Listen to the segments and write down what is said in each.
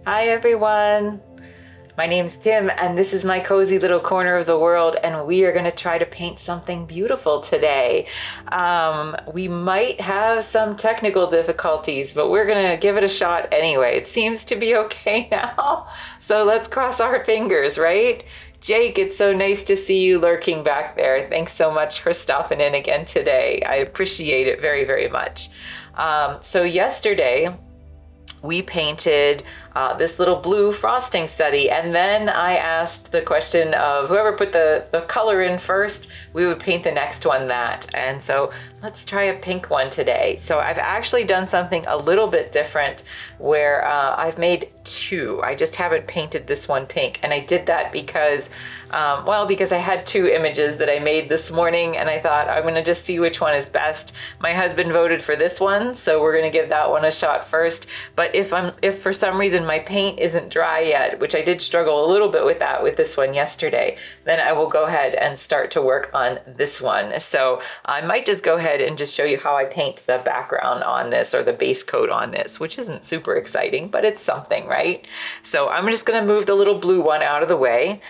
Hi everyone, my name's Kim and this is my cozy little corner of the world, and we are going to try to paint something beautiful today. We might have some technical difficulties, but we're going to give it a shot anyway. It seems to be okay now, so let's cross our fingers, right? Jake, it's so nice to see you lurking back there. Thanks so much for stopping in again today. I appreciate it very, very much. So yesterday, we painted this little blue frosting study, and then I asked the question of whoever put the color in first, we would paint the next one that. And so let's try a pink one today. So I've actually done something a little bit different where I've made two. I just haven't painted this one pink, and I did that because because I had two images that I made this morning, and I thought I'm gonna just see which one is best. My husband voted for this one, so we're gonna give that one a shot first. But if for some reason my paint isn't dry yet, which I did struggle a little bit with that with this one yesterday, then I will go ahead and start to work on this one. So I might just go ahead and just show you how I paint the background on this, or the base coat on this, which isn't super exciting, but it's something, right? So I'm just gonna move the little blue one out of the way.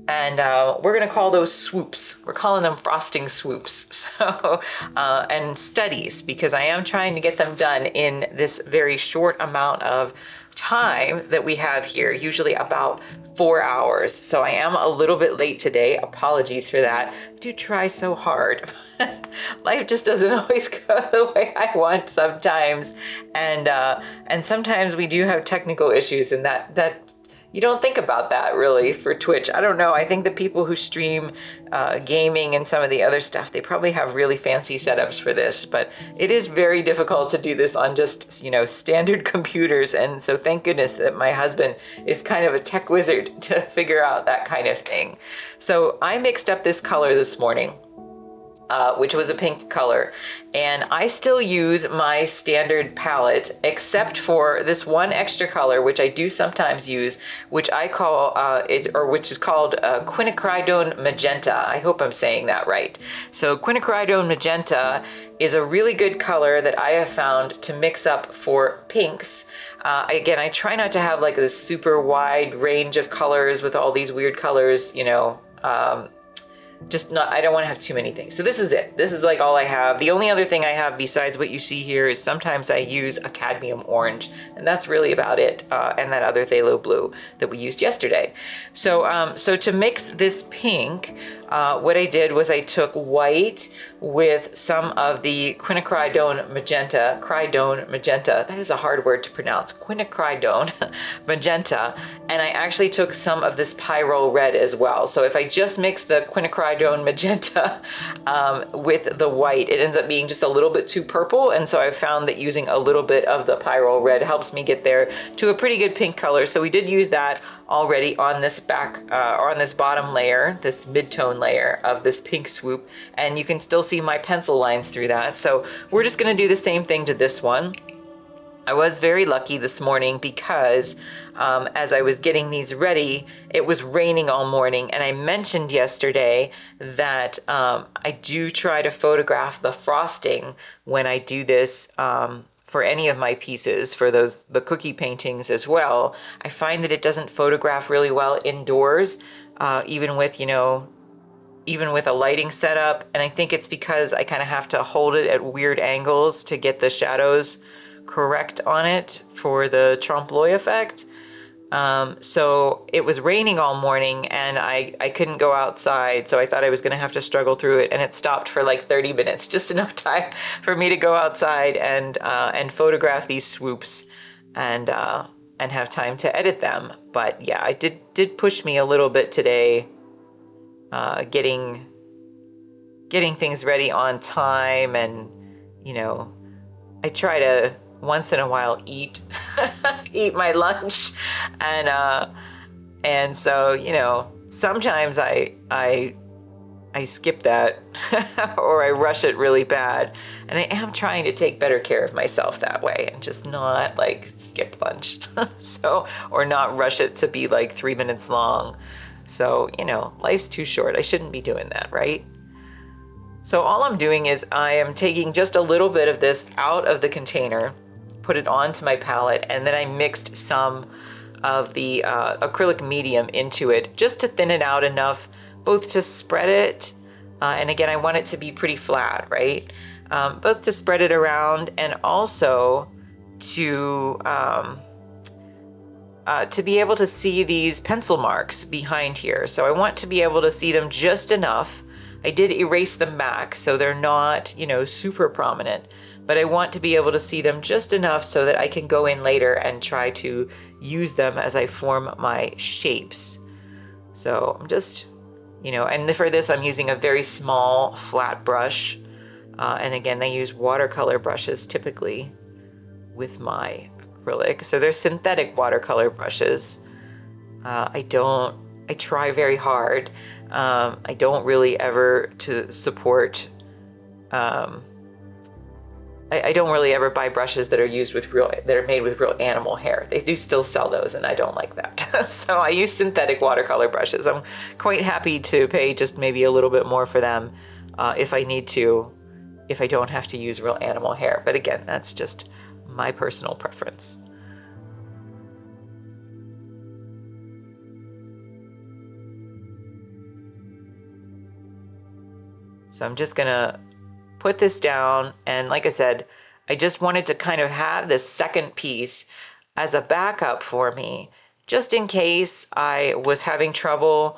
And we're going to call those swoops. We're calling them frosting swoops. So, and studies, because I am trying to get them done in this very short amount of time that we have here, usually about 4 hours. So I am a little bit late today. Apologies for that. I do try so hard. Life just doesn't always go the way I want sometimes. And sometimes we do have technical issues, and that you don't think about that really for Twitch. I don't know. I think the people who stream gaming and some of the other stuff, they probably have really fancy setups for this, but it is very difficult to do this on just, standard computers. And so thank goodness that my husband is kind of a tech wizard to figure out that kind of thing. So I mixed up this color this morning, which was a pink color. And I still use my standard palette, except for this one extra color, which I do sometimes use, which I call, which is called quinacridone magenta. I hope I'm saying that right. So quinacridone magenta is a really good color that I have found to mix up for pinks. Again, I try not to have like this super wide range of colors with all these weird colors, I don't want to have too many things. So this is it. This is like all I have. The only other thing I have besides what you see here is sometimes I use a cadmium orange, and that's really about it. And that other phthalo blue that we used yesterday. So to mix this pink, what I did was I took white with some of the quinacridone magenta, that is a hard word to pronounce, quinacridone magenta, and I actually took some of this pyrrole red as well. So if I just mix the quinacridone magenta with the white, it ends up being just a little bit too purple, and so I've found that using a little bit of the pyrrole red helps me get there to a pretty good pink color. So we did use that already on this or on this bottom layer, this mid-tone layer of this pink swoop, and you can still see my pencil lines through that. So we're just going to do the same thing to this one. I was very lucky this morning because as I was getting these ready, it was raining all morning, and I mentioned yesterday that I do try to photograph the frosting when I do this for any of my pieces, for the cookie paintings as well. I find that it doesn't photograph really well indoors, even with a lighting setup. And I think it's because I kind of have to hold it at weird angles to get the shadows correct on it for the trompe l'oeil effect. So it was raining all morning, and I couldn't go outside, so I thought I was going to have to struggle through it, and it stopped for like 30 minutes, just enough time for me to go outside and photograph these swoops and have time to edit them. But yeah, it did push me a little bit today, getting things ready on time, and I try to once in a while eat my lunch, and so sometimes I skip that or I rush it really bad, and I am trying to take better care of myself that way and just not like skip lunch or not rush it to be like 3 minutes long. So life's too short. I shouldn't be doing that, right? So all I'm doing is I am taking just a little bit of this out of the container, put it onto my palette, and then I mixed some of the acrylic medium into it just to thin it out enough, both to spread it, and again, I want it to be pretty flat, right? Both to spread it around and also to be able to see these pencil marks behind here. So I want to be able to see them just enough. I did erase them back, so they're not, you know, super prominent, but I want to be able to see them just enough so that I can go in later and try to use them as I form my shapes. So I'm just, you know, and for this I'm using a very small flat brush. And again, I use watercolor brushes typically with my acrylic. So they're synthetic watercolor brushes. I try very hard. I don't really ever to support, I don't really ever buy brushes that are used with that are made with real animal hair. They do still sell those, and I don't like that. So I use synthetic watercolor brushes. I'm quite happy to pay just maybe a little bit more for them if I need to, if I don't have to use real animal hair. But again, that's just my personal preference. So I'm just gonna put this down, and like I said, I just wanted to kind of have this second piece as a backup for me, just in case I was having trouble,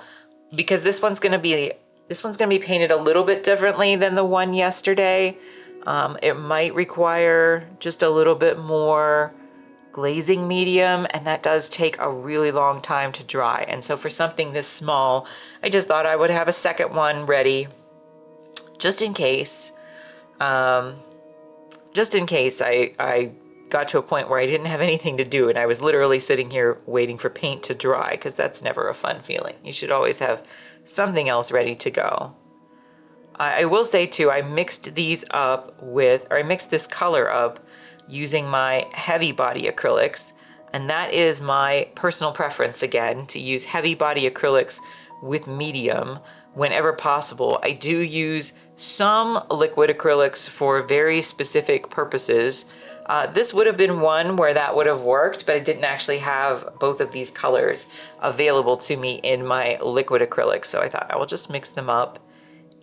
because this one's gonna be painted a little bit differently than the one yesterday. It might require just a little bit more glazing medium, and that does take a really long time to dry. And so for something this small, I just thought I would have a second one ready just in case. Just in case I got to a point where I didn't have anything to do and I was literally sitting here waiting for paint to dry, because that's never a fun feeling. You should always have something else ready to go. I will say too, I mixed these up with, or I mixed this color up using my heavy body acrylics, and that is my personal preference again, to use heavy body acrylics with medium whenever possible. I do use some liquid acrylics for very specific purposes. This would have been one where that would have worked, but I didn't actually have both of these colors available to me in my liquid acrylics, so I thought I will just mix them up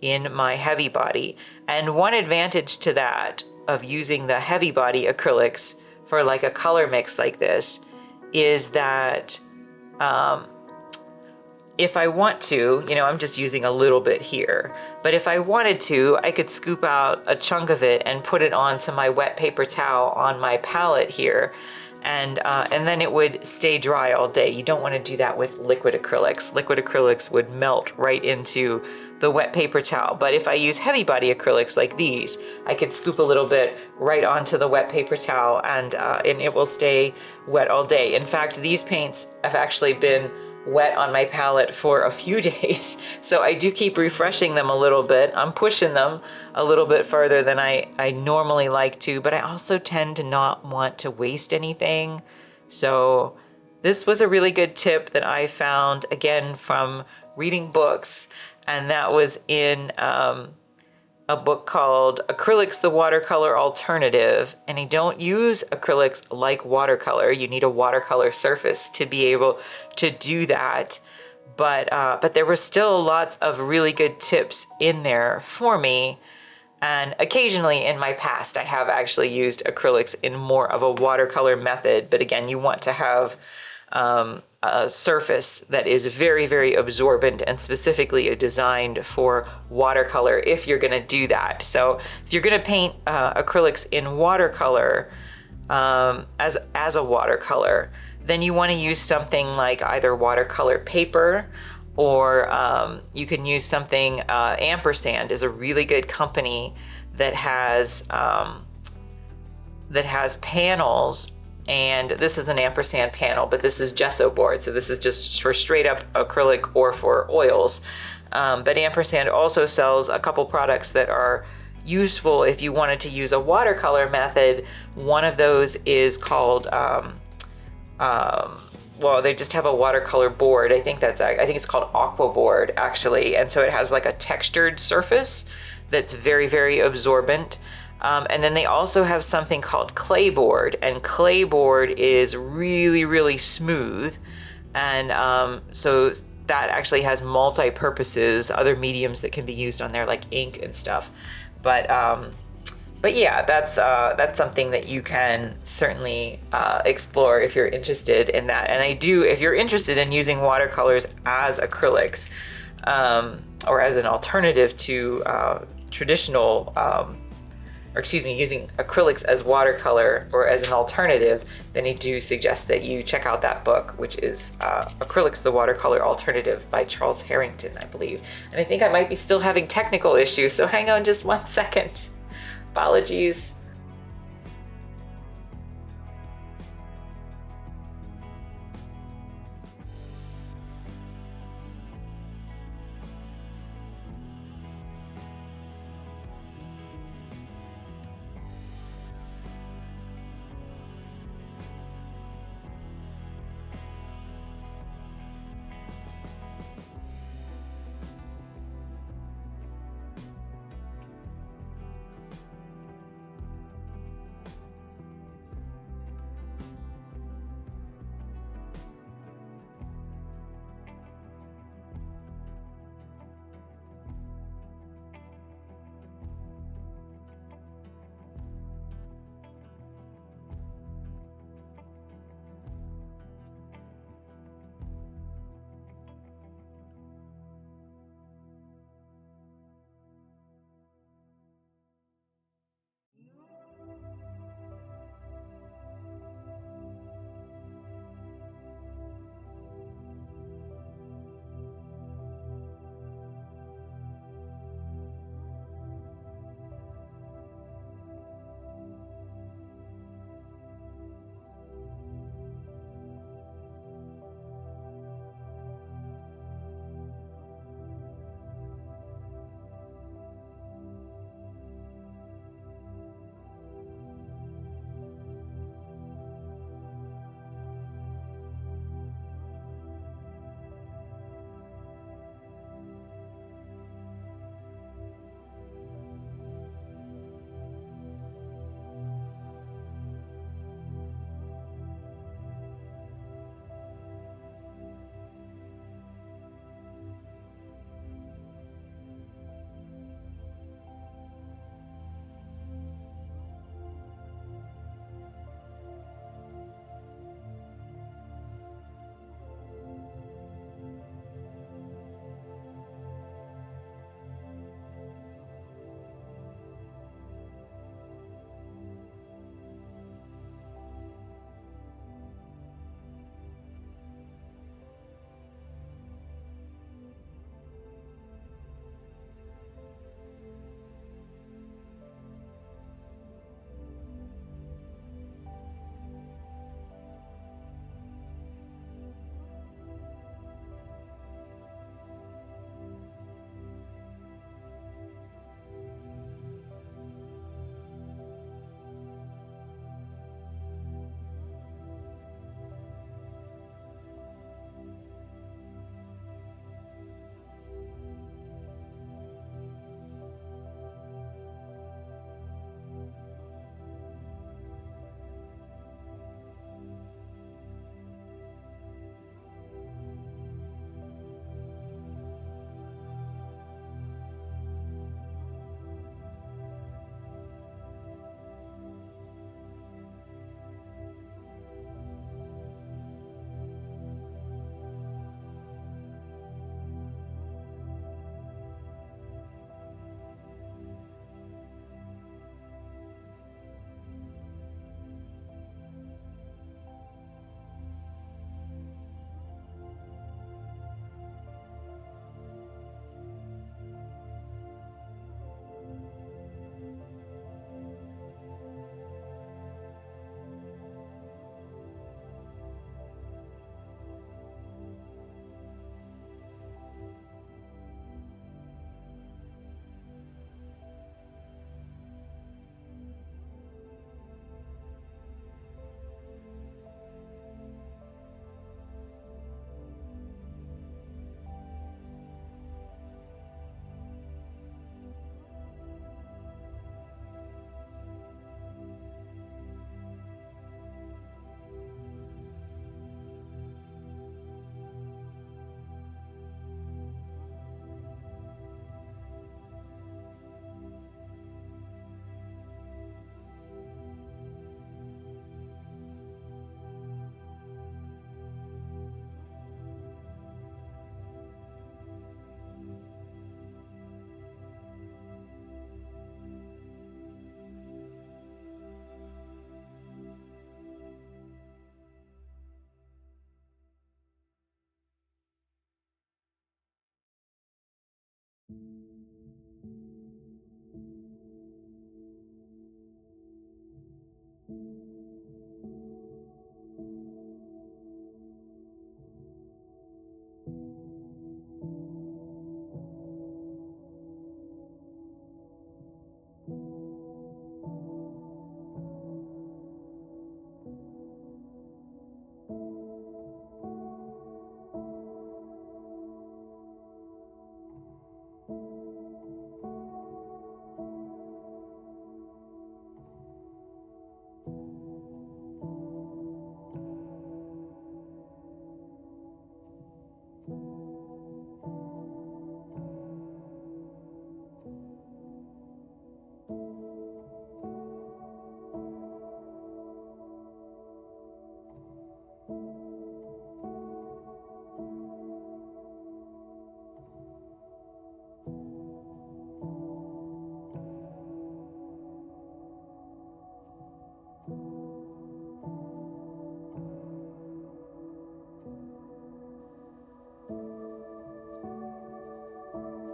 in my heavy body. And one advantage to that, of using the heavy body acrylics for like a color mix like this, is that if I want to, you know, I'm just using a little bit here, but if I wanted to, I could scoop out a chunk of it and put it onto my wet paper towel on my palette here, and then it would stay dry all day. You don't want to do that with liquid acrylics. Liquid acrylics would melt right into the wet paper towel. But if I use heavy body acrylics like these, I can scoop a little bit right onto the wet paper towel, and it will stay wet all day. In fact, these paints have actually been wet on my palette for a few days, so I do keep refreshing them a little bit. I'm pushing them a little bit further than I normally like to, but I also tend to not want to waste anything. So this was a really good tip that I found, again, from reading books, and that was in a book called Acrylics, the Watercolor Alternative. And I don't use acrylics like watercolor. You need a watercolor surface to be able to do that. But there were still lots of really good tips in there for me. And occasionally in my past, I have actually used acrylics in more of a watercolor method. But again, you want to have a surface that is very, very absorbent and specifically designed for watercolor if you're going to do that. So if you're going to paint acrylics in watercolor as a watercolor, then you want to use something like either watercolor paper, or you can use something, Ampersand is a really good company that has panels. And this is an Ampersand panel, but this is gesso board. So this is just for straight up acrylic or for oils. But Ampersand also sells a couple products that are useful if you wanted to use a watercolor method. One of those is called, well, they just have a watercolor board. I think it's called Aqua Board actually. And so it has like a textured surface that's very, very absorbent. And then they also have something called clayboard, and clayboard is really, really smooth. And so that actually has multi-purposes, other mediums that can be used on there, like ink and stuff. But yeah, that's something that you can certainly explore if you're interested in that. And if you're interested in using watercolors as acrylics, or as an alternative to traditional, or excuse me, using acrylics as watercolor or as an alternative, then I do suggest that you check out that book, which is Acrylics, the Watercolor Alternative by Charles Harrington, I believe. And I think I might be still having technical issues, so hang on just 1 second. Apologies.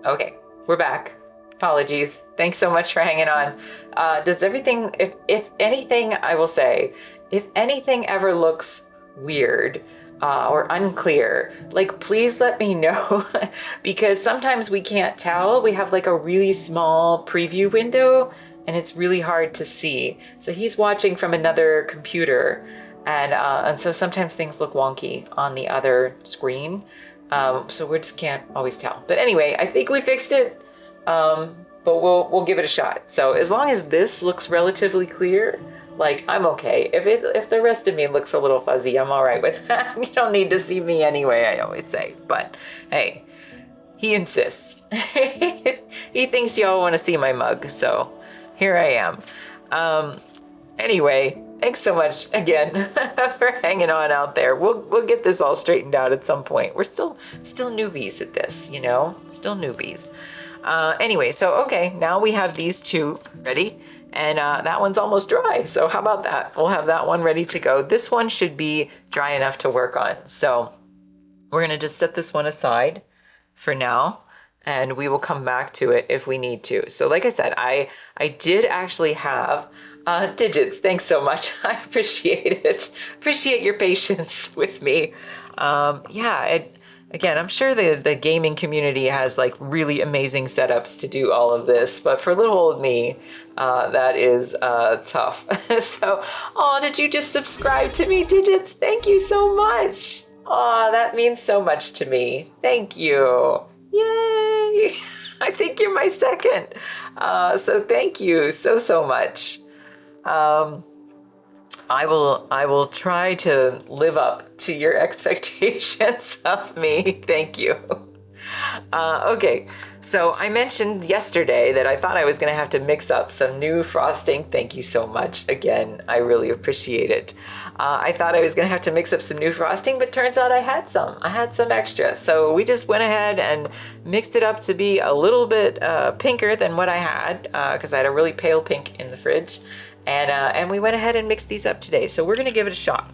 Okay, we're back. Apologies. Thanks so much for hanging on. Does everything, if anything, I will say, if anything ever looks weird or unclear, like please let me know because sometimes we can't tell. We have like a really small preview window and it's really hard to see. So he's watching from another computer and so sometimes things look wonky on the other screen. So we just can't always tell. But anyway, I think we fixed it. But we'll give it a shot. So as long as this looks relatively clear, like I'm okay. If the rest of me looks a little fuzzy, I'm all right with that. You don't need to see me anyway, I always say. But hey, he insists. He thinks y'all want to see my mug, so here I am. Anyway, thanks so much again for hanging on out there. We'll get this all straightened out at some point. We're still newbies at this, you know, still newbies. Anyway, so okay, now we have these two ready, and that one's almost dry. So how about that? We'll have that one ready to go. This one should be dry enough to work on. So we're gonna just set this one aside for now, and we will come back to it if we need to. So like I said, I did actually have digits. Thanks so much. I appreciate it. Appreciate your patience with me. Again, I'm sure the gaming community has like really amazing setups to do all of this, but for little old me, that is tough. So, oh, did you just subscribe to me, Digits? Thank you so much. Oh, that means so much to me. Thank you. Yay! I think you're my second. So thank you so much. I will try to live up to your expectations of me. Thank you. Okay, so I mentioned yesterday that I thought I was going to have to mix up some new frosting. Thank you so much. Again, I really appreciate it. I thought I was going to have to mix up some new frosting, but turns out I had some. I had some extra. So we just went ahead and mixed it up to be a little bit pinker than what I had because I had a really pale pink in the fridge. And we went ahead and mixed these up today. So we're going to give it a shot.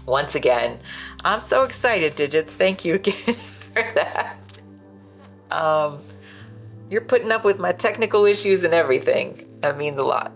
Once again, I'm so excited, Digits. Thank you again for that. You're putting up with my technical issues and everything. That means a lot.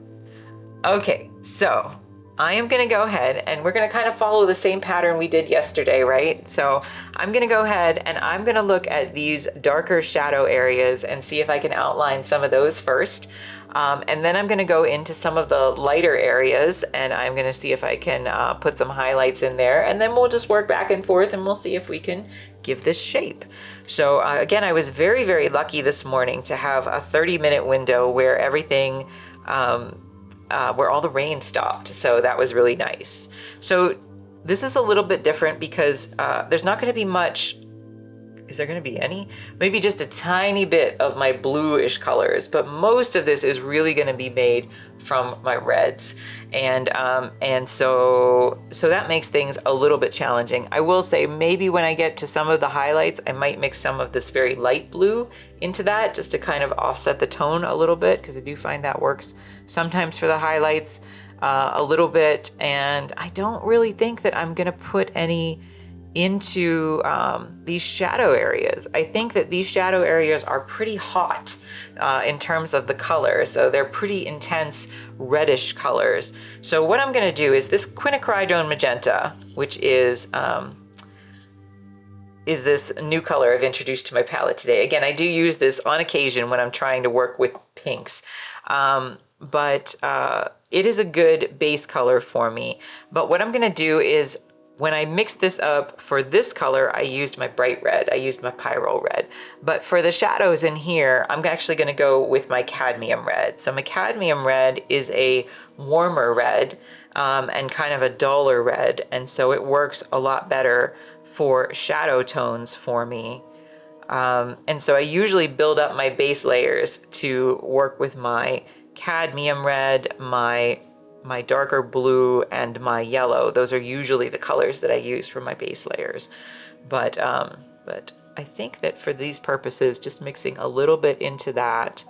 Okay, so I am going to go ahead and we're going to kind of follow the same pattern we did yesterday, right? So I'm going to go ahead and I'm going to look at these darker shadow areas and see if I can outline some of those first. And then I'm going to go into some of the lighter areas and I'm going to see if I can put some highlights in there, and then we'll just work back and forth and we'll see if we can give this shape. So again, I was very lucky this morning to have a 30-minute window where everything, where all the rain stopped. So that was really nice. So this is a little bit different because there's not going to be much. Is there going to be any? Maybe just a tiny bit of my bluish colors, but most of this is really going to be made from my reds. And so that makes things a little bit challenging. I will say maybe when I get to some of the highlights, I might mix some of this very light blue into that just to kind of offset the tone a little bit, because I do find that works sometimes for the highlights a little bit. And I don't really think that I'm going to put any into these shadow areas. I think that these shadow areas are pretty hot in terms of the color. So they're pretty intense reddish colors. So what I'm going to do is this quinacridone magenta, which is this new color I've introduced to my palette today. Again, I do use this on occasion when I'm trying to work with pinks. But it is a good base color for me. But what I'm going to do is when I mixed this up for this color, I used my bright red. I used my pyrrole red. But for the shadows in here, I'm actually going to go with my cadmium red. So my cadmium red is a warmer red and kind of a duller red. And so it works a lot better for shadow tones for me. And so I usually build up my base layers to work with my cadmium red, my darker blue, and my yellow. Those are usually the colors that I use for my base layers. But I think that for these purposes, just mixing a little bit into that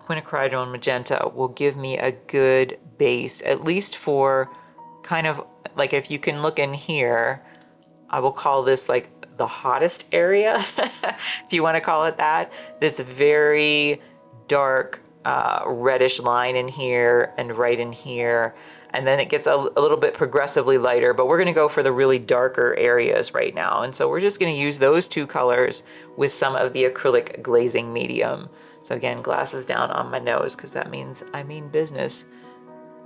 quinacridone magenta will give me a good base, at least for kind of like, if you can look in here, I will call this like the hottest area, if you want to call it that. This very dark reddish line in here and right in here. And then it gets a little bit progressively lighter, but we're going to go for the really darker areas right now. And so we're just going to use those two colors with some of the acrylic glazing medium. So again, glasses down on my nose, because that means I mean business.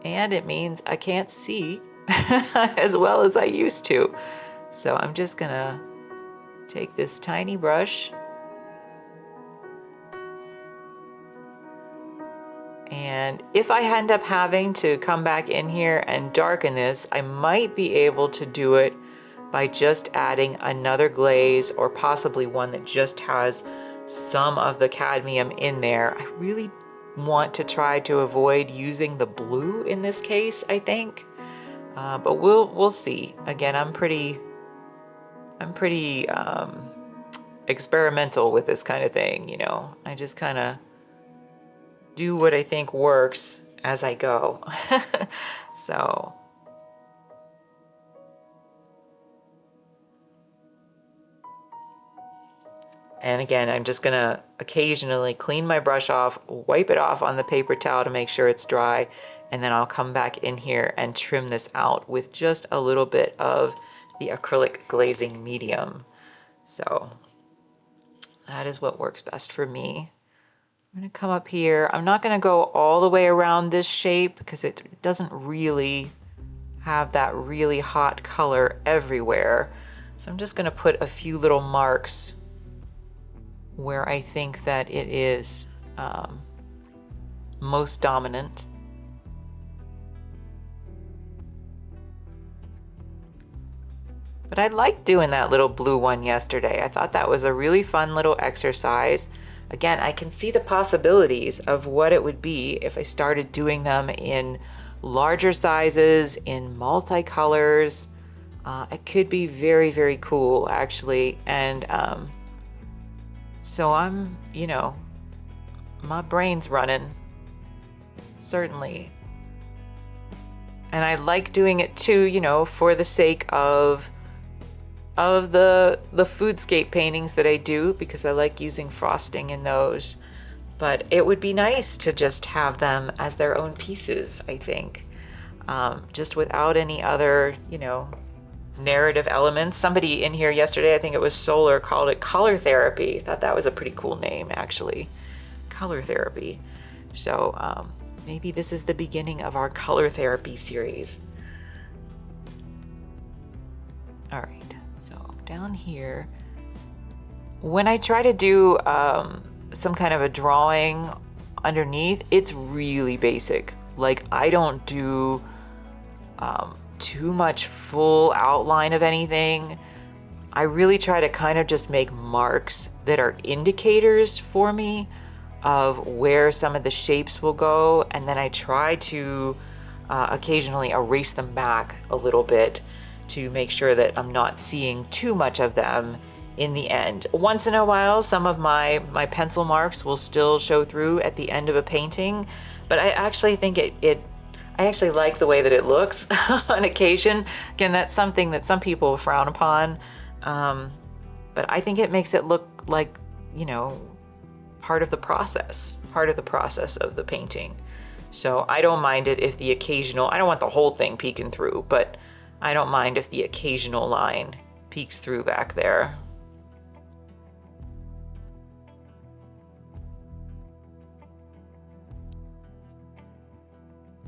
And it means I can't see as well as I used to. So I'm just gonna take this tiny brush and if I end up having to come back in here and darken this, I might be able to do it by just adding another glaze, or possibly one that just has some of the cadmium in there. I really want to try to avoid using the blue in this case, I think, but we'll see. Again, I'm pretty experimental with this kind of thing, you know. I just kind of do what I think works as I go. So, and again, I'm just gonna occasionally clean my brush off, wipe it off on the paper towel to make sure it's dry, and then I'll come back in here and trim this out with just a little bit of the acrylic glazing medium. So that is what works best for me. I'm going to come up here. I'm not going to go all the way around this shape because it doesn't really have that really hot color everywhere. So I'm just going to put a few little marks where I think that it is most dominant. But I liked doing that little blue one yesterday. I thought that was a really fun little exercise. Again, I can see the possibilities of what it would be if I started doing them in larger sizes, in multicolors. It could be very, very cool, actually. And so I'm, you know, my brain's running, certainly. And I like doing it too, you know, for the sake of the foodscape paintings that I do, because I like using frosting in those. But it would be nice to just have them as their own pieces, I think, just without any other, you know, narrative elements. Somebody in here yesterday, I think it was Solar, called it color therapy. I thought that was a pretty cool name, actually. Color therapy. So maybe this is the beginning of our color therapy series. All right. So down here, when I try to do some kind of a drawing underneath, it's really basic. Like, I don't do too much full outline of anything. I really try to kind of just make marks that are indicators for me of where some of the shapes will go, and then I try to occasionally erase them back a little bit to make sure that I'm not seeing too much of them in the end. Once in a while, some of my pencil marks will still show through at the end of a painting, but I actually think I actually like the way that it looks on occasion. Again, that's something that some people frown upon, but I think it makes it look like, you know, part of the process of the painting. So I don't mind it if the occasional, I don't want the whole thing peeking through, but I don't mind if the occasional line peeks through back there.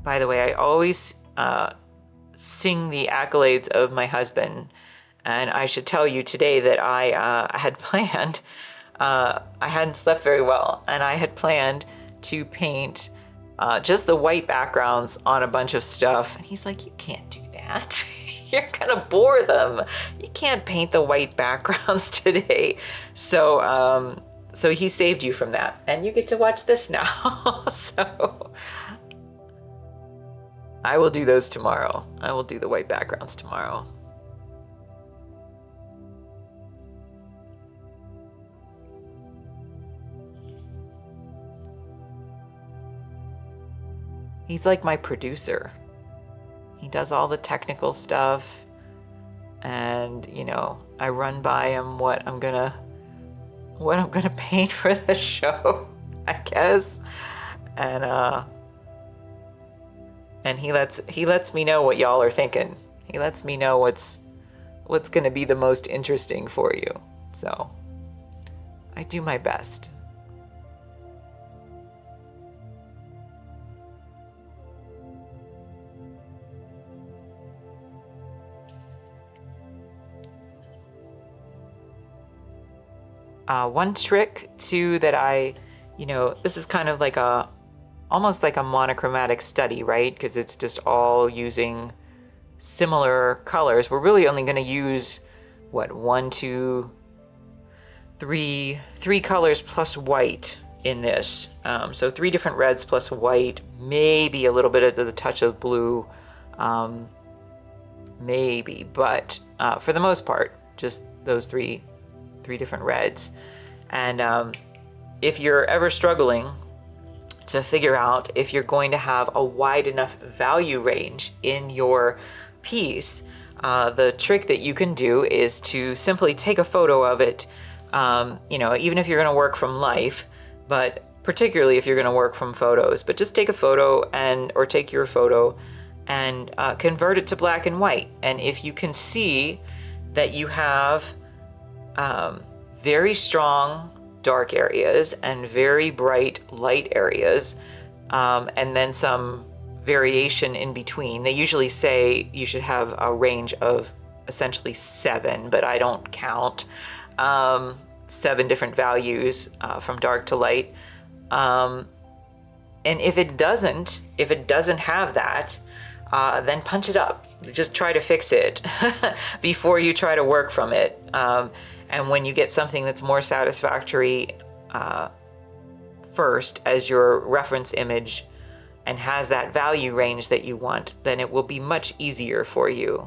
By the way, I always sing the accolades of my husband. And I should tell you today that I had planned, I hadn't slept very well, and I had planned to paint just the white backgrounds on a bunch of stuff. And he's like, you can't do that. You're gonna bore them. You can't paint the white backgrounds today. So, so he saved you from that, and you get to watch this now. So I will do those tomorrow. I will do the white backgrounds tomorrow. He's like my producer. He does all the technical stuff, and you know, I run by him what I'm gonna paint for the show, I guess. And he lets me know what y'all are thinking. He lets me know what's gonna be the most interesting for you. So I do my best. One trick too that this is kind of like almost like a monochromatic study, right? Because it's just all using similar colors. We're really only going to use one, two, three colors plus white in this. So 3 different reds plus white, maybe a little bit of the touch of blue, maybe, but for the most part, just those three different reds. And if you're ever struggling to figure out if you're going to have a wide enough value range in your piece, the trick that you can do is to simply take a photo of it, even if you're going to work from life, but particularly if you're going to work from photos, but just take a photo or take your photo and convert it to black and white. And if you can see that you have very strong dark areas and very bright light areas, and then some variation in between. They usually say you should have a range of essentially 7, but I don't count 7 different values from dark to light. And if it doesn't have that, then punch it up. Just try to fix it before you try to work from it. And when you get something that's more satisfactory first as your reference image and has that value range that you want, then it will be much easier for you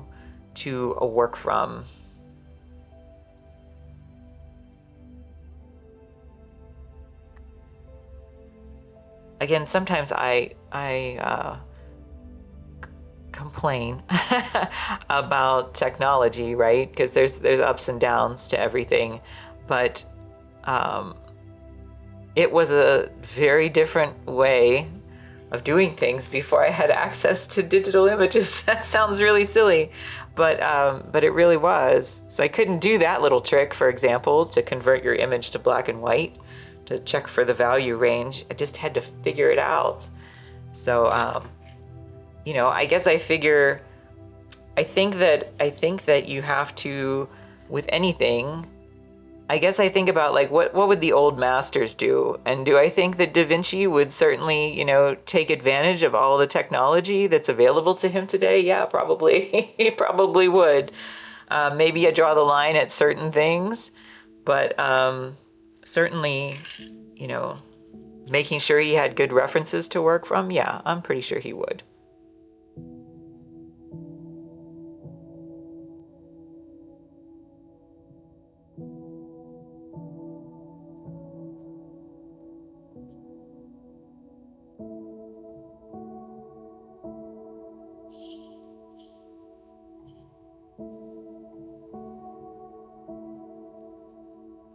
to work from. Again, sometimes I complain about technology, right? Because there's ups and downs to everything, but it was a very different way of doing things before I had access to digital images. That sounds really silly, but it really was. So I couldn't do that little trick, for example, to convert your image to black and white, to check for the value range. I just had to figure it out. So I guess I think that you have to, with anything, I guess I think about like what would the old masters do? And do I think that Da Vinci would certainly, take advantage of all the technology that's available to him today? Yeah, probably. He probably would. Maybe I draw the line at certain things, but certainly, making sure he had good references to work from, yeah, I'm pretty sure he would.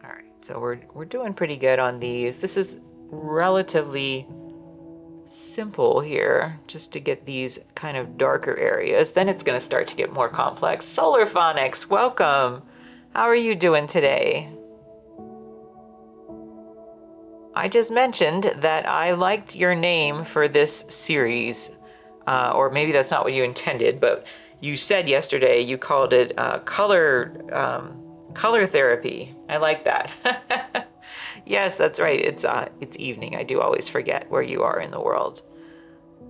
All right, so we're doing pretty good on these. This is relatively simple here, just to get these kind of darker areas. Then it's going to start to get more complex. Solar Phonics, welcome. How are you doing today? I just mentioned that I liked your name for this series, or maybe that's not what you intended, but you said yesterday you called it color therapy. I like that. Yes, that's right. It's evening. I do always forget where you are in the world.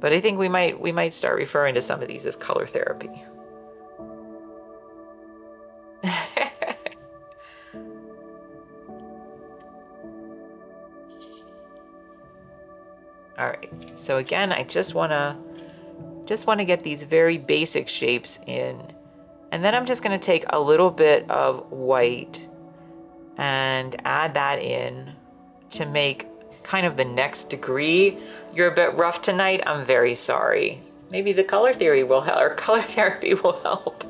But I think we might start referring to some of these as color therapy. All right. So again, I just want to get these very basic shapes in. And then I'm just going to take a little bit of white and add that in to make kind of the next degree. You're a bit rough tonight. I'm very sorry. Maybe the color theory will help, or color therapy will help.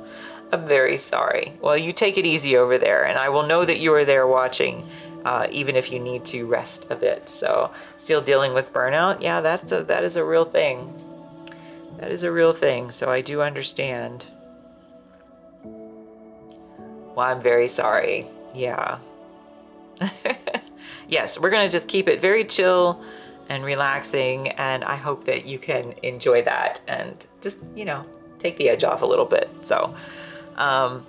I'm very sorry. Well, you take it easy over there, and I will know that you are there watching, even if you need to rest a bit. So, still dealing with burnout? Yeah, that is a real thing. That is a real thing. So I do understand. Well, I'm very sorry. Yeah. Yes, we're going to just keep it very chill and relaxing, and I hope that you can enjoy that and just, take the edge off a little bit. So, all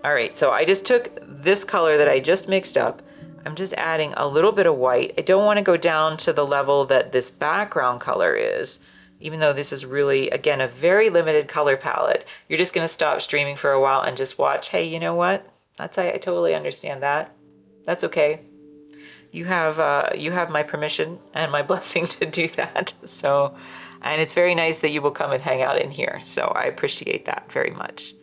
right, so I just took this color that I just mixed up. I'm just adding a little bit of white. I don't want to go down to the level that this background color is, even though this is really, again, a very limited color palette. You're just going to stop streaming for a while and just watch. Hey, you know what? I totally understand that. That's okay. You have my permission and my blessing to do that. So, and it's very nice that you will come and hang out in here. So I appreciate that very much.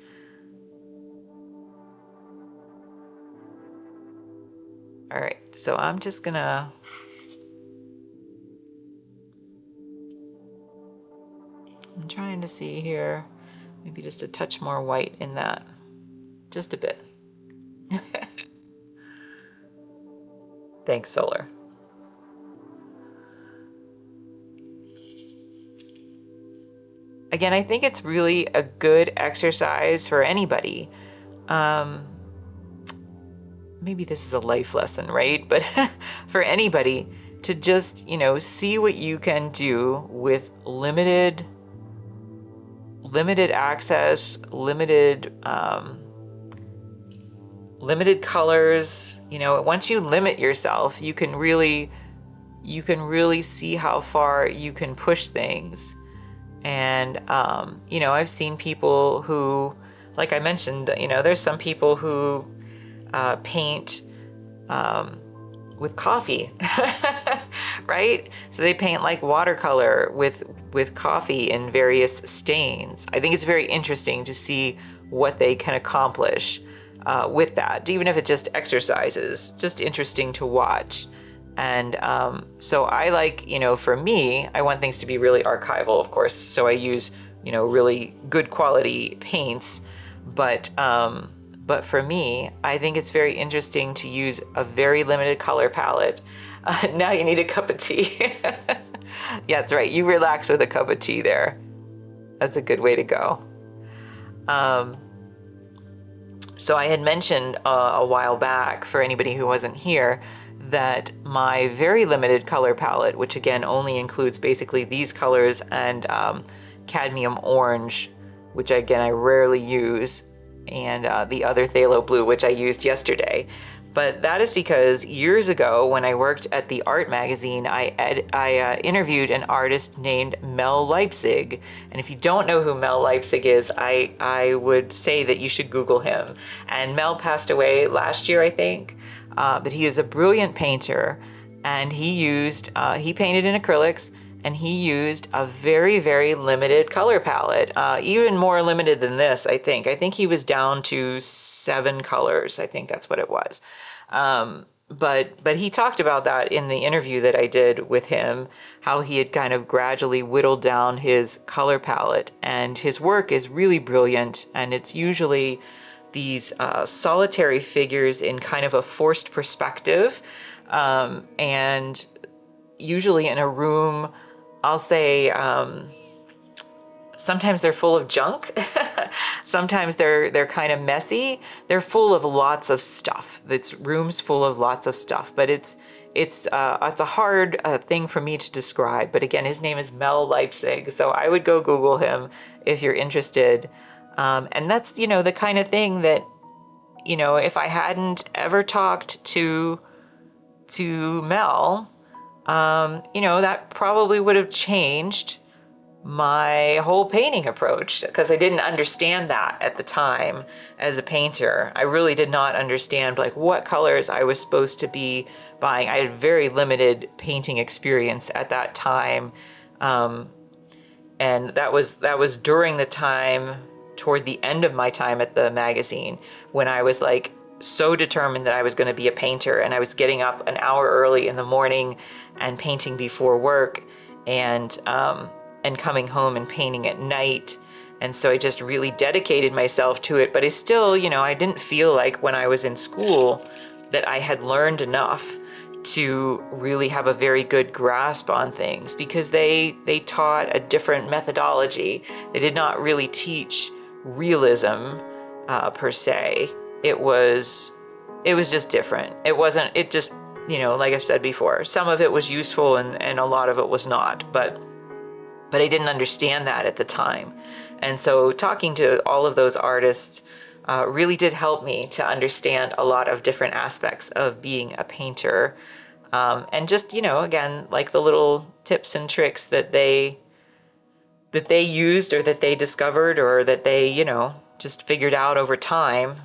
All right, so I'm just gonna I'm trying to see here, maybe just a touch more white in that, just a bit. Thanks, Solar. Again, I think it's really a good exercise for anybody. Maybe this is a life lesson, right? But for anybody to just, see what you can do with limited access, limited colors. Once you limit yourself, you can really see how far you can push things. And I've seen people who, like I mentioned, there's some people who paint with coffee, right? So they paint like watercolor with coffee in various stains. I think it's very interesting to see what they can accomplish with that, even if it just exercises, just interesting to watch. And so I like, for me, I want things to be really archival, of course. So I use, really good quality paints, but for me, I think it's very interesting to use a very limited color palette. Now you need a cup of tea. Yeah, that's right. You relax with a cup of tea there. That's a good way to go. So I had mentioned a while back, for anybody who wasn't here, that my very limited color palette, which again only includes basically these colors and cadmium orange, which again I rarely use, and the other phthalo blue, which I used yesterday. But that is because years ago, when I worked at the art magazine, I interviewed an artist named Mel Leipzig. And if you don't know who Mel Leipzig is, I would say that you should Google him. And Mel passed away last year, I think. But he is a brilliant painter, and he painted in acrylics, and he used a very, very limited color palette, even more limited than this, I think. I think he was down to 7 colors. I think that's what it was. But he talked about that in the interview that I did with him, how he had kind of gradually whittled down his color palette, and his work is really brilliant, and it's usually these solitary figures in kind of a forced perspective, and usually in a room, I'll say, sometimes they're full of junk. Sometimes they're kind of messy. They're full of lots of stuff. It's rooms full of lots of stuff, but it's a hard thing for me to describe. But again, his name is Mel Leipzig, so I would go Google him if you're interested. And that's, you know, the kind of thing that, you know, if I hadn't ever talked to Mel, you know, that probably would have changed my whole painting approach, because I didn't understand that at the time as a painter. I really did not understand like what colors I was supposed to be buying. I had very limited painting experience at that time. And that was during the time, toward the end of my time at the magazine, when I was like so determined that I was going to be a painter, and I was getting up an hour early in the morning and painting before work, and coming home and painting at night. And so I just really dedicated myself to it. But I still, you know, I didn't feel like when I was in school that I had learned enough to really have a very good grasp on things, because they taught a different methodology. They did not really teach realism per se. It was just different. It just, you know, like I've said before, some of it was useful and a lot of it was not, but I didn't understand that at the time. And so talking to all of those artists really did help me to understand a lot of different aspects of being a painter. And just, you know, again, like the little tips and tricks that they used, or that they discovered, or that they, you know, just figured out over time.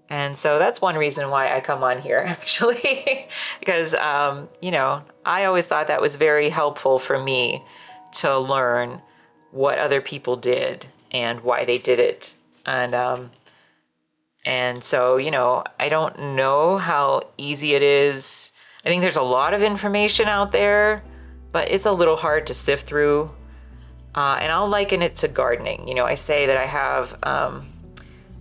And so that's one reason why I come on here, actually, because, you know, I always thought that was very helpful for me to learn what other people did and why they did it. And so, you know, I don't know how easy it is. I think there's a lot of information out there, but it's a little hard to sift through. And I'll liken it to gardening. You know, I say that I have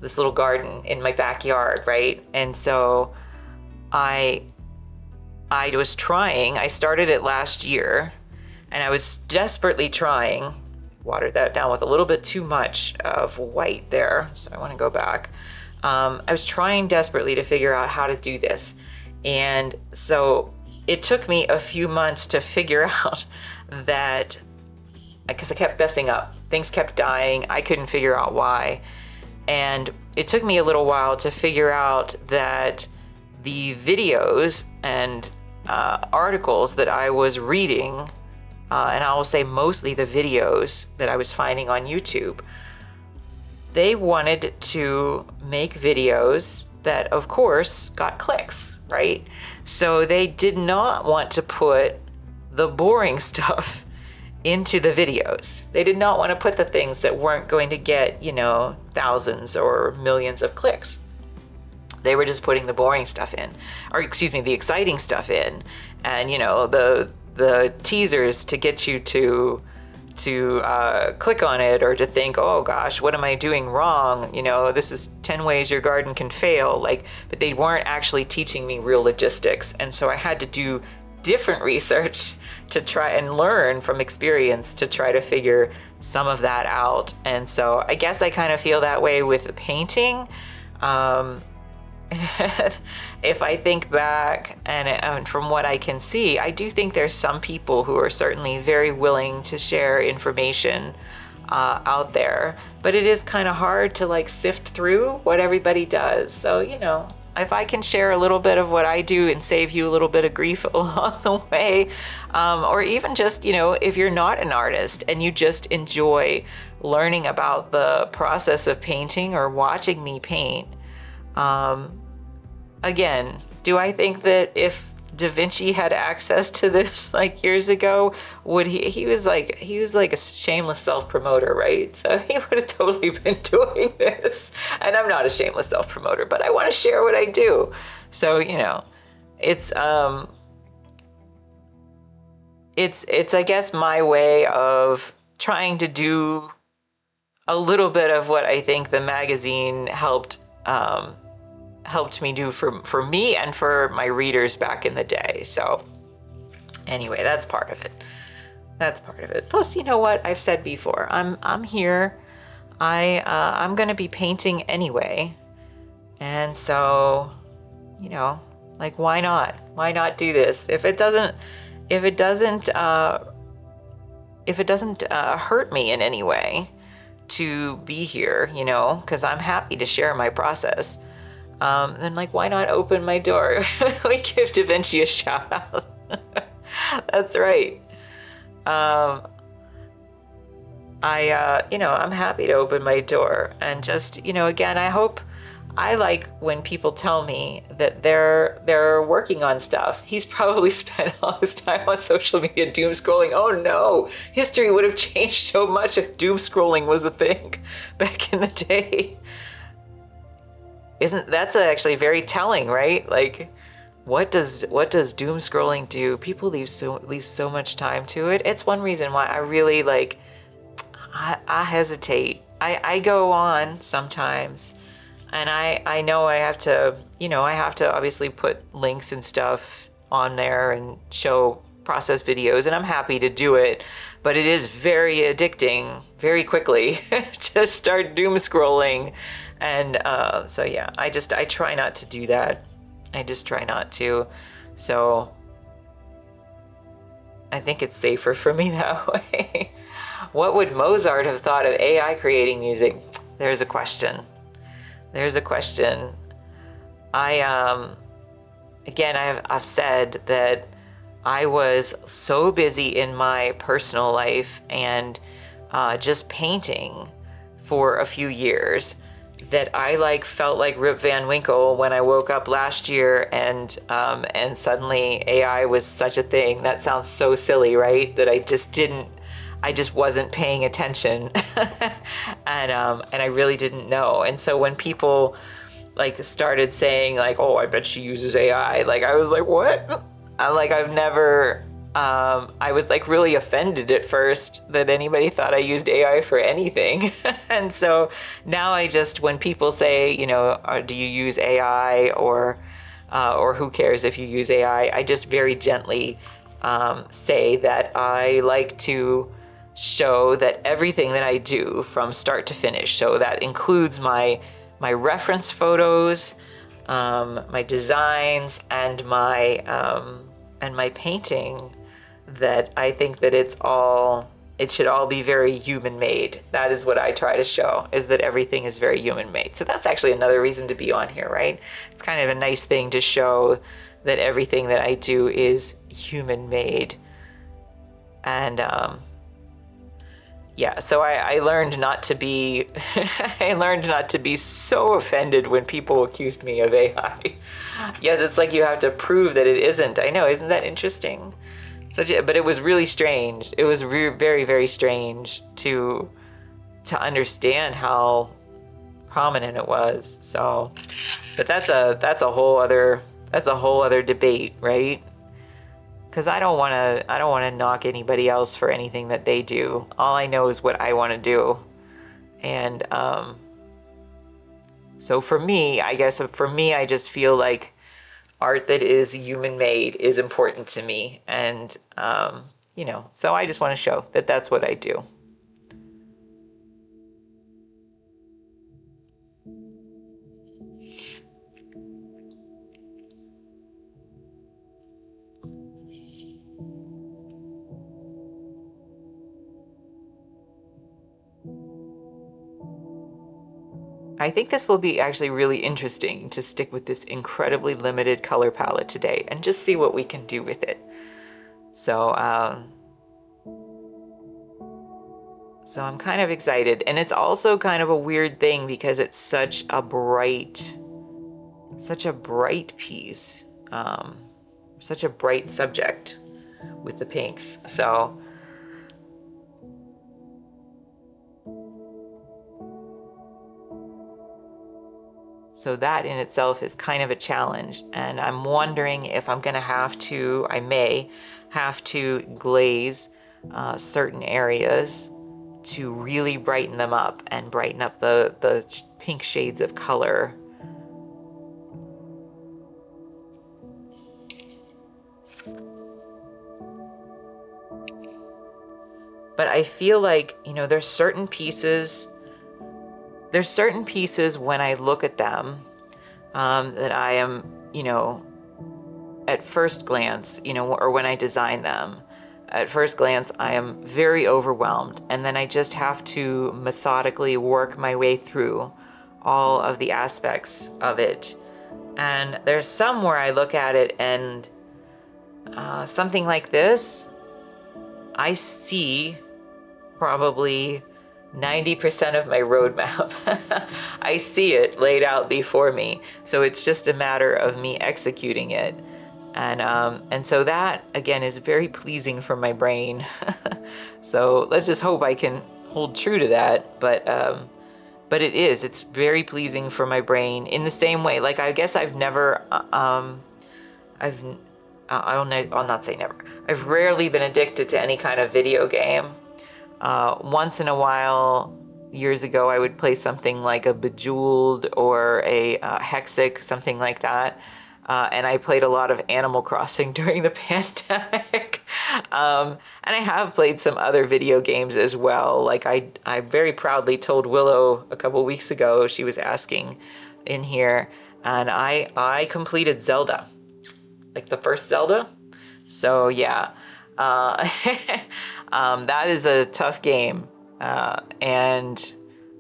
this little garden in my backyard, right? And so I started it last year, and I was desperately trying, watered that down with a little bit too much of white there, so I want to go back. I was trying desperately to figure out how to do this. And so it took me a few months to figure out that, because I kept messing up, things kept dying, I couldn't figure out why. And it took me a little while to figure out that the videos and articles that I was reading, and I will say mostly the videos that I was finding on YouTube, they wanted to make videos that, of course, got clicks, right? So they did not want to put the boring stuff into the videos. They did not want to put the things that weren't going to get, you know, thousands or millions of clicks. They were just putting the boring stuff in, or excuse me, the exciting stuff in, and, you know, the teasers to get you to click on it, or to think, oh gosh, what am I doing wrong? You know, this is 10 ways your garden can fail. Like, but they weren't actually teaching me real logistics. And so I had to do different research to try and learn from experience to try to figure some of that out. And so I guess I kind of feel that way with painting. If I think back and from what I can see, I do think there's some people who are certainly very willing to share information out there, but it is kind of hard to like sift through what everybody does. So, you know, if I can share a little bit of what I do and save you a little bit of grief along the way, or even just, you know, if you're not an artist and you just enjoy learning about the process of painting or watching me paint. Again, do I think that if Da Vinci had access to this like years ago, would he was like a shameless self-promoter, right? So he would have totally been doing this. And I'm not a shameless self-promoter, but I want to share what I do. So, you know, it's I guess my way of trying to do a little bit of what I think the magazine helped me do for me and for my readers back in the day. So anyway, that's part of it. Plus, you know what I've said before, I'm here. I'm going to be painting anyway. And so, you know, like, why not do this? If it doesn't hurt me in any way, to be here, you know, because I'm happy to share my process, then like, why not open my door? We give Da Vinci a shout out. That's right. I'm happy to open my door and just, again, I like when people tell me that they're working on stuff. He's probably spent all his time on social media doom scrolling. Oh no, history would have changed so much if doom scrolling was a thing back in the day. That's actually very telling, right? Like, what does doom scrolling do? People leave so much time to it. It's one reason why I really like. I hesitate. I go on sometimes, and I know I have to, obviously put links and stuff on there and show process videos, and I'm happy to do it, but it is very addicting very quickly to start doom scrolling. And so yeah, I try not to do that. I just try not to. So I think it's safer for me that way. What would Mozart have thought of AI creating music? There's a question. I've said that I was so busy in my personal life and just painting for a few years that I felt like Rip Van Winkle when I woke up last year and suddenly AI was such a thing. That sounds so silly, right? That I just wasn't paying attention. And I really didn't know. And so when people started saying oh, I bet she uses AI, I was like, what? I was really offended at first that anybody thought I used AI for anything. And so now when people say, do you use AI or who cares if you use AI, I just very gently say that I like to show that everything that I do from start to finish, so that includes my reference photos, my designs, and my painting, that I think that it should all be very human made. That is what I try to show, is that everything is very human made. So that's actually another reason to be on here, right? It's kind of a nice thing to show that everything that I do is human made. And yeah, so I learned not to be so offended when people accused me of AI. Yes, it's like you have to prove that it isn't. I know, isn't that interesting? But it was really strange. It was very, very strange to understand how prominent it was. So, but that's a whole other debate, right? Because I don't want to knock anybody else for anything that they do. All I know is what I want to do. And so for me, I just feel like art that is human made is important to me. And, so I just want to show that that's what I do. I think this will be actually really interesting to stick with this incredibly limited color palette today and just see what we can do with it. So I'm kind of excited. And it's also kind of a weird thing because it's such a bright piece, such a bright subject with the pinks. So that in itself is kind of a challenge, and I'm wondering if I may have to glaze certain areas to really brighten them up and brighten up the pink shades of color. But I feel like, there's certain pieces when I look at them that I am, at first glance, or when I design them, at first glance, I am very overwhelmed, and then I just have to methodically work my way through all of the aspects of it. And there's some where I look at it and something like this, I see probably 90% of my roadmap. I see it laid out before me. So it's just a matter of me executing it. And so that, again, is very pleasing for my brain. So let's just hope I can hold true to that. But it's very pleasing for my brain in the same way. Like, I guess I've never, I'll not say never. I've rarely been addicted to any kind of video game. Once in a while, years ago, I would play something like a Bejeweled or a Hexic, something like that. And I played a lot of Animal Crossing during the pandemic. And I have played some other video games as well. Like I very proudly told Willow a couple weeks ago, she was asking in here, and I completed Zelda, like the first Zelda. So yeah, that is a tough game. And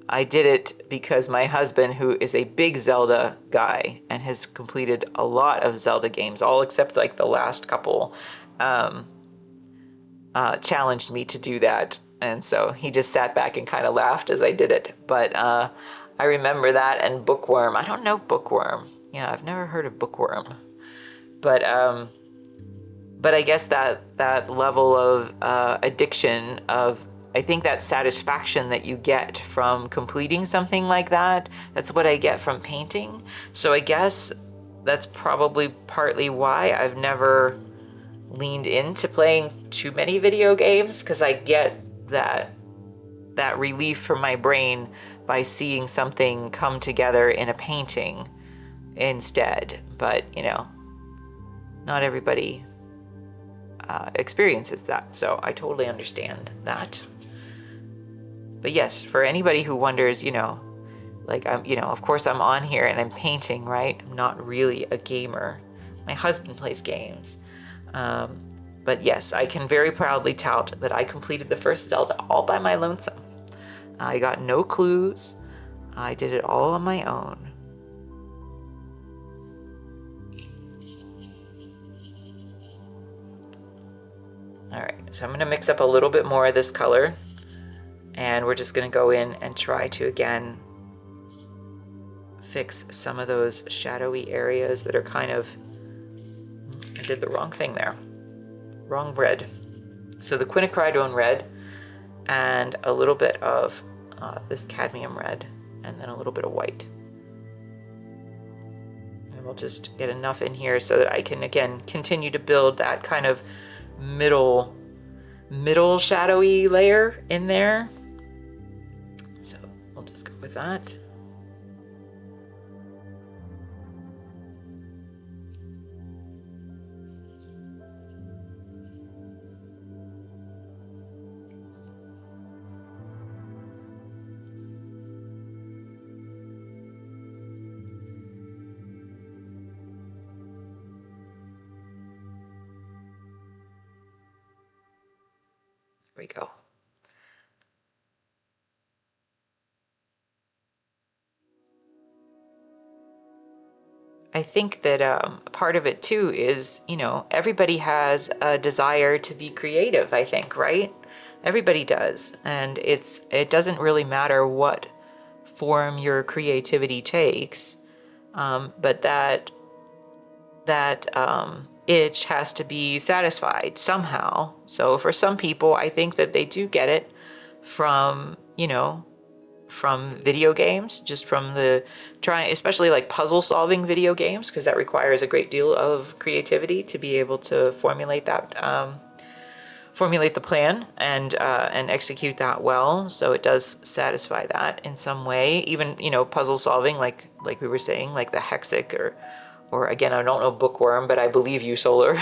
I did it because my husband, who is a big Zelda guy and has completed a lot of Zelda games, all except like the last couple, challenged me to do that. And so he just sat back and kind of laughed as I did it. But I remember that, and Bookworm. I don't know Bookworm. Yeah, I've never heard of Bookworm. But I guess that level of addiction of, I think that satisfaction that you get from completing something like that, that's what I get from painting. So I guess that's probably partly why I've never leaned into playing too many video games, because I get that relief from my brain by seeing something come together in a painting instead. But, not everybody experiences that, so I totally understand that. But yes, for anybody who wonders, like of course I'm on here and I'm painting, right? I'm not really a gamer. My husband plays games. But yes, I can very proudly tout that I completed the first Zelda all by my lonesome. I got no clues. I did it all on my own. All right, so I'm gonna mix up a little bit more of this color, and we're just gonna go in and try to, again, fix some of those shadowy areas that are kind of, I did the wrong thing there. Wrong red. So the quinacridone red and a little bit of this cadmium red, and then a little bit of white. And we'll just get enough in here so that I can, again, continue to build that kind of middle shadowy layer in there. So we'll just go with that. There we go. I think that part of it too is, everybody has a desire to be creative, I think, right? Everybody does. And it doesn't really matter what form your creativity takes, but that itch has to be satisfied somehow. So for some people, I think that they do get it from, from video games, just from especially like puzzle solving video games, because that requires a great deal of creativity to be able to formulate the plan and execute that well. So it does satisfy that in some way. Even, puzzle solving, like we were saying, like the Hexic or again, I don't know Bookworm, but I believe you, Solar,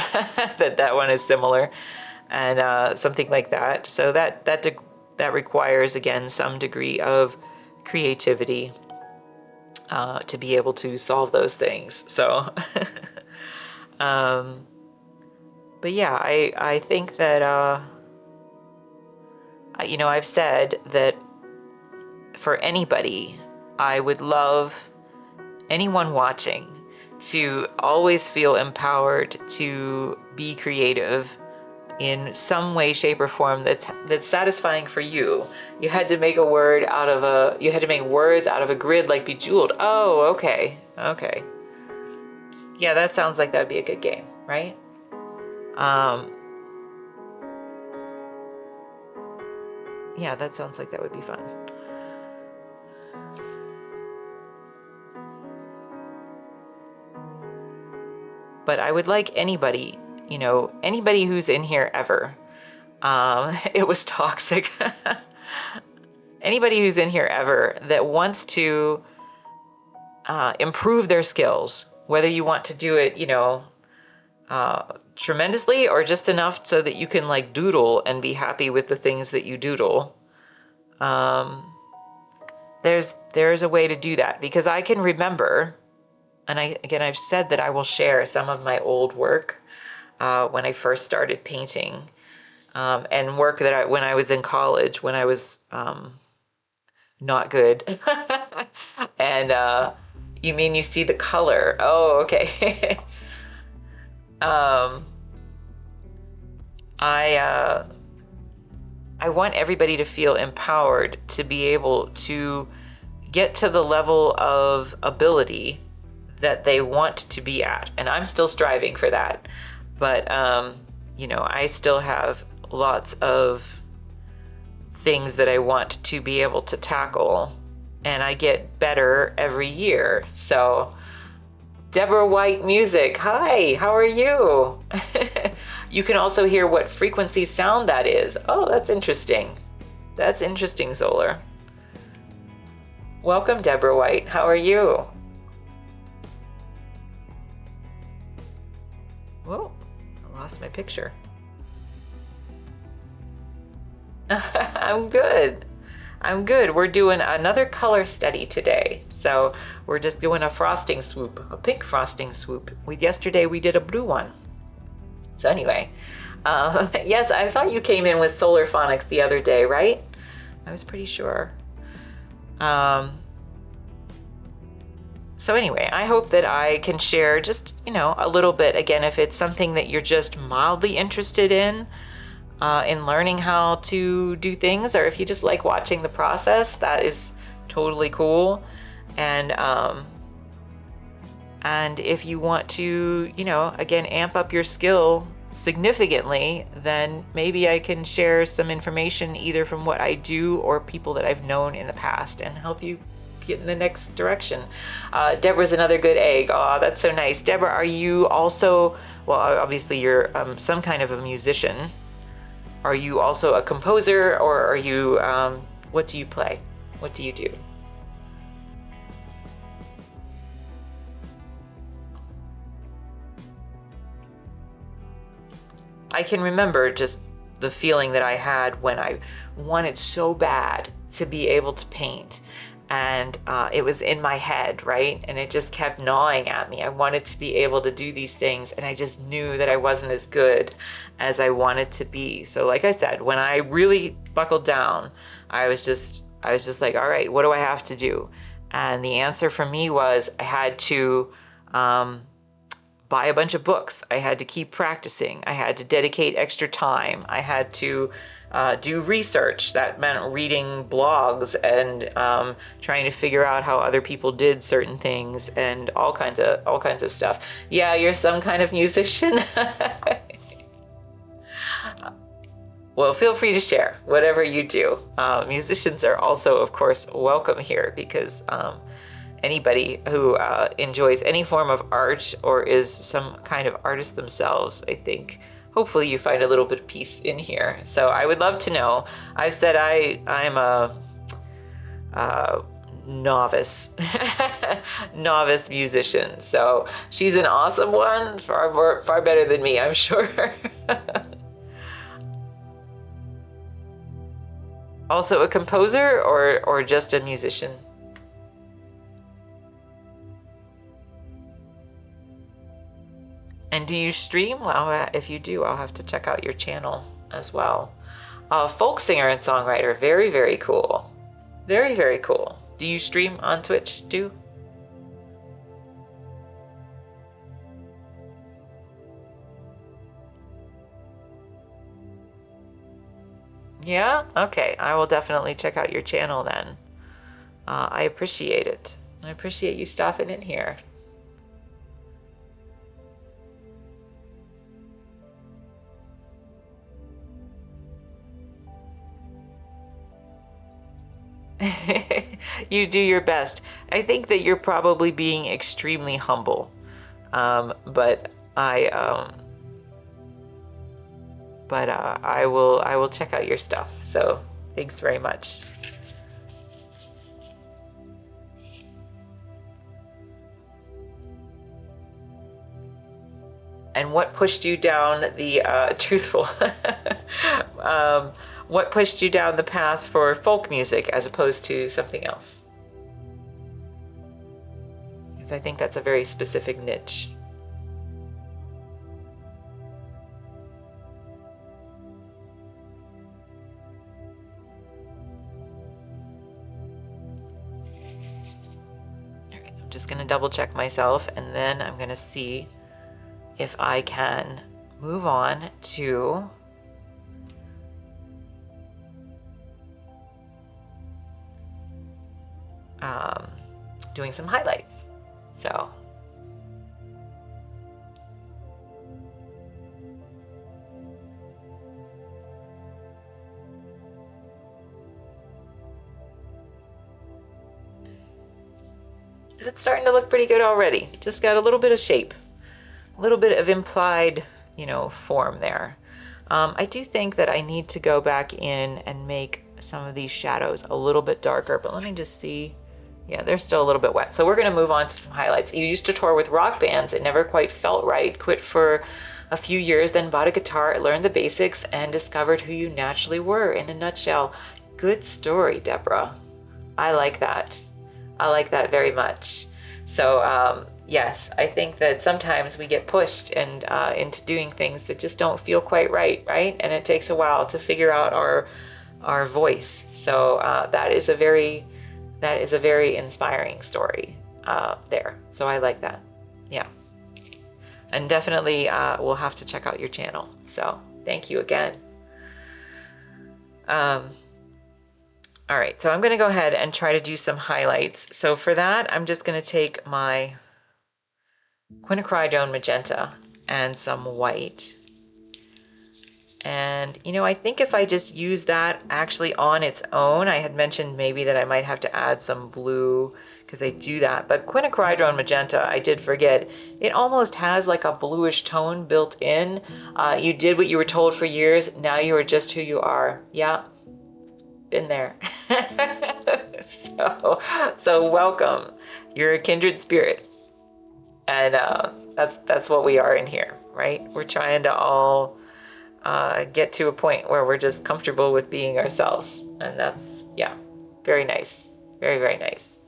that one is similar, and something like that. So that requires, again, some degree of creativity to be able to solve those things. So, but But yeah, I think that, you know, I've said that for anybody, I would love anyone watching to always feel empowered to be creative in some way, shape, or form that's satisfying for you. You had to make words out of a grid like Bejeweled. Oh, okay. Okay. Yeah, that sounds like that'd be a good game, right? Yeah, that sounds like that would be fun. But I would like anybody, you know, anybody who's in here ever. It was toxic. Anybody who's in here ever that wants to improve their skills, whether you want to do it, you know, tremendously or just enough so that you can like doodle and be happy with the things that you doodle. There's a way to do that, because I can remember, and I've said that I will share some of my old work when I first started painting, and work that when I was in college, when I was not good. And you mean you see the color? Oh, okay. I want everybody to feel empowered to be able to get to the level of ability that they want to be at. And I'm still striving for that. But, you know, I still have lots of things that I want to be able to tackle. And I get better every year. So, Deborah White Music, hi, how are you? You can also hear what frequency sound that is. Oh, that's interesting. That's interesting, Solar. Welcome, Deborah White. How are you? Whoa, I lost my picture. I'm good. I'm good. We're doing another color study today. So we're just doing a frosting swoop, a pink frosting swoop. Yesterday we did a blue one. So anyway, yes, I thought you came in with Solar Phonics the other day, right? I was pretty sure. So anyway, I hope that I can share just, you know, a little bit. Again, if it's something that you're just mildly interested in learning how to do things, or if you just like watching the process, that is totally cool. And if you want to, you know, again, amp up your skill significantly, then maybe I can share some information either from what I do or people that I've known in the past and help you get in the next direction. Deborah's another good egg. Oh, that's so nice. Deborah, are you also, well, obviously you're some kind of a musician. Are you also a composer, or are you, what do you play? What do you do? I can remember just the feeling that I had when I wanted so bad to be able to paint. And it was in my head, right? And it just kept gnawing at me. I wanted to be able to do these things, and I just knew that I wasn't as good as I wanted to be. So like I said, when I really buckled down, I was just like, all right, what do I have to do? And the answer for me was I had to buy a bunch of books. I had to keep practicing. I had to dedicate extra time. I had to do research. That meant reading blogs and trying to figure out how other people did certain things and all kinds of stuff. Yeah, you're some kind of musician. Well, feel free to share whatever you do. Musicians are also, of course, welcome here, because anybody who enjoys any form of art or is some kind of artist themselves, I think hopefully you find a little bit of peace in here. So I would love to know. I've said I'm a novice novice musician. So she's an awesome one, far better than me, I'm sure. Also a composer, or just a musician? And do you stream? Well, if you do, I'll have to check out your channel as well. Folk singer and songwriter. Very, very cool. Very, very cool. Do you stream on Twitch too? Yeah? Okay. I will definitely check out your channel then. I appreciate it. I appreciate you stopping in here. You do your best. I think that you're probably being extremely humble. But I will check out your stuff. So thanks very much. And what pushed you down the truthful? What pushed you down the path for folk music as opposed to something else? Because I think that's a very specific niche. All right, I'm just going to double check myself, and then I'm going to see if I can move on to doing some highlights. So it's starting to look pretty good already. Just got a little bit of shape, a little bit of implied, form there. I do think that I need to go back in and make some of these shadows a little bit darker, but let me just see. Yeah, they're still a little bit wet. So we're going to move on to some highlights. You used to tour with rock bands. It never quite felt right. Quit for a few years, then bought a guitar, learned the basics, and discovered who you naturally were in a nutshell. Good story, Deborah. I like that. I like that very much. So yes, I think that sometimes we get pushed and into doing things that just don't feel quite right? And it takes a while to figure out our voice. So that is a very inspiring story there. So I like that. Yeah. And definitely we'll have to check out your channel. So thank you again. All right, so I'm going to go ahead and try to do some highlights. So for that, I'm just going to take my quinacridone magenta and some white. And, I think if I just use that actually on its own, I had mentioned maybe that I might have to add some blue because I do that. But quinacridone magenta, I did forget, it almost has like a bluish tone built in. You did what you were told for years. Now you are just who you are. Yeah. Been there. So welcome. You're a kindred spirit, and that's what we are in here, right? We're trying to all get to a point where we're just comfortable with being ourselves, and that's very nice, very, very nice.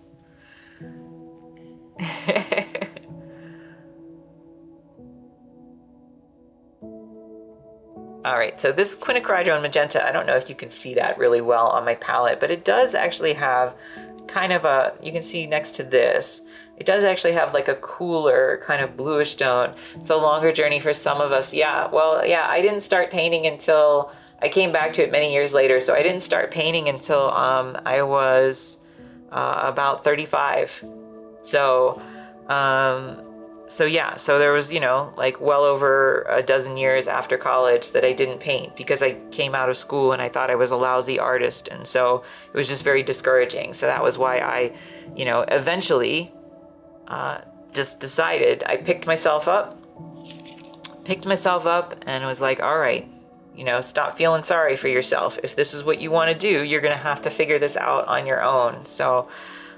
All right, so this quinacridone magenta, I don't know if you can see that really well on my palette, but it does actually have kind of you can see next to this, it does actually have like a cooler kind of bluish tone. It's a longer journey for some of us. Yeah, well, yeah, I didn't start painting until, I came back to it many years later, so I didn't start painting until I was about 35. So there was, like well over a dozen years after college that I didn't paint because I came out of school and I thought I was a lousy artist. And so it was just very discouraging. So that was why I, eventually just decided, I picked myself up and was like, all right, stop feeling sorry for yourself. If this is what you want to do, you're going to have to figure this out on your own. So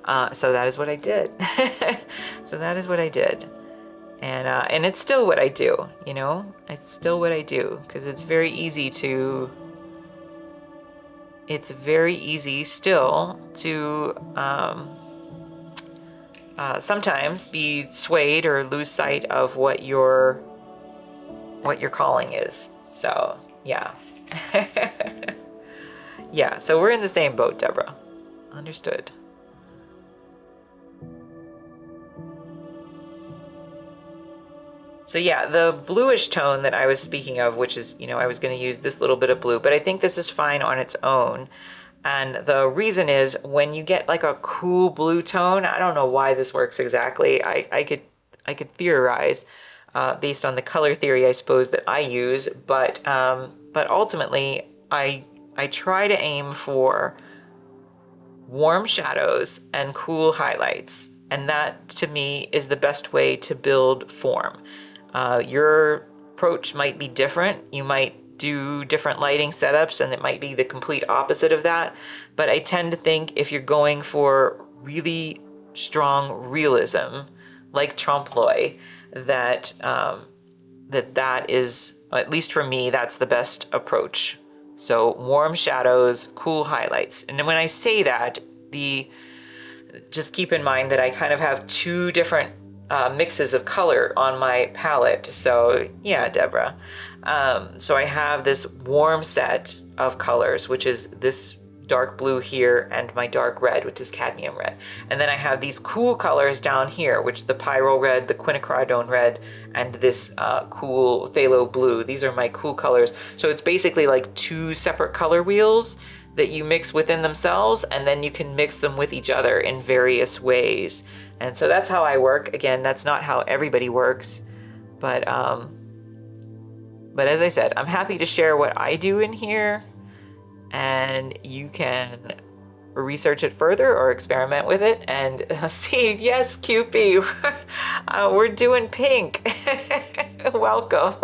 that is what I did. So that is what I did. And it's still what I do, it's still what I do, because it's very easy still to sometimes be swayed or lose sight of what your what your calling is. So yeah. Yeah, so we're in the same boat, Deborah. Understood. So yeah, the bluish tone that I was speaking of, which is, I was going to use this little bit of blue, but I think this is fine on its own. And the reason is when you get like a cool blue tone, I don't know why this works exactly. I could theorize based on the color theory, I suppose, that I use, but ultimately I try to aim for warm shadows and cool highlights. And that to me is the best way to build form. Your approach might be different. You might do different lighting setups and it might be the complete opposite of that. But I tend to think if you're going for really strong realism, like Trompe, that that is, at least for me, that's the best approach. So warm shadows, cool highlights. And when I say that, just keep in mind that I kind of have two different mixes of color on my palette. So yeah, Deborah. So I have this warm set of colors, which is this dark blue here and my dark red, which is cadmium red. And then I have these cool colors down here, which the pyrrole red, the quinacridone red, and this cool phthalo blue. These are my cool colors. So it's basically like two separate color wheels that you mix within themselves, and then you can mix them with each other in various ways. And so that's how I work. Again, that's not how everybody works, but as I said, I'm happy to share what I do in here, and you can research it further or experiment with it and see. Yes, Cupie, we're doing pink. Welcome.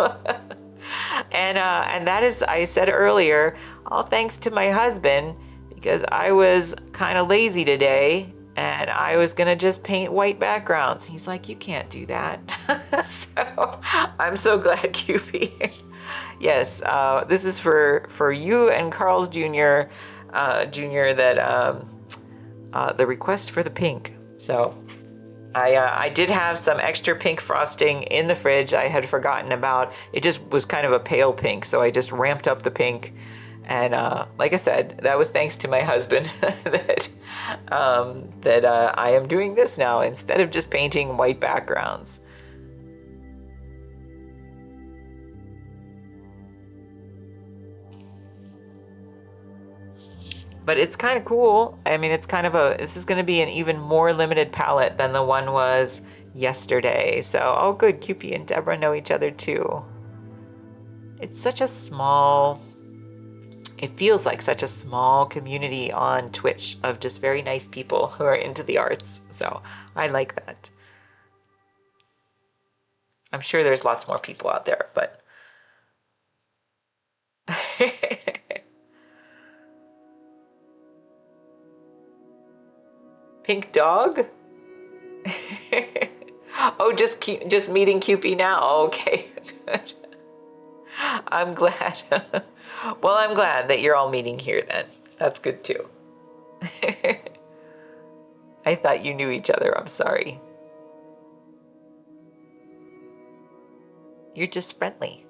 And that is, I said earlier, all thanks to my husband, because I was kind of lazy today and I was gonna just paint white backgrounds. He's like, you can't do that. So I'm so glad, Cupie. Yes, this is for you and Carl's Jr. That the request for the pink. So I did have some extra pink frosting in the fridge I had forgotten about. It just was kind of a pale pink, so I just ramped up the pink. And like I said, that was thanks to my husband that I am doing this now instead of just painting white backgrounds. But it's kind of cool. I mean, it's kind of this is going to be an even more limited palette than the one was yesterday. So, oh good, Cupie and Deborah know each other too. It's such a small, it feels like such a small community on Twitch of just very nice people who are into the arts. So I like that. I'm sure there's lots more people out there, but pink dog? Oh, just meeting Cupie now. Okay. I'm glad. Well, I'm glad that you're all meeting here then. That's good too. I thought you knew each other. I'm sorry. You're just friendly.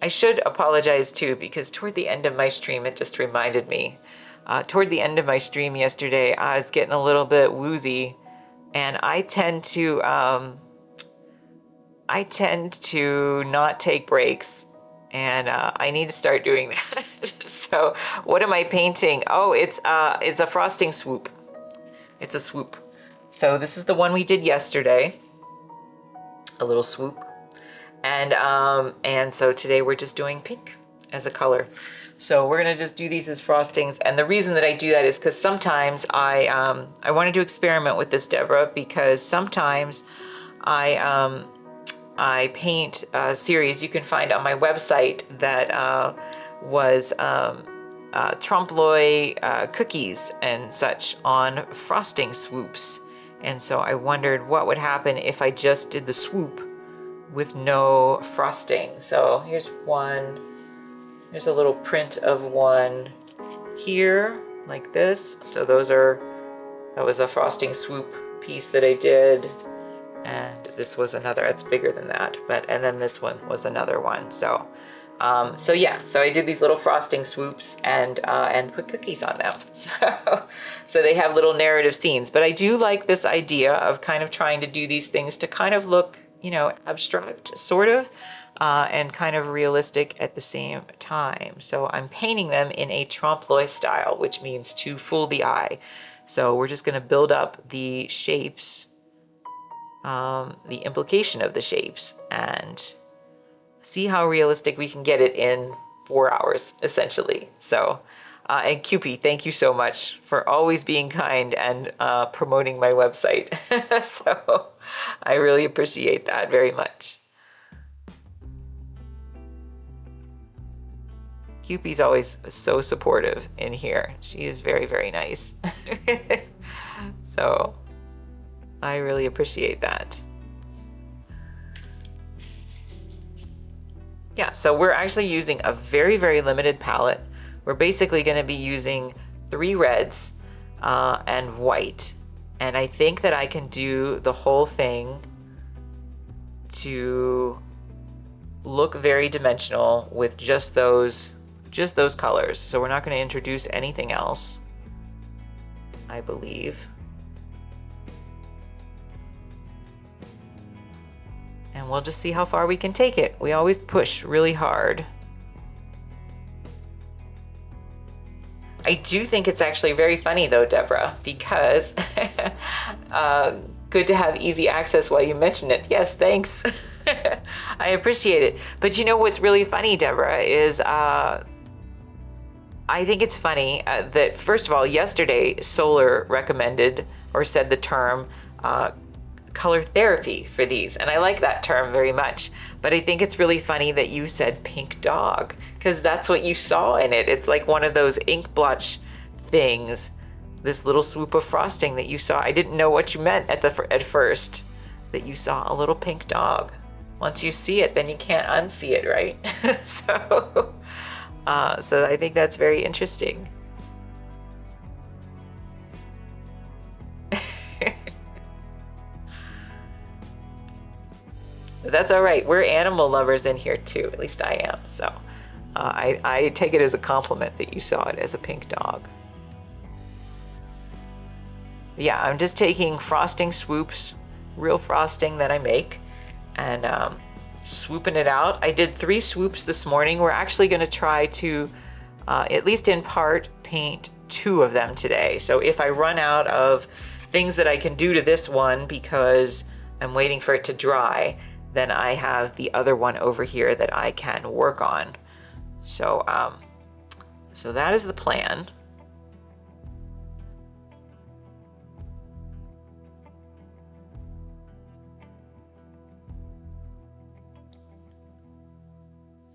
I should apologize too, because toward the end of my stream, it just reminded me. Toward the end of my stream yesterday, I was getting a little bit woozy, and I tend to not take breaks, and I need to start doing that. So, what am I painting? Oh, it's a frosting swoop. It's a swoop. So this is the one we did yesterday. A little swoop. And so today we're just doing pink as a color. So we're gonna just do these as frostings. And the reason that I do that is because sometimes I wanted to experiment with this, Deborah, because sometimes I paint a series you can find on my website that was trompe cookies and such on frosting swoops. And so I wondered what would happen if I just did the swoop with no frosting. So here's one. There's a little print of one here, like this. So those are That was a frosting swoop piece that I did. And this was another, it's bigger than that, and then this one was another one. So yeah, so I did these little frosting swoops and put cookies on them. So they have little narrative scenes. But I do like this idea of kind of trying to do these things to kind of look, you know, abstract, sort of, and kind of realistic at the same time. So I'm painting them in a trompe-l'oeil style, which means to fool the eye. So we're just going to build up the shapes, the implication of the shapes, and see how realistic we can get it in 4 hours, essentially. So, and Cupie, thank you so much for always being kind and promoting my website. So I really appreciate that very much. Cupie's always so supportive in here. She is very, very nice. So I really appreciate that. Yeah, so we're actually using a very, very limited palette. We're basically going to be using 3 reds and white. And I think that I can do the whole thing to look very dimensional with just those colors. So we're not going to introduce anything else, I believe. And we'll just see how far we can take it. We always push really hard. I do think it's actually very funny though, Deborah, because good to have easy access while you mention it. Yes, thanks. I appreciate it. But you know what's really funny, Deborah, is I think it's funny that, first of all, yesterday Solar recommended or said the term color therapy for these, and I like that term very much. But I think it's really funny that you said pink dog, because that's what you saw in it. It's like one of those ink blotch things, this little swoop of frosting that you saw. I didn't know what you meant at first, that you saw a little pink dog. Once you see it, then you can't unsee it, right? So I think that's very interesting. That's all right. We're animal lovers in here too. At least I am. So I take it as a compliment that you saw it as a pink dog. Yeah, I'm just taking frosting swoops, real frosting that I make, and swooping it out. I did 3 swoops this morning. We're actually going to try to, at least in part, paint 2 of them today. So if I run out of things that I can do to this one because I'm waiting for it to dry, then I have the other one over here that I can work on. So, so that is the plan.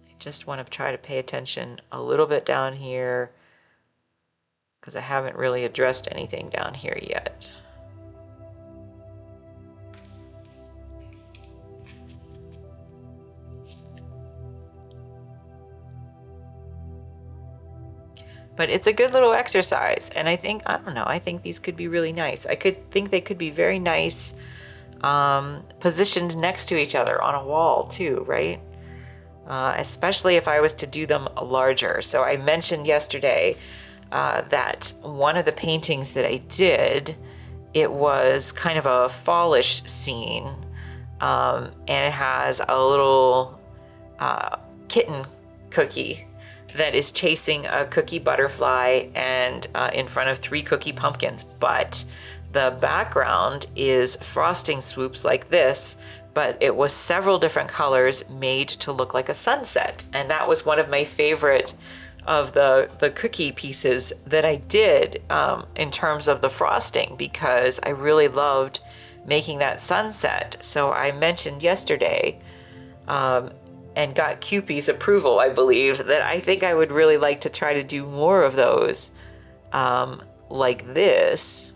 I just want to try to pay attention a little bit down here, because I haven't really addressed anything down here yet. But it's a good little exercise, and I think, I don't know, I think these could be really nice. I could think they could be very nice positioned next to each other on a wall too, right? Especially if I was to do them larger. So I mentioned yesterday that one of the paintings that I did, it was kind of a fallish scene, and it has a little kitten cookie that is chasing a cookie butterfly and in front of 3 cookie pumpkins. But the background is frosting swoops like this, but it was several different colors made to look like a sunset. And that was one of my favorite of the cookie pieces that I did in terms of the frosting, because I really loved making that sunset. So I mentioned yesterday, and got Cupie's approval, I believe, that I think I would really like to try to do more of those like this,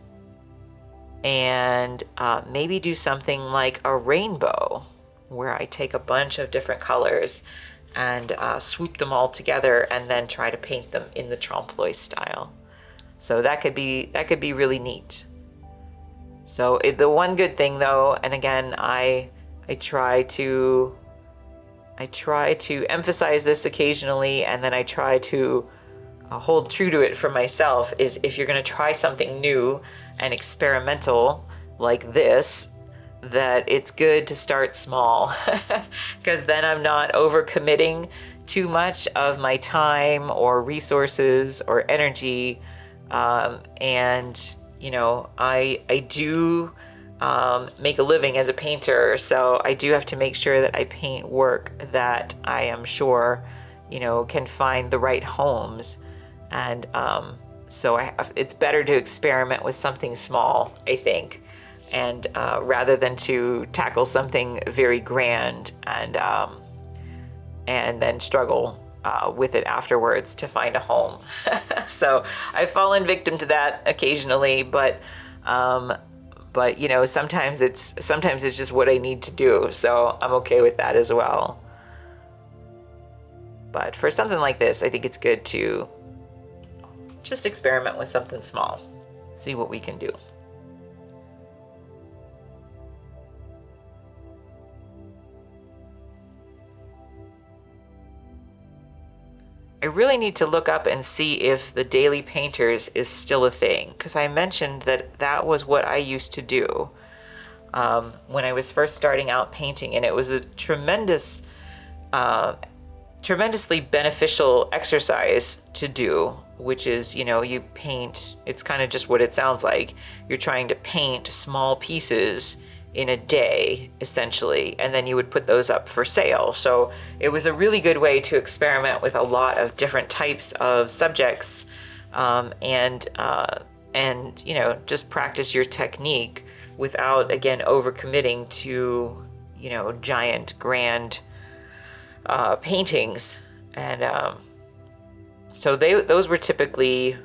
and maybe do something like a rainbow, where I take a bunch of different colors and swoop them all together and then try to paint them in the trompe-l'oeil style. So that could be really neat. So the one good thing though, and again, I try to emphasize this occasionally, and then I try to hold true to it for myself, is if you're going to try something new and experimental like this, that it's good to start small, because then I'm not overcommitting too much of my time or resources or energy. And you know, I do make a living as a painter, so I do have to make sure that I paint work that I am sure, you know, can find the right homes. And so it's better to experiment with something small, I think, and rather than to tackle something very grand and then struggle with it afterwards to find a home. So I've fallen victim to that occasionally, but you know, sometimes it's just what I need to do. So I'm okay with that as well. But for something like this, I think it's good to just experiment with something small, see what we can do. I really need to look up and see if the daily painters is still a thing, because I mentioned that that was what I used to do when I was first starting out painting, and it was a tremendously beneficial exercise to do, which is, you know, you paint, it's kind of just what it sounds like. You're trying to paint small pieces in a day, essentially, and then you would put those up for sale. So it was a really good way to experiment with a lot of different types of subjects, and you know, just practice your technique without, again, overcommitting to, you know, giant, grand paintings. And so those were typically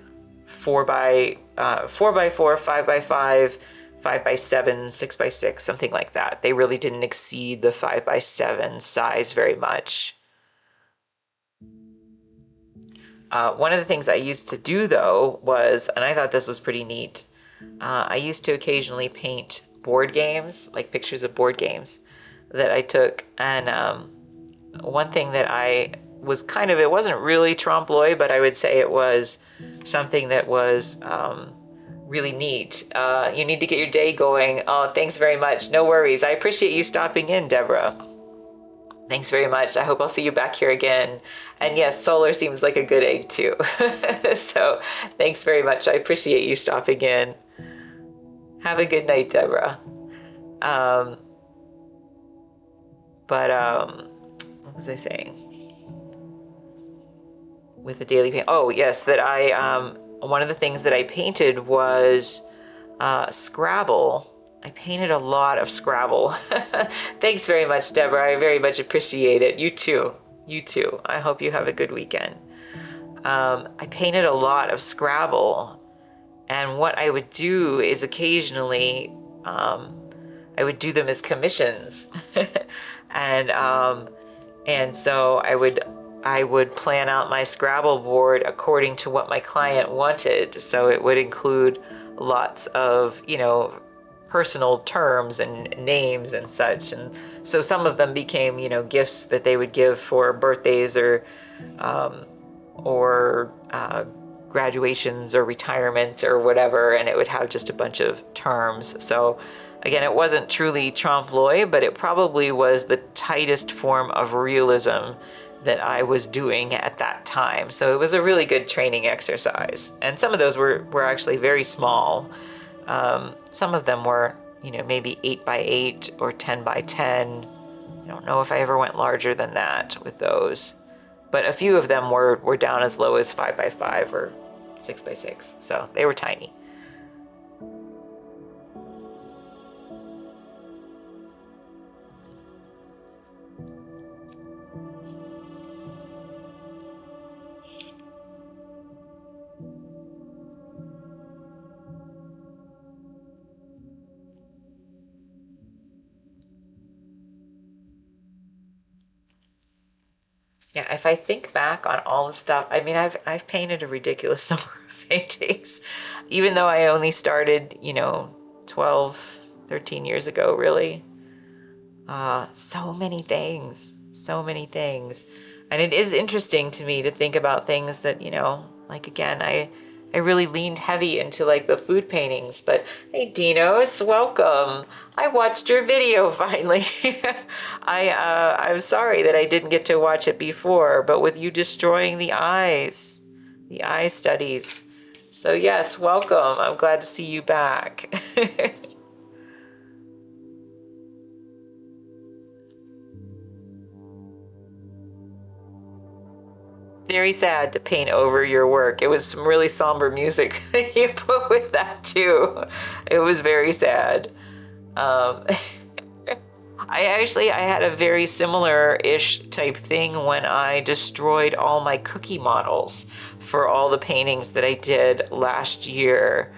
4x4, 5x5, 5x7, 6x6, something like that. They really didn't exceed the 5x7 size very much. One of the things I used to do though was, and I thought this was pretty neat, I used to occasionally paint board games, like pictures of board games that I took. And one thing that I was kind of, it wasn't really trompe l'oeil, but I would say it was something that was really neat. You need to get your day going. Oh, thanks very much. No worries. I appreciate you stopping in, Deborah. Thanks very much. I hope I'll see you back here again. And yes, solar seems like a good egg too. So thanks very much. I appreciate you stopping in. Have a good night, Deborah. What was I saying? With the daily paint. Oh yes, that one of the things that I painted was Scrabble. I painted a lot of Scrabble. Thanks very much, Deborah. I very much appreciate it. You too. You too. I hope you have a good weekend. I painted a lot of Scrabble, and what I would do is occasionally I would do them as commissions, and so I would plan out my Scrabble board according to what my client wanted. So it would include lots of, you know, personal terms and names and such. And so some of them became, you know, gifts that they would give for birthdays or graduations or retirement or whatever. And it would have just a bunch of terms. So again, it wasn't truly trompe l'oeil, but it probably was the tightest form of realism that I was doing at that time. So it was a really good training exercise. And some of those were actually very small. Some of them were, you know, maybe 8x8 or 10x10. I don't know if I ever went larger than that with those. But a few of them were down as low as 5x5 or 6x6. So they were tiny. Yeah, if I think back on all the stuff, I mean, I've painted a ridiculous number of paintings, even though I only started, you know, 12, 13 years ago, really. So many things, so many things. And it is interesting to me to think about things that, you know, like again, I really leaned heavy into like the food paintings, but hey, Dinos, welcome. I watched your video finally. I'm sorry that I didn't get to watch it before, but with you destroying the eye studies. So yes, welcome. I'm glad to see you back. Very sad to paint over your work. It was some really somber music that you put with that too. It was very sad. Um, I had a very similar-ish type thing when I destroyed all my cookie models for all the paintings that I did last year.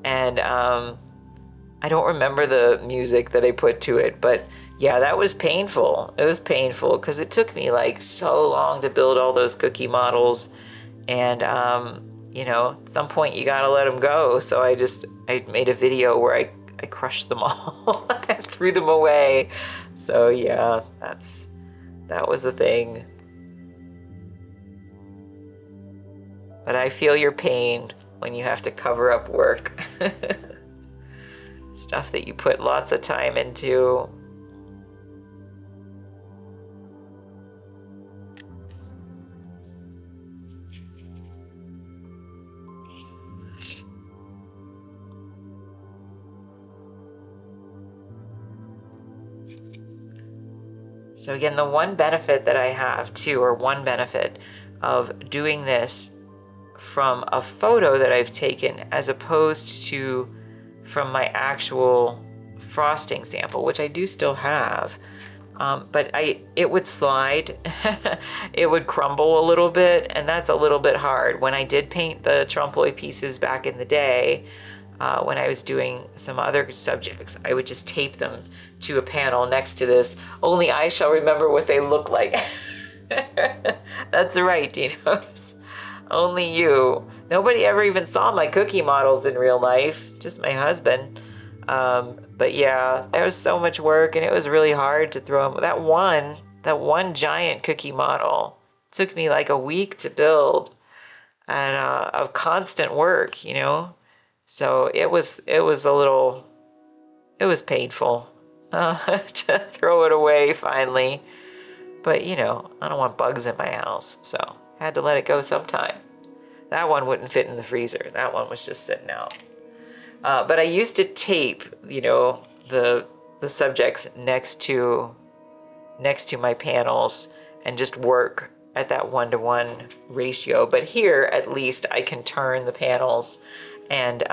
And I don't remember the music that I put to it, but yeah, that was painful. It was painful because it took me like so long to build all those cookie models. And, you know, at some point you gotta let them go. So I made a video where I crushed them all and threw them away. So yeah, that was the thing. But I feel your pain when you have to cover up work. Stuff that you put lots of time into. So again, the one benefit that I have too, or one benefit of doing this from a photo that I've taken as opposed to from my actual frosting sample, which I do still have, but it would slide, it would crumble a little bit, and that's a little bit hard. When I did paint the Trompe pieces back in the day, when I was doing some other subjects, I would just tape them to a panel next to this. Only I shall remember what they look like. That's right, Dinos. Only you. Nobody ever even saw my cookie models in real life, just my husband. But yeah, there was so much work and it was really hard to throw them. That one giant cookie model took me like a week to build, and of constant work, you know? So it was painful to throw it away finally. But you know, I don't want bugs in my house, so I had to let it go sometime. That one wouldn't fit in the freezer. That one was just sitting out. But I used to tape, you know, the subjects next to my panels and just work at that 1-to-1 ratio. But here, at least, I can turn the panels and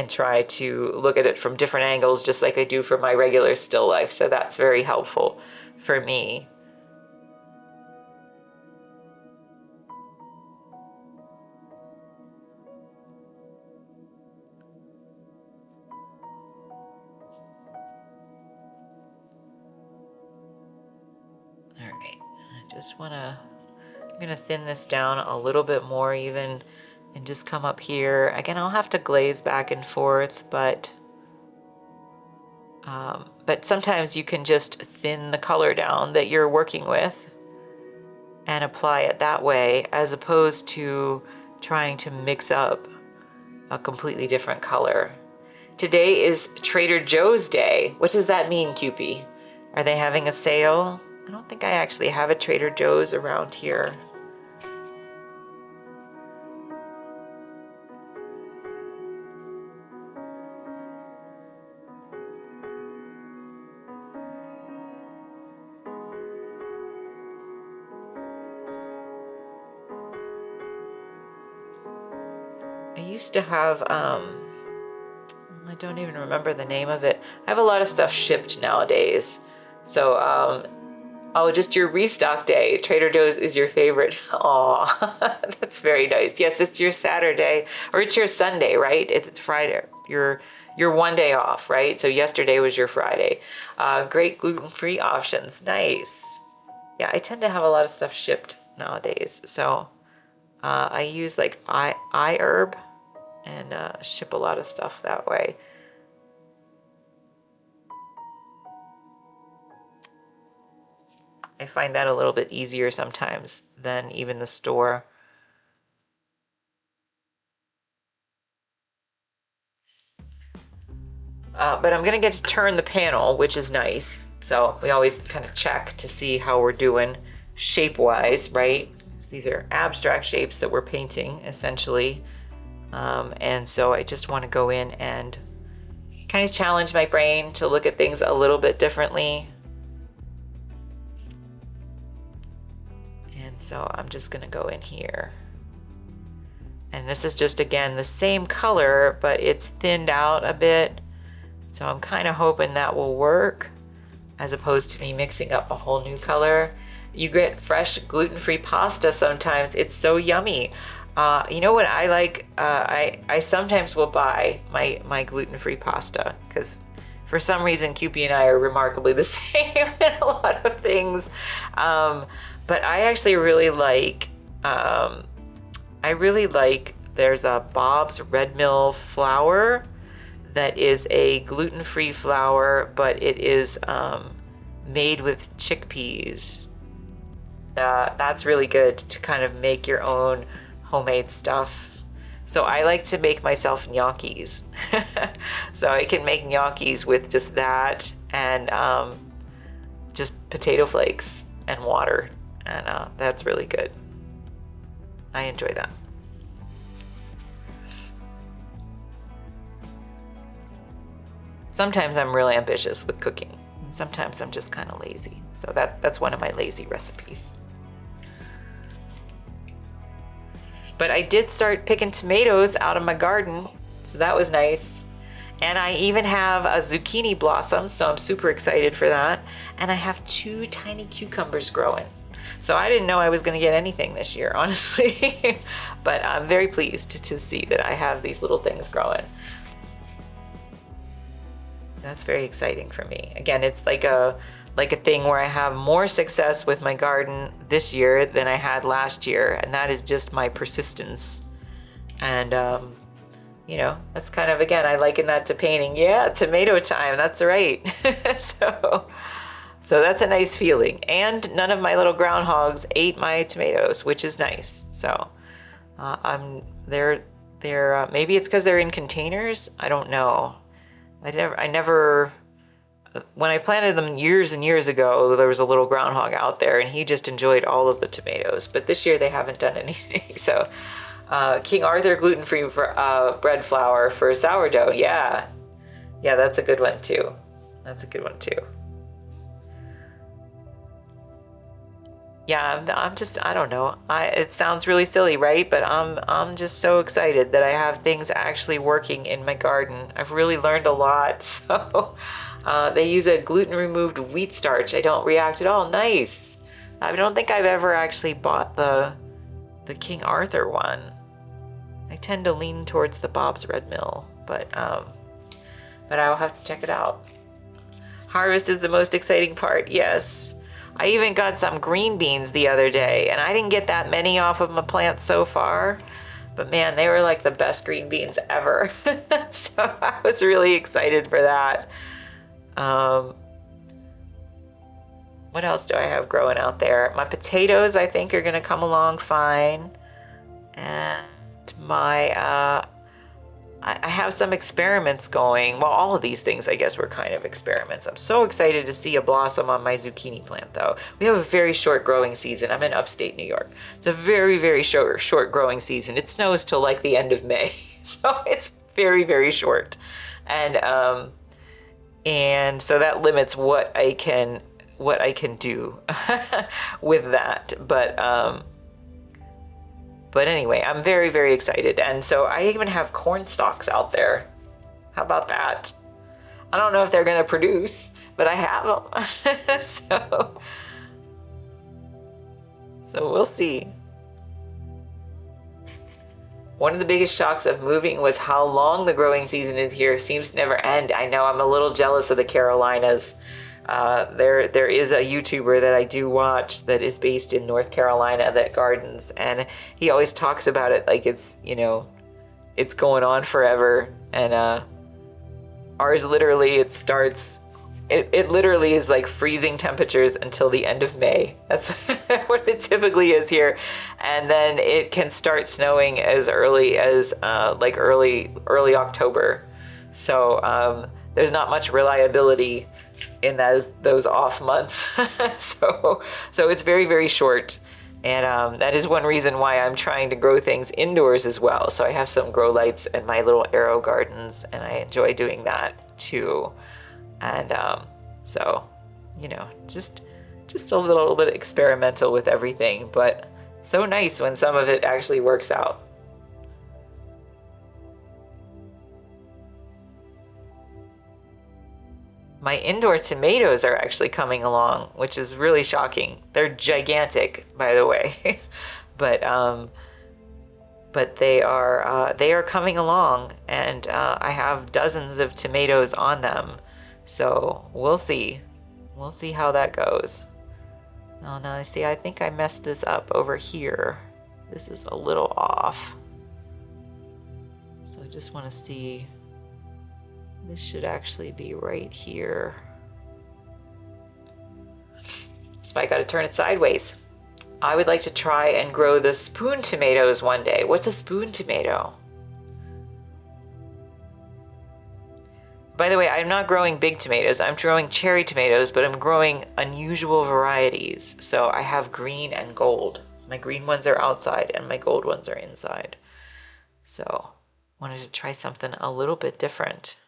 try to look at it from different angles, just like I do for my regular still life. So that's very helpful for me. All right, I'm gonna thin this down a little bit more even, and just come up here. Again, I'll have to glaze back and forth, but sometimes you can just thin the color down that you're working with and apply it that way, as opposed to trying to mix up a completely different color. Today is Trader Joe's Day. What does that mean, Kewpie? Are they having a sale? I don't think I actually have a Trader Joe's around here. I used to have, I don't even remember the name of it. I have a lot of stuff shipped nowadays. So, oh, just your restock day. Trader Joe's is your favorite. Aw, that's very nice. Yes, it's your Saturday, or it's your Sunday, right? It's Friday. You're one day off, right? So yesterday was your Friday. Great gluten-free options. Nice. Yeah, I tend to have a lot of stuff shipped nowadays. So I use like iHerb and ship a lot of stuff that way. I find that a little bit easier sometimes than even the store. But I'm gonna get to turn the panel, which is nice. So we always kind of check to see how we're doing shape-wise, right? So these are abstract shapes that we're painting, essentially. And so I just want to go in and kind of challenge my brain to look at things a little bit differently. And so I'm just gonna go in here. And this is just, again, the same color, but it's thinned out a bit. So I'm kind of hoping that will work, as opposed to me mixing up a whole new color. You get fresh gluten-free pasta sometimes. It's so yummy. You know what I like? I sometimes will buy my gluten-free pasta, because for some reason QP and I are remarkably the same in a lot of things. But I actually really like, there's a Bob's Red Mill flour that is a gluten-free flour, but it is made with chickpeas. That's really good to kind of make your own homemade stuff. So I like to make myself gnocchis. So I can make gnocchis with just that and just potato flakes and water. And that's really good. I enjoy that. Sometimes I'm really ambitious with cooking. Sometimes I'm just kind of lazy. So that's one of my lazy recipes. But I did start picking tomatoes out of my garden, so that was nice. And I even have a zucchini blossom, so I'm super excited for that. And I have 2 tiny cucumbers growing. So I didn't know I was gonna get anything this year, honestly. But I'm very pleased to see that I have these little things growing. That's very exciting for me. Again, it's like a thing where I have more success with my garden this year than I had last year, and that is just my persistence. And you know, that's kind of, again, I liken that to painting. Yeah, tomato time, that's right. So that's a nice feeling. And none of my little groundhogs ate my tomatoes, which is nice. So they're maybe it's because they're in containers. I don't know. I never, when I planted them years and years ago, there was a little groundhog out there and he just enjoyed all of the tomatoes. But this year they haven't done anything. So King Arthur gluten-free bread flour for sourdough. Yeah, that's a good one too. Yeah, I don't know. It sounds really silly, right? But I'm just so excited that I have things actually working in my garden. I've really learned a lot. So they use a gluten-removed wheat starch. I don't react at all. Nice. I don't think I've ever actually bought the King Arthur one. I tend to lean towards the Bob's Red Mill, but I will have to check it out. Harvest is the most exciting part. Yes. I even got some green beans the other day, and I didn't get that many off of my plants so far, but man, they were like the best green beans ever. So I was really excited for that. What else do I have growing out there? My potatoes, I think, are gonna come along fine. And my, I have some experiments going. Well, all of these things, I guess, were kind of experiments. I'm so excited to see a blossom on my zucchini plant, though. We have a very short growing season. I'm in upstate New York. It's a very, very short growing season. It snows till like the end of May. So it's very, very short. And so that limits what I can do with that. But anyway, I'm very, very excited. And so I even have corn stalks out there. How about that? I don't know if they're going to produce, but I have them. So we'll see. One of the biggest shocks of moving was how long the growing season is here. It seems to never end. I know I'm a little jealous of the Carolinas. There is a YouTuber that I do watch that is based in North Carolina that gardens, and he always talks about it like it's, you know, it's going on forever. And ours literally, it starts it literally is like freezing temperatures until the end of May. That's what it typically is here. And then it can start snowing as early as like early October. So there's not much reliability in those off months. So it's very, very short. And that is one reason why I'm trying to grow things indoors as well. So I have some grow lights and my little arrow gardens, and I enjoy doing that too. And so, you know, just a little bit experimental with everything, but so nice when some of it actually works out. My indoor tomatoes are actually coming along, which is really shocking. They're gigantic, by the way, but they are coming along, and I have dozens of tomatoes on them. So we'll see. We'll see how that goes. Oh, no, see, I think I messed this up over here. This is a little off. So I just want to see. This should actually be right here. So I got to turn it sideways. I would like to try and grow the spoon tomatoes one day. What's a spoon tomato? By the way, I'm not growing big tomatoes. I'm growing cherry tomatoes, but I'm growing unusual varieties. So I have green and gold. My green ones are outside and my gold ones are inside. So wanted to try something a little bit different.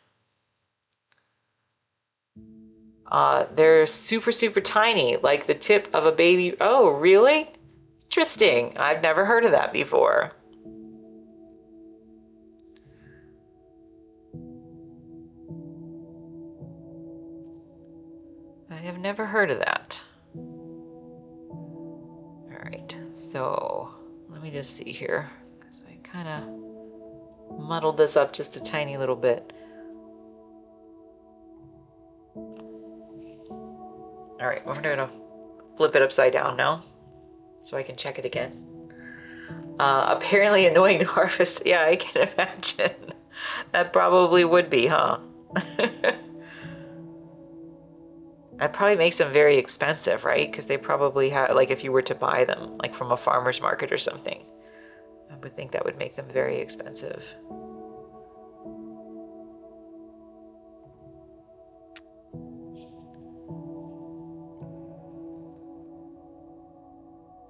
They're super, super tiny, like the tip of a baby. Oh, really? Interesting. I've never heard of that before. I have never heard of that. All right, so let me just see here, because I kind of muddled this up just a tiny little bit. All right, we're gonna flip it upside down now so I can check it again. Apparently annoying to harvest. Yeah, I can imagine. That probably would be, huh? That probably makes them very expensive, right? Because they probably have, like if you were to buy them, like from a farmer's market or something, I would think that would make them very expensive.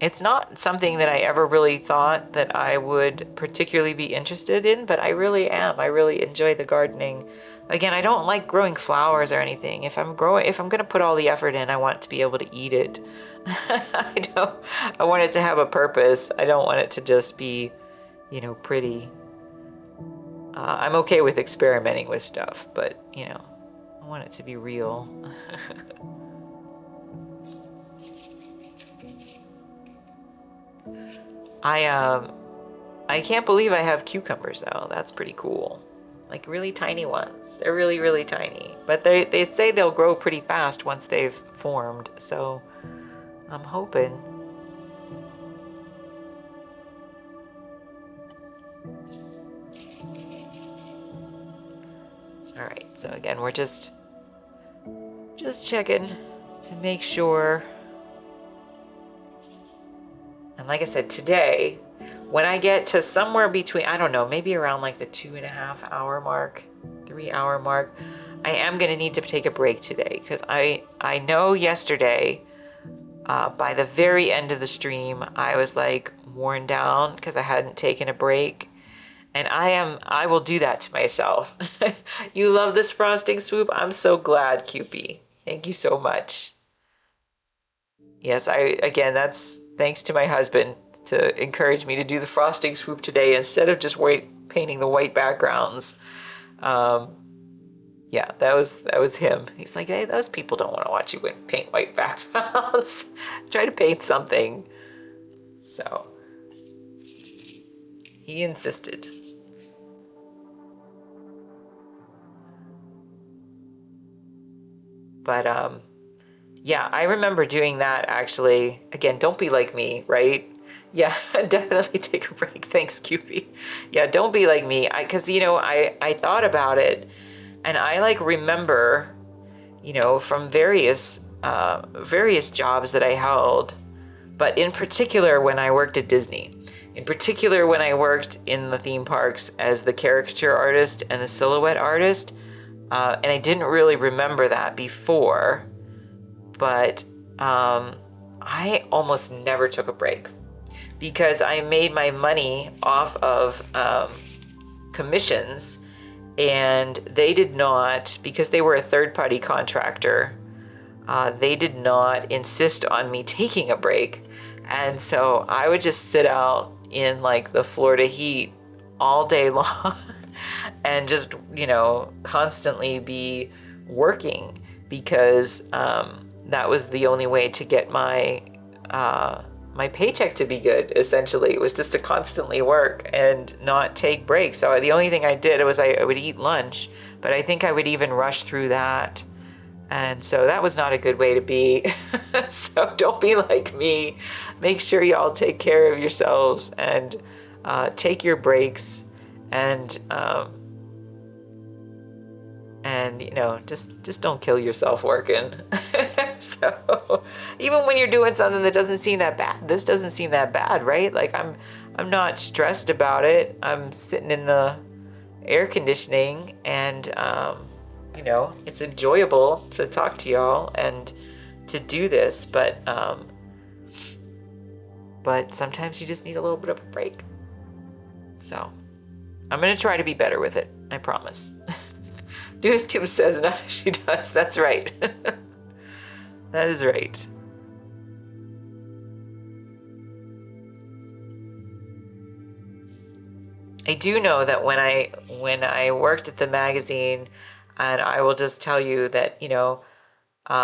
It's not something that I ever really thought that I would particularly be interested in, but I really am. I really enjoy the gardening. Again, I don't like growing flowers or anything. If I'm going to put all the effort in, I want to be able to eat it. I want it to have a purpose. I don't want it to just be, you know, pretty. I'm okay with experimenting with stuff, but, you know, I want it to be real. I can't believe I have cucumbers though. That's pretty cool. Like really tiny ones. They're really, really tiny. But they say they'll grow pretty fast once they've formed. So I'm hoping. All right. So again, we're just checking to make sure. And like I said, today, when I get to somewhere between, I don't know, maybe around like the 2.5 hour mark, 3 hour mark, I am going to need to take a break today because I know yesterday, by the very end of the stream, I was like worn down because I hadn't taken a break. And I will do that to myself. You love this frosting swoop? I'm so glad, Cupie. Thank you so much. Yes, again, that's thanks to my husband to encourage me to do the frosting swoop today instead of just painting the white backgrounds. Yeah, that was him. He's like, hey, those people don't want to watch you paint white backgrounds. Try to paint something. So he insisted. But yeah, I remember doing that actually. Again, don't be like me, right? Yeah, definitely take a break. Thanks, Cupie. Yeah, don't be like me. Because, you know, I thought about it and I like remember you know, from various jobs that I held, but in particular when I worked at Disney. In particular when I worked in the theme parks as the caricature artist and the silhouette artist. And I didn't really remember that before, but I almost never took a break because I made my money off of commissions, and they did not, because they were a third-party contractor, they did not insist on me taking a break. And so I would just sit out in like the Florida heat all day long and just, you know, constantly be working because that was the only way to get my my paycheck to be good. Essentially, it was just to constantly work and not take breaks. So the only thing I did was I would eat lunch, but I think I would even rush through that. And so that was not a good way to be. So don't be like me. Make sure y'all take care of yourselves and take your breaks, and you know, just don't kill yourself working. So even when you're doing something that doesn't seem that bad, this doesn't seem that bad, right? Like I'm not stressed about it. I'm sitting in the air conditioning, and you know, it's enjoyable to talk to y'all and to do this, but sometimes you just need a little bit of a break. So I'm gonna try to be better with it. I promise. Do as Kim says, not as she does. That's right. That is right. I do know that when I worked at the magazine, and I will just tell you that, you know,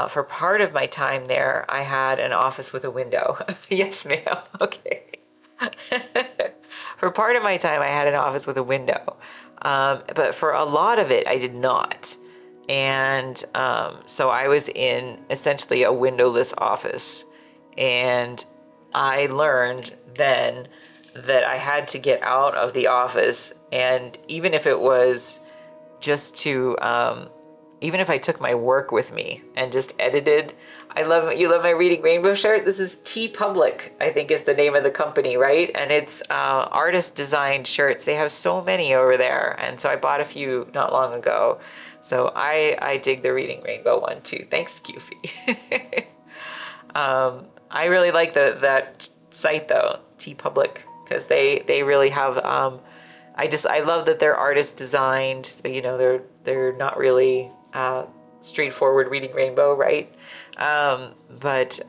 for part of my time there, I had an office with a window. Yes, ma'am. Okay. For part of my time, I had an office with a window. But for a lot of it, I did not. And so I was in essentially a windowless office. And I learned then that I had to get out of the office. And even if it was just to, even if I took my work with me and just edited. You love my Reading Rainbow shirt? This is TeePublic, I think is the name of the company, right? And it's artist designed shirts. They have so many over there. And so I bought a few not long ago. So I dig the Reading Rainbow one too. Thanks, Goofy. I really like that site though, TeePublic, because they really have, I love that they're artist designed. So, you know, they're not really straightforward Reading Rainbow, right? But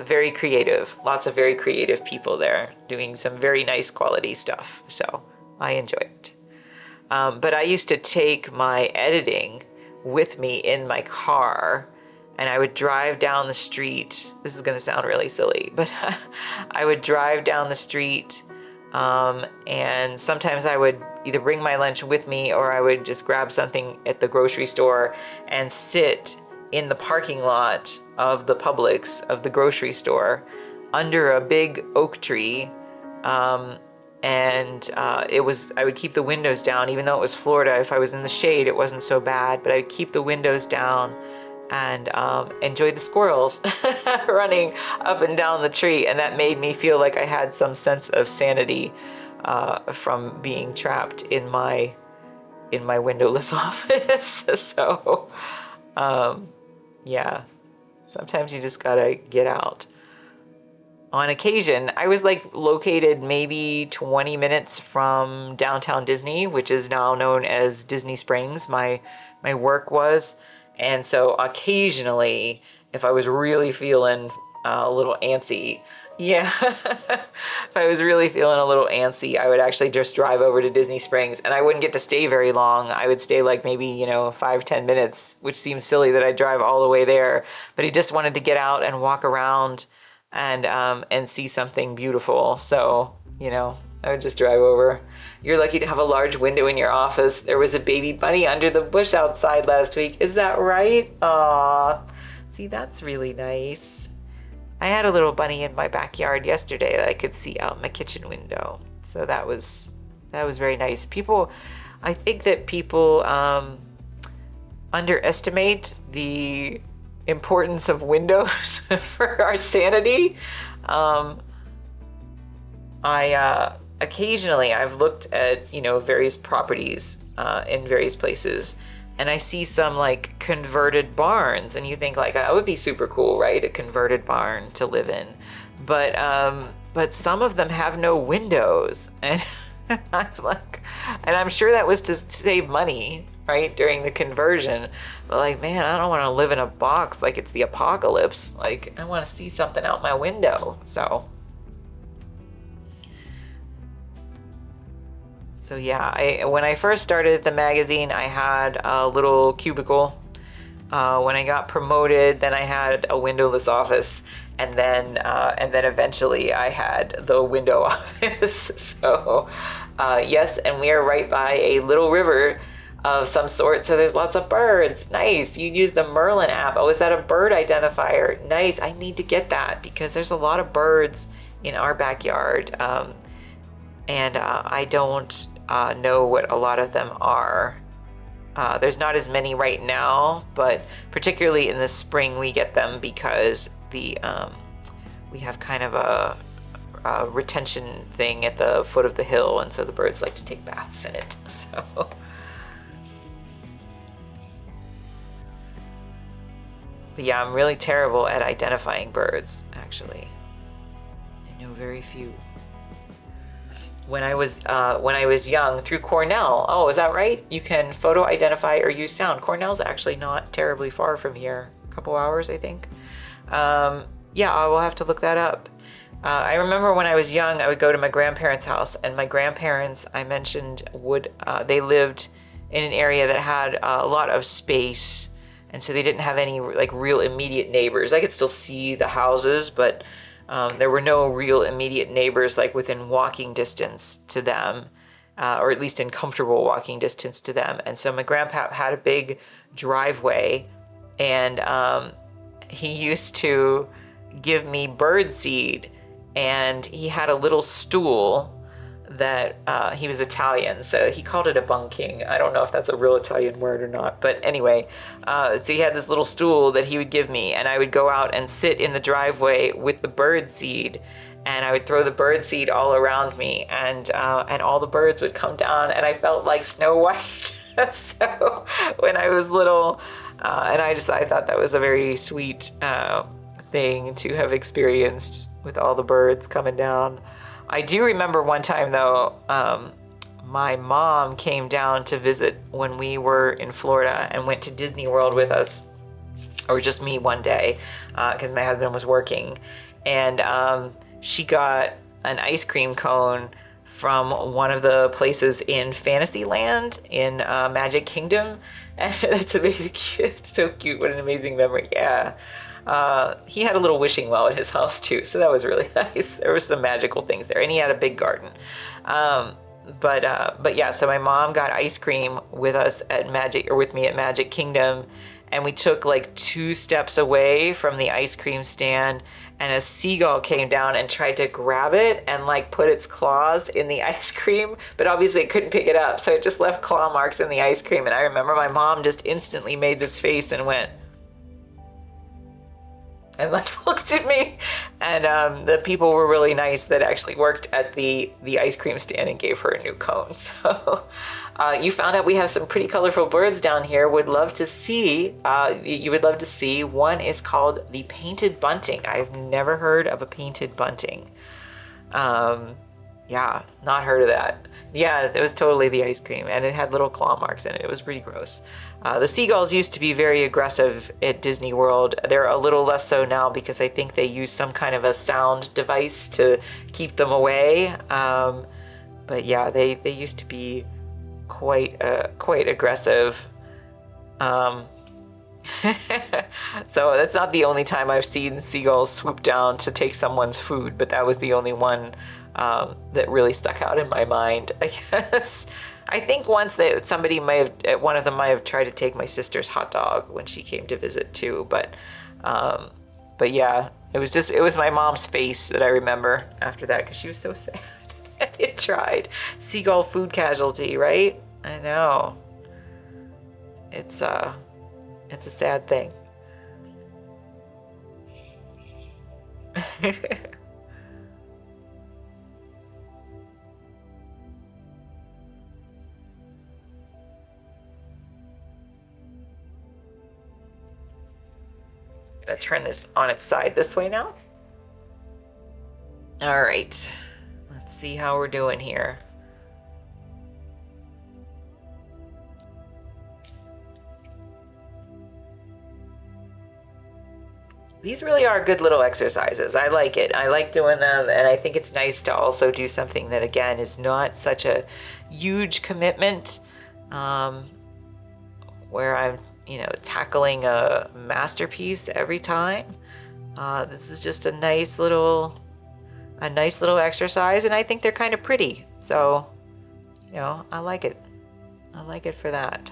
very creative. Lots of very creative people there doing some very nice quality stuff. So I enjoy it. But I used to take my editing with me in my car, and I would drive down the street. This is going to sound really silly, but I would drive down the street, and sometimes I would either bring my lunch with me or I would just grab something at the grocery store and sit in the parking lot of the Publix, of the grocery store, under a big oak tree. I would keep the windows down, even though it was Florida. If I was in the shade, it wasn't so bad, but I'd keep the windows down and enjoy the squirrels running up and down the tree. And that made me feel like I had some sense of sanity from being trapped in my windowless office. So yeah, sometimes you just gotta get out. On occasion, I was like located maybe 20 minutes from downtown Disney, which is now known as Disney Springs. My work was. And so occasionally, if I was really feeling a little antsy, yeah, if I was really feeling a little antsy, I would actually just drive over to Disney Springs, and I wouldn't get to stay very long. I would stay like maybe, 5-10 minutes, which seems silly that I drive all the way there, but he just wanted to get out and walk around and see something beautiful. So, I would just drive over. You're lucky to have a large window in your office. There was a baby bunny under the bush outside last week. Is that right? Aw, see, that's really nice. I had a little bunny in my backyard yesterday that I could see out my kitchen window. So that was very nice. I think that people underestimate the importance of windows for our sanity. I occasionally I've looked at, you know, various properties in various places, and I see some like converted barns, and you think like that would be super cool, right? A converted barn to live in, but some of them have no windows, and I'm like, and I'm sure that was to save money, right, during the conversion. But like, man, I don't want to live in a box like it's the apocalypse. Like, I want to see something out my window. So yeah, when I first started at the magazine, I had a little cubicle. When I got promoted, then I had a windowless office, and then eventually I had the window office. So yes, and we are right by a little river of some sort, so there's lots of birds. Nice. You use the Merlin app. Oh, is that a bird identifier? Nice. I need to get that because there's a lot of birds in our backyard, and I don't know what a lot of them are. There's not as many right now, but particularly in the spring we get them because we have kind of a retention thing at the foot of the hill, and so the birds like to take baths in it. So, but yeah, I'm really terrible at identifying birds, actually. I know very few. When I was young, through Cornell. Oh, is that right? You can photo identify or use sound. Cornell's actually not terribly far from here. A couple hours, I think. Yeah, I will have to look that up. I remember when I was young, I would go to my grandparents' house, and my grandparents, I mentioned, they lived in an area that had a lot of space, and so they didn't have any like real immediate neighbors. I could still see the houses, but there were no real immediate neighbors like within walking distance to them, or at least in comfortable walking distance to them. And so my grandpa had a big driveway, and he used to give me bird seed, and he had a little stool that he was Italian, so he called it a bunking. I don't know if that's a real Italian word or not, but anyway, so he had this little stool that he would give me, and I would go out and sit in the driveway with the bird seed, and I would throw the bird seed all around me, and all the birds would come down, and I felt like Snow White. So when I was little, and I thought that was a very sweet thing to have experienced with all the birds coming down. I do remember one time though, my mom came down to visit when we were in Florida and went to Disney World with us, or just me one day, because my husband was working, and she got an ice cream cone from one of the places in Fantasyland in Magic Kingdom, and it's amazing. It's so cute. What an amazing memory. Yeah. He had a little wishing well at his house too, so that was really nice. There were some magical things there, and he had a big garden. But yeah, so my mom got ice cream with us at with me at Magic Kingdom, and we took like 2 steps away from the ice cream stand, and a seagull came down and tried to grab it and like put its claws in the ice cream, but obviously it couldn't pick it up, so it just left claw marks in the ice cream. And I remember my mom just instantly made this face and went, and like looked at me, and the people were really nice that actually worked at the ice cream stand and gave her a new cone. So you found out we have some pretty colorful birds down here. Would love to see, you would love to see. One is called the painted bunting. I've never heard of a painted bunting. Yeah, not heard of that. Yeah, it was totally the ice cream, and it had little claw marks in it. It was pretty gross. The seagulls used to be very aggressive at Disney World. They're a little less so now because I think they use some kind of a sound device to keep them away. But yeah, they used to be quite aggressive. So that's not the only time I've seen seagulls swoop down to take someone's food, but that was the only one that really stuck out in my mind, I guess. I think once one of them might have tried to take my sister's hot dog when she came to visit too, but yeah, it was my mom's face that I remember after that, because she was so sad that it tried. Seagull food casualty, right? I know. It's It's a sad thing. Gonna turn this on its side this way now. All right, let's see how we're doing here. These really are good little exercises. I like it. I like doing them, and I think it's nice to also do something that, again, is not such a huge commitment, where I'm, tackling a masterpiece every time. This is just a nice little exercise, and I think they're kind of pretty. So, I like it. I like it for that.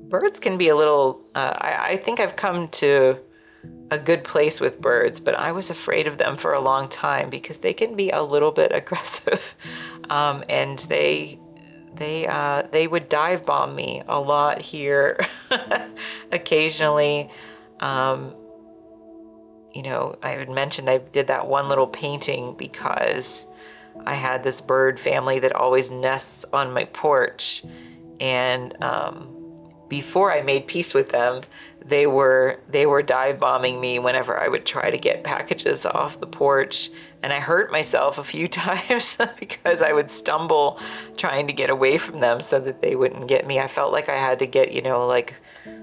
Birds can be a little, I think I've come to a good place with birds, but I was afraid of them for a long time because they can be a little bit aggressive. And they would dive bomb me a lot here occasionally. I had mentioned I did that one little painting because I had this bird family that always nests on my porch. And before I made peace with them, they were dive bombing me whenever I would try to get packages off the porch. And I hurt myself a few times because I would stumble trying to get away from them so that they wouldn't get me. I felt like I had to get, like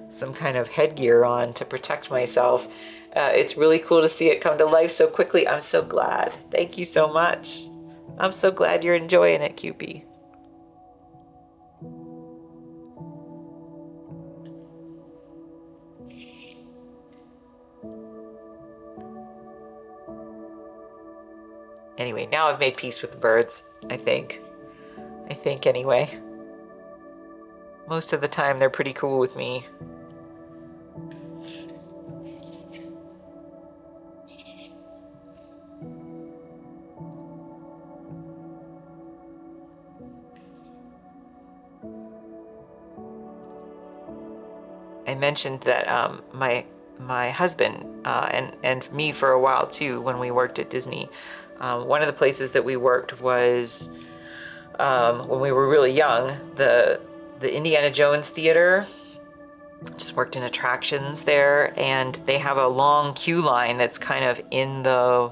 some kind of headgear on to protect myself. It's really cool to see it come to life so quickly. I'm so glad. Thank you so much. I'm so glad you're enjoying it, Cupie. Anyway, now I've made peace with the birds, I think. Anyway. Most of the time they're pretty cool with me. I mentioned that my husband and me for a while too, when we worked at Disney, one of the places that we worked was when we were really young, the Indiana Jones Theater. Just worked in attractions there, and they have a long queue line that's kind of in the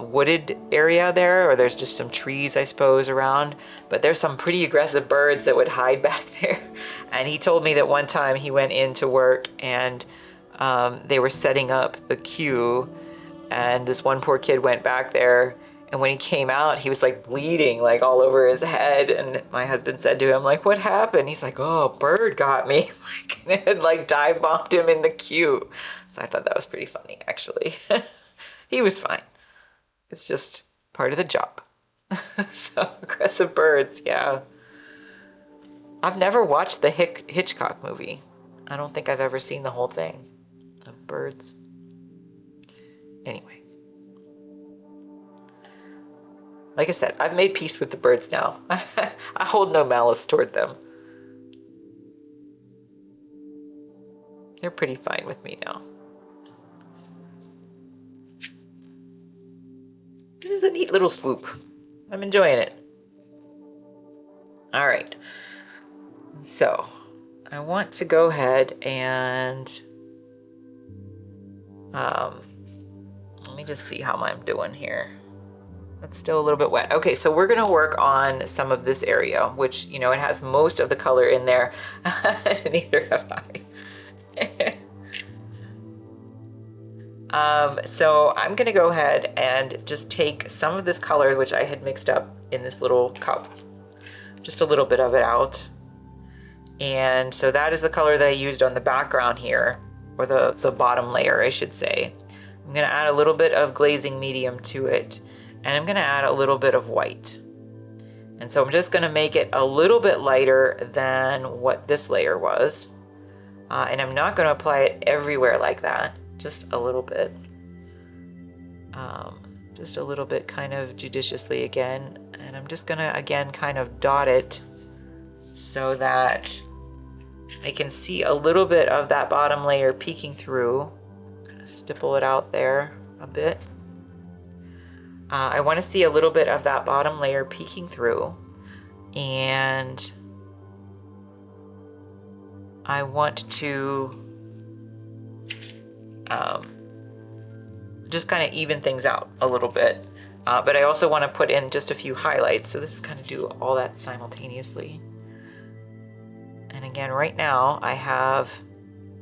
wooded area there, or there's just some trees, I suppose, around, but there's some pretty aggressive birds that would hide back there. And he told me that one time he went in to work and they were setting up the queue, and this one poor kid went back there, and when he came out, he was like bleeding like all over his head. And my husband said to him, like, what happened? He's like, oh, a bird got me. Like, and it had like dive bombed him in the queue. So I thought that was pretty funny, actually. He was fine. It's just part of the job. So aggressive birds, yeah. I've never watched the Hitchcock movie. I don't think I've ever seen the whole thing of birds. Anyway. Like I said, I've made peace with the birds now. I hold no malice toward them. They're pretty fine with me now. This is a neat little swoop. I'm enjoying it. All right. So I want to go ahead and let me just see how I'm doing here. It's still a little bit wet. Okay, so we're gonna work on some of this area, which, it has most of the color in there. Neither have I. So I'm gonna go ahead and just take some of this color, which I had mixed up in this little cup, just a little bit of it out. And so that is the color that I used on the background here, or the bottom layer, I should say. I'm gonna add a little bit of glazing medium to it, and I'm gonna add a little bit of white. And so I'm just going to make it a little bit lighter than what this layer was. And I'm not going to apply it everywhere like that, just a little bit. Just a little bit kind of judiciously again. And I'm just going to, again, kind of dot it so that I can see a little bit of that bottom layer peeking through. Kind of stipple it out there a bit. I want to see a little bit of that bottom layer peeking through, and I want to just kind of even things out a little bit, but I also want to put in just a few highlights, so this is kind of do all that simultaneously. And again, right now I have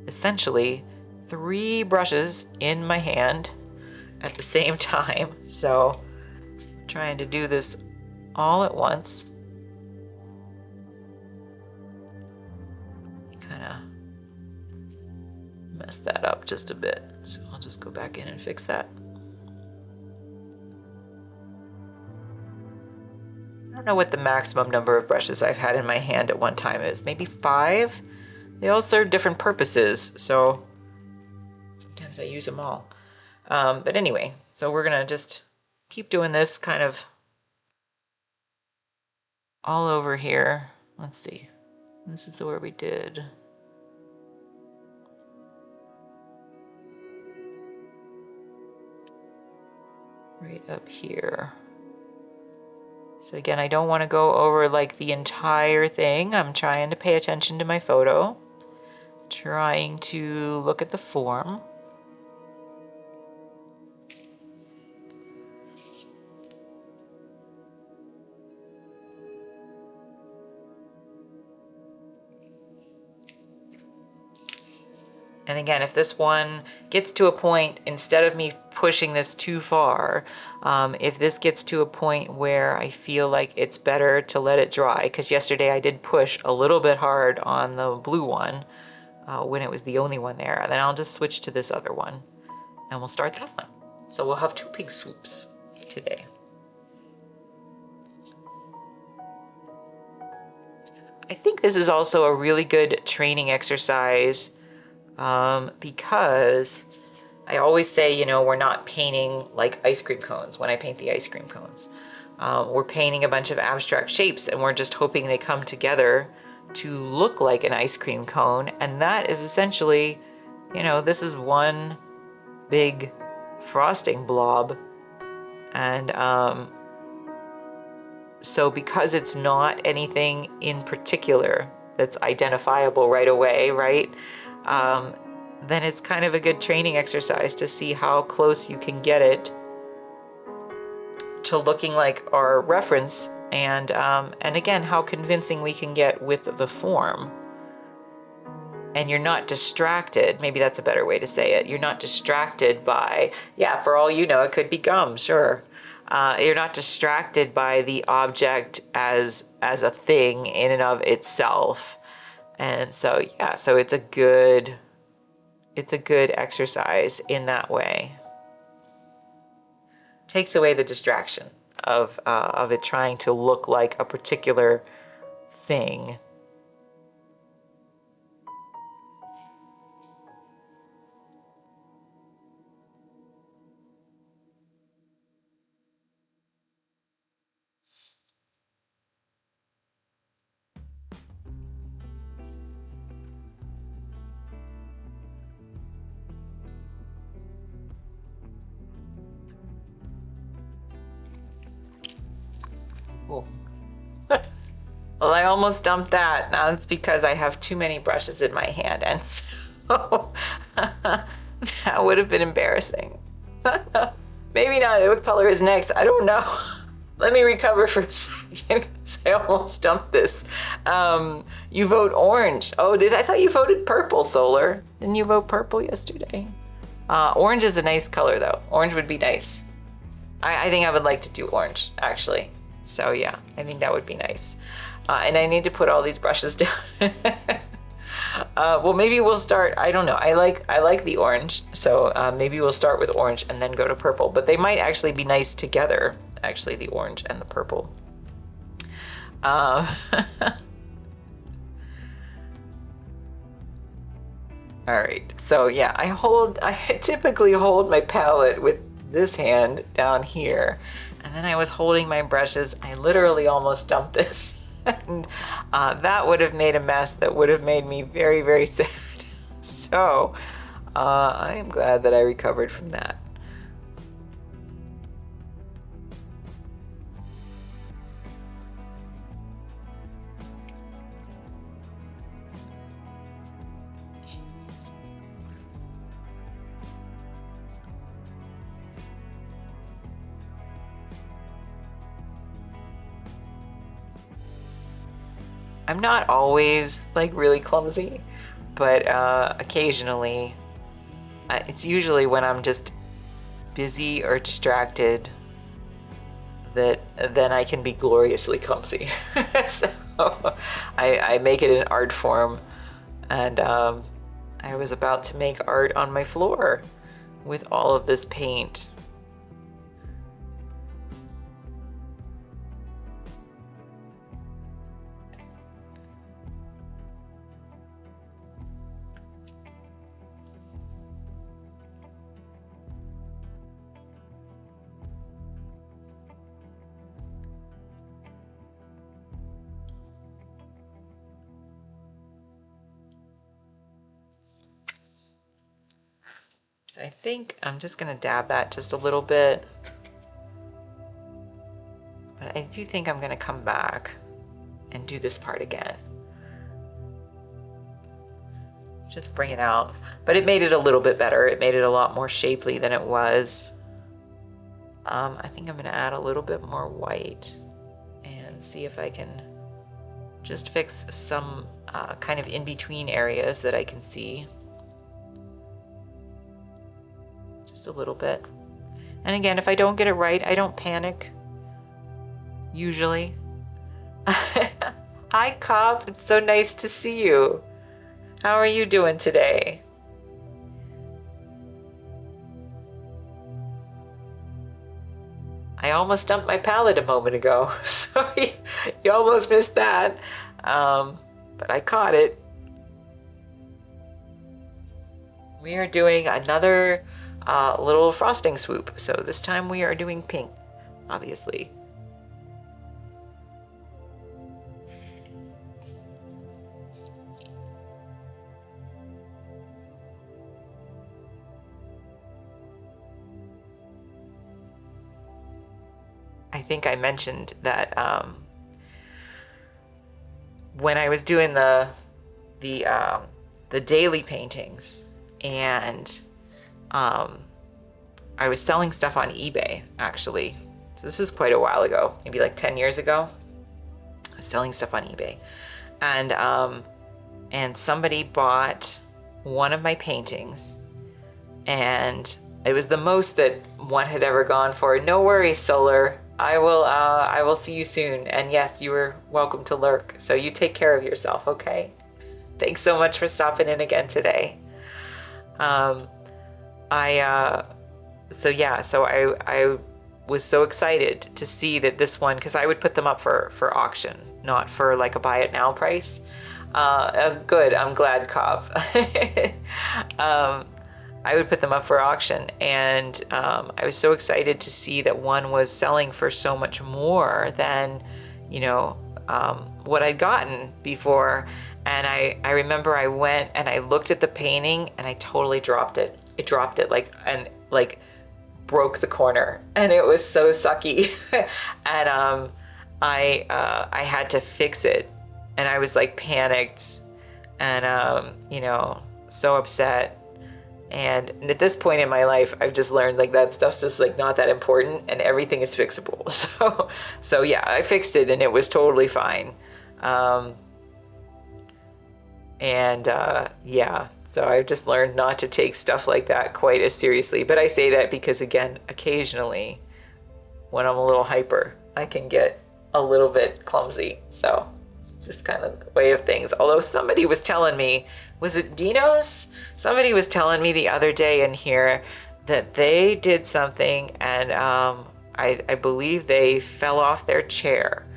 essentially 3 brushes in my hand at the same time, so I'm trying to do this all at once. Kind of messed that up just a bit, so I'll just go back in and fix that. I don't know what the maximum number of brushes I've had in my hand at one time is. Maybe 5? They all serve different purposes, so sometimes I use them all. But anyway, so we're gonna just keep doing this kind of all over here. Let's see. This is where we did. Right up here. So again, I don't want to go over like the entire thing. I'm trying to pay attention to my photo, trying to look at the form. And again, if this one gets to a point, instead of me pushing this too far, if this gets to a point where I feel like it's better to let it dry, because yesterday I did push a little bit hard on the blue one when it was the only one there, then I'll just switch to this other one and we'll start that one. So we'll have 2 big swoops today. I think this is also a really good training exercise because I always say, you know, we're not painting like ice cream cones when I paint the ice cream cones. We're painting a bunch of abstract shapes and we're just hoping they come together to look like an ice cream cone. And that is essentially, you know, this is one big frosting blob. And so because it's not anything in particular that's identifiable right away, right? Then it's kind of a good training exercise to see how close you can get it to looking like our reference, and again, how convincing we can get with the form. And you're not distracted, maybe that's a better way to say it. You're not distracted by, yeah, for all you know, it could be gum, sure. You're not distracted by the object as a thing in and of itself. And so, yeah, so it's a good exercise in that way. Takes away the distraction of it trying to look like a particular thing. Cool. Well, I almost dumped that. Now it's because I have too many brushes in my hand, and so that would have been embarrassing. Maybe not. What color is next? I don't know. Let me recover for a second because I almost dumped this. You vote orange. Oh, I thought you voted purple, Solar. Didn't you vote purple yesterday? Orange is a nice color, though. Orange would be nice. I think I would like to do orange, actually. So yeah, I think that would be nice. And I need to put all these brushes down. Well, maybe we'll start, I don't know. I like the orange. So maybe we'll start with orange and then go to purple. But they might actually be nice together, actually, the orange and the purple. Um, all right, so yeah, I typically hold my palette with this hand down here, and then I was holding my brushes. I literally almost dumped this. And that would have made a mess that would have made me very, very sad. So I am glad that I recovered from that. I'm not always like really clumsy, but occasionally, it's usually when I'm just busy or distracted that then I can be gloriously clumsy. So I make it an art form, and I was about to make art on my floor with all of this paint. I think I'm just gonna dab that just a little bit, but I do think I'm gonna come back and do this part again. Just bring it out. But it made it a little bit better. It made it a lot more shapely than it was. I think I'm gonna add a little bit more white and see if I can just fix some kind of in-between areas that I can see. Just a little bit. And again, if I don't get it right, I don't panic, usually. Hi, Cobb. It's so nice to see you. How are you doing today? I almost dumped my palette a moment ago, so you almost missed that. But I caught it. We are doing another little frosting swoop. So this time we are doing pink, obviously. I think I mentioned that when I was doing the daily paintings, and I was selling stuff on eBay, actually. So this was quite a while ago, maybe like 10 years ago. I was selling stuff on eBay, and somebody bought one of my paintings, and it was the most that one had ever gone for. No worries, Solar. I will see you soon. And yes, you are welcome to lurk. So you take care of yourself, okay? Thanks so much for stopping in again today. So I was so excited to see that this one, because I would put them up for auction, not for like a buy it now price. Good, I'm glad, Cobb. I would put them up for auction, and I was so excited to see that one was selling for so much more than, what I'd gotten before. And I remember I went and I looked at the painting and I totally dropped it. It dropped it like broke the corner, and it was so sucky. And I had to fix it, and I was like panicked and so upset. And at this point in my life, I've just learned like that stuff's just like not that important, and everything is fixable. So yeah, I fixed it and it was totally fine. Yeah, so I've just learned not to take stuff like that quite as seriously. But I say that because, again, occasionally when I'm a little hyper, I can get a little bit clumsy. So it's just kind of the way of things. Although somebody was telling me, was it Dino's? Somebody was telling me the other day in here that they did something, and I believe they fell off their chair.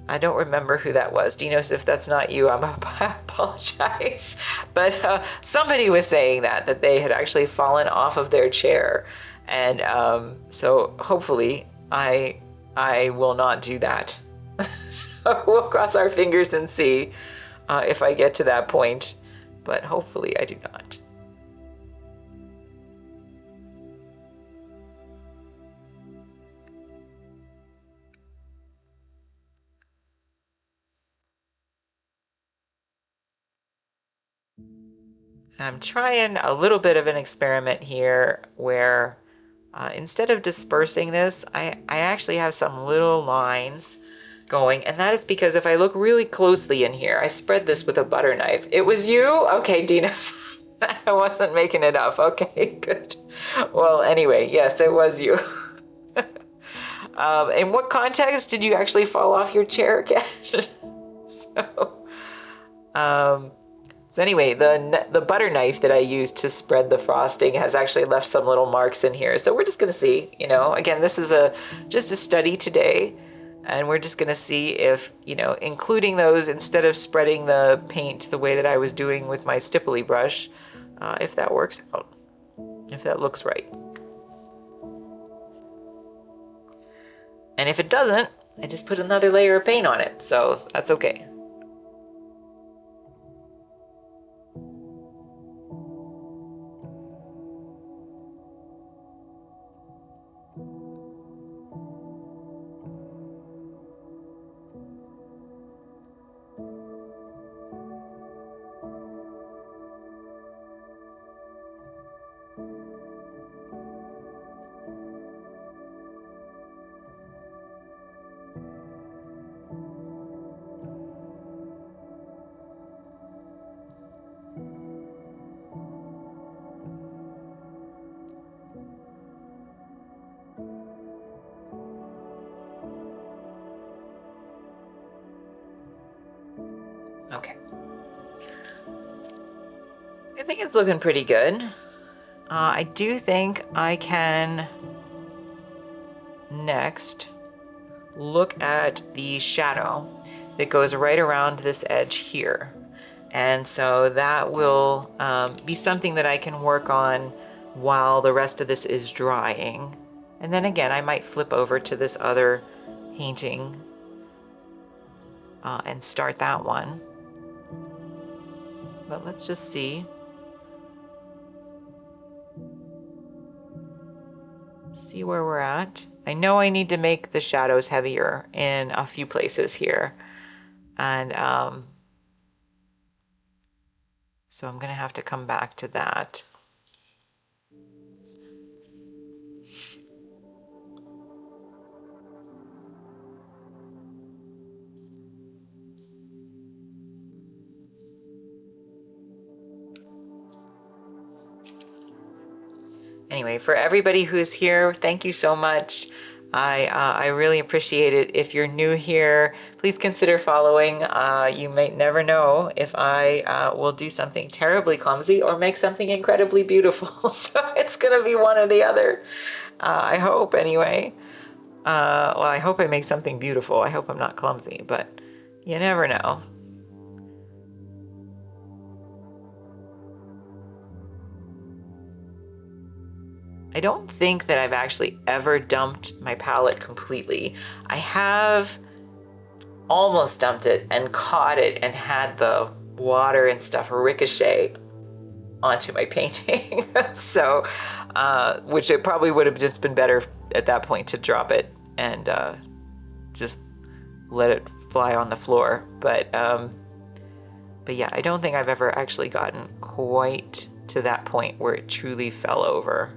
I don't remember who that was. Dinos, if that's not you, I apologize. But somebody was saying that they had actually fallen off of their chair. And so hopefully I will not do that. So we'll cross our fingers and see if I get to that point. But hopefully I do not. I'm trying a little bit of an experiment here where instead of dispersing this, I actually have some little lines going, and that is because if I look really closely in here, I spread this with a butter knife. It was you? Okay, Dinos. I wasn't making it up. Okay, good. Well, anyway, yes, it was you. In what context did you actually fall off your chair again? so, um, So anyway, the butter knife that I used to spread the frosting has actually left some little marks in here. So we're just gonna see, again, this is just a study today, and we're just gonna see if, including those instead of spreading the paint the way that I was doing with my stipply brush, if that works out, if that looks right. And if it doesn't, I just put another layer of paint on it, so that's okay. Okay. I think it's looking pretty good. I do think I can next look at the shadow that goes right around this edge here. And so that will be something that I can work on while the rest of this is drying. And then again, I might flip over to this other painting and start that one. But let's just see. See where we're at. I know I need to make the shadows heavier in a few places here. And so I'm gonna have to come back to that. Anyway, for everybody who's here, thank you so much. I really appreciate it. If you're new here, please consider following. You might never know if I will do something terribly clumsy or make something incredibly beautiful. So it's gonna be one or the other. I hope anyway. Well, I hope I make something beautiful. I hope I'm not clumsy, but you never know. I don't think that I've actually ever dumped my palette completely. I have almost dumped it and caught it and had the water and stuff ricochet onto my painting. So, which it probably would have just been better at that point to drop it and just let it fly on the floor. But yeah, I don't think I've ever actually gotten quite to that point where it truly fell over.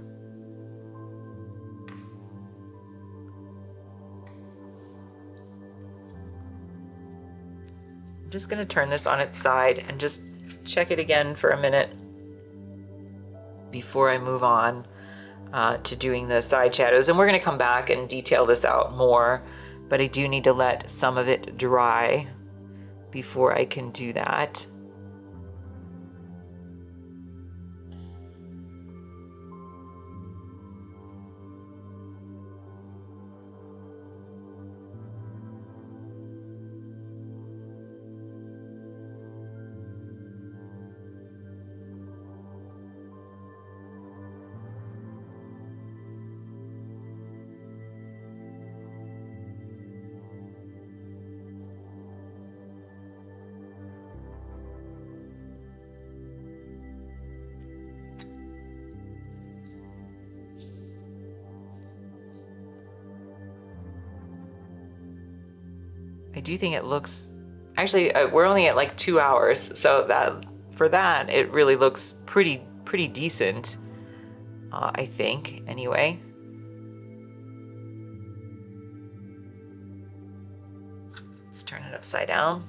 I'm just gonna turn this on its side and just check it again for a minute before I move on to doing the side shadows. And we're gonna come back and detail this out more, but I do need to let some of it dry before I can do that. do think it looks, actually, we're only at like 2 hours, so that for that, it really looks pretty decent, I think, anyway. Let's turn it upside down.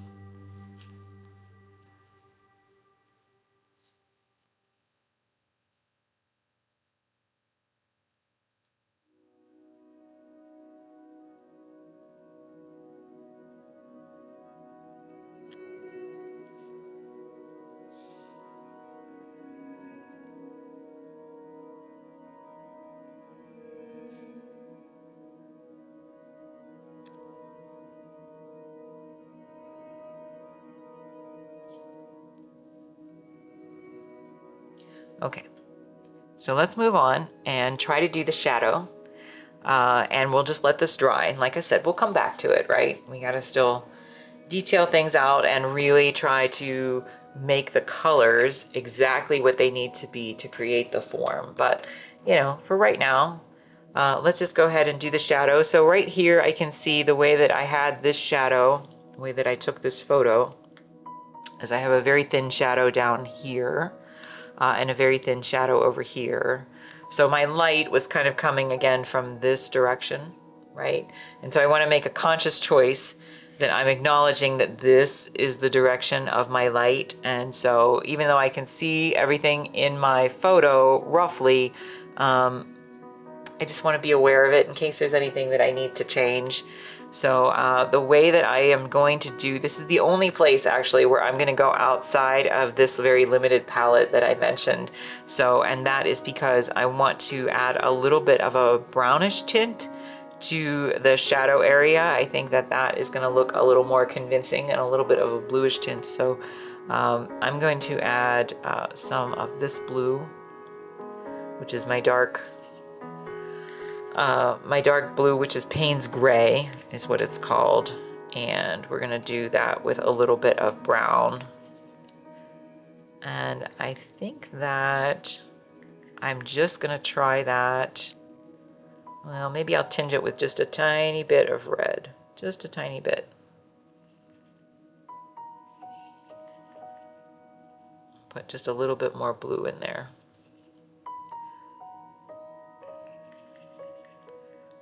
Okay, so let's move on and try to do the shadow. And we'll just let this dry. And like I said, we'll come back to it, right? We gotta still detail things out and really try to make the colors exactly what they need to be to create the form. But, you know, for right now, let's just go ahead and do the shadow. So right here, I can see the way that I had this shadow, the way that I took this photo, is I have a very thin shadow down here. And a very thin shadow over here. So my light was kind of coming again from this direction, right? And so I want to make a conscious choice that I'm acknowledging that this is the direction of my light. And so even though I can see everything in my photo roughly, I just want to be aware of it in case there's anything that I need to change. So the way that I am going to do, this is the only place actually where I'm going to go outside of this very limited palette that I mentioned. So, and that is because I want to add a little bit of a brownish tint to the shadow area. I think that that is going to look a little more convincing and a little bit of a bluish tint. So I'm going to add some of this blue, which is my dark blue, which is Payne's Gray is what it's called. And we're gonna do that with a little bit of brown. And I think that I'm just gonna try that. Well, maybe I'll tinge it with just a tiny bit of red, just a tiny bit. Put just a little bit more blue in there.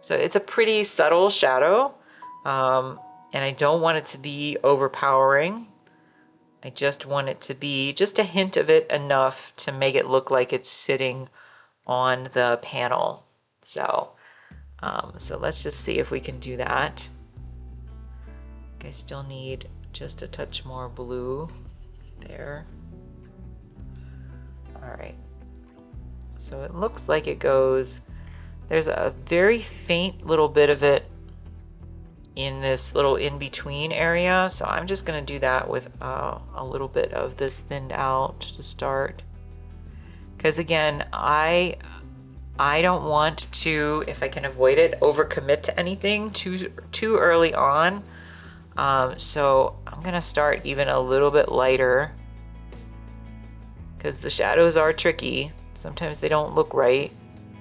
So it's a pretty subtle shadow, and I don't want it to be overpowering. I just want it to be just a hint of it enough to make it look like it's sitting on the panel. So, so let's just see if we can do that. I still need just a touch more blue there. All right, so it looks like it goes. There's a very faint little bit of it in this little in-between area. So I'm just gonna do that with a little bit of this thinned out to start. Because again, I don't want to, if I can avoid it, overcommit to anything too early on. So I'm gonna start even a little bit lighter because the shadows are tricky. Sometimes they don't look right.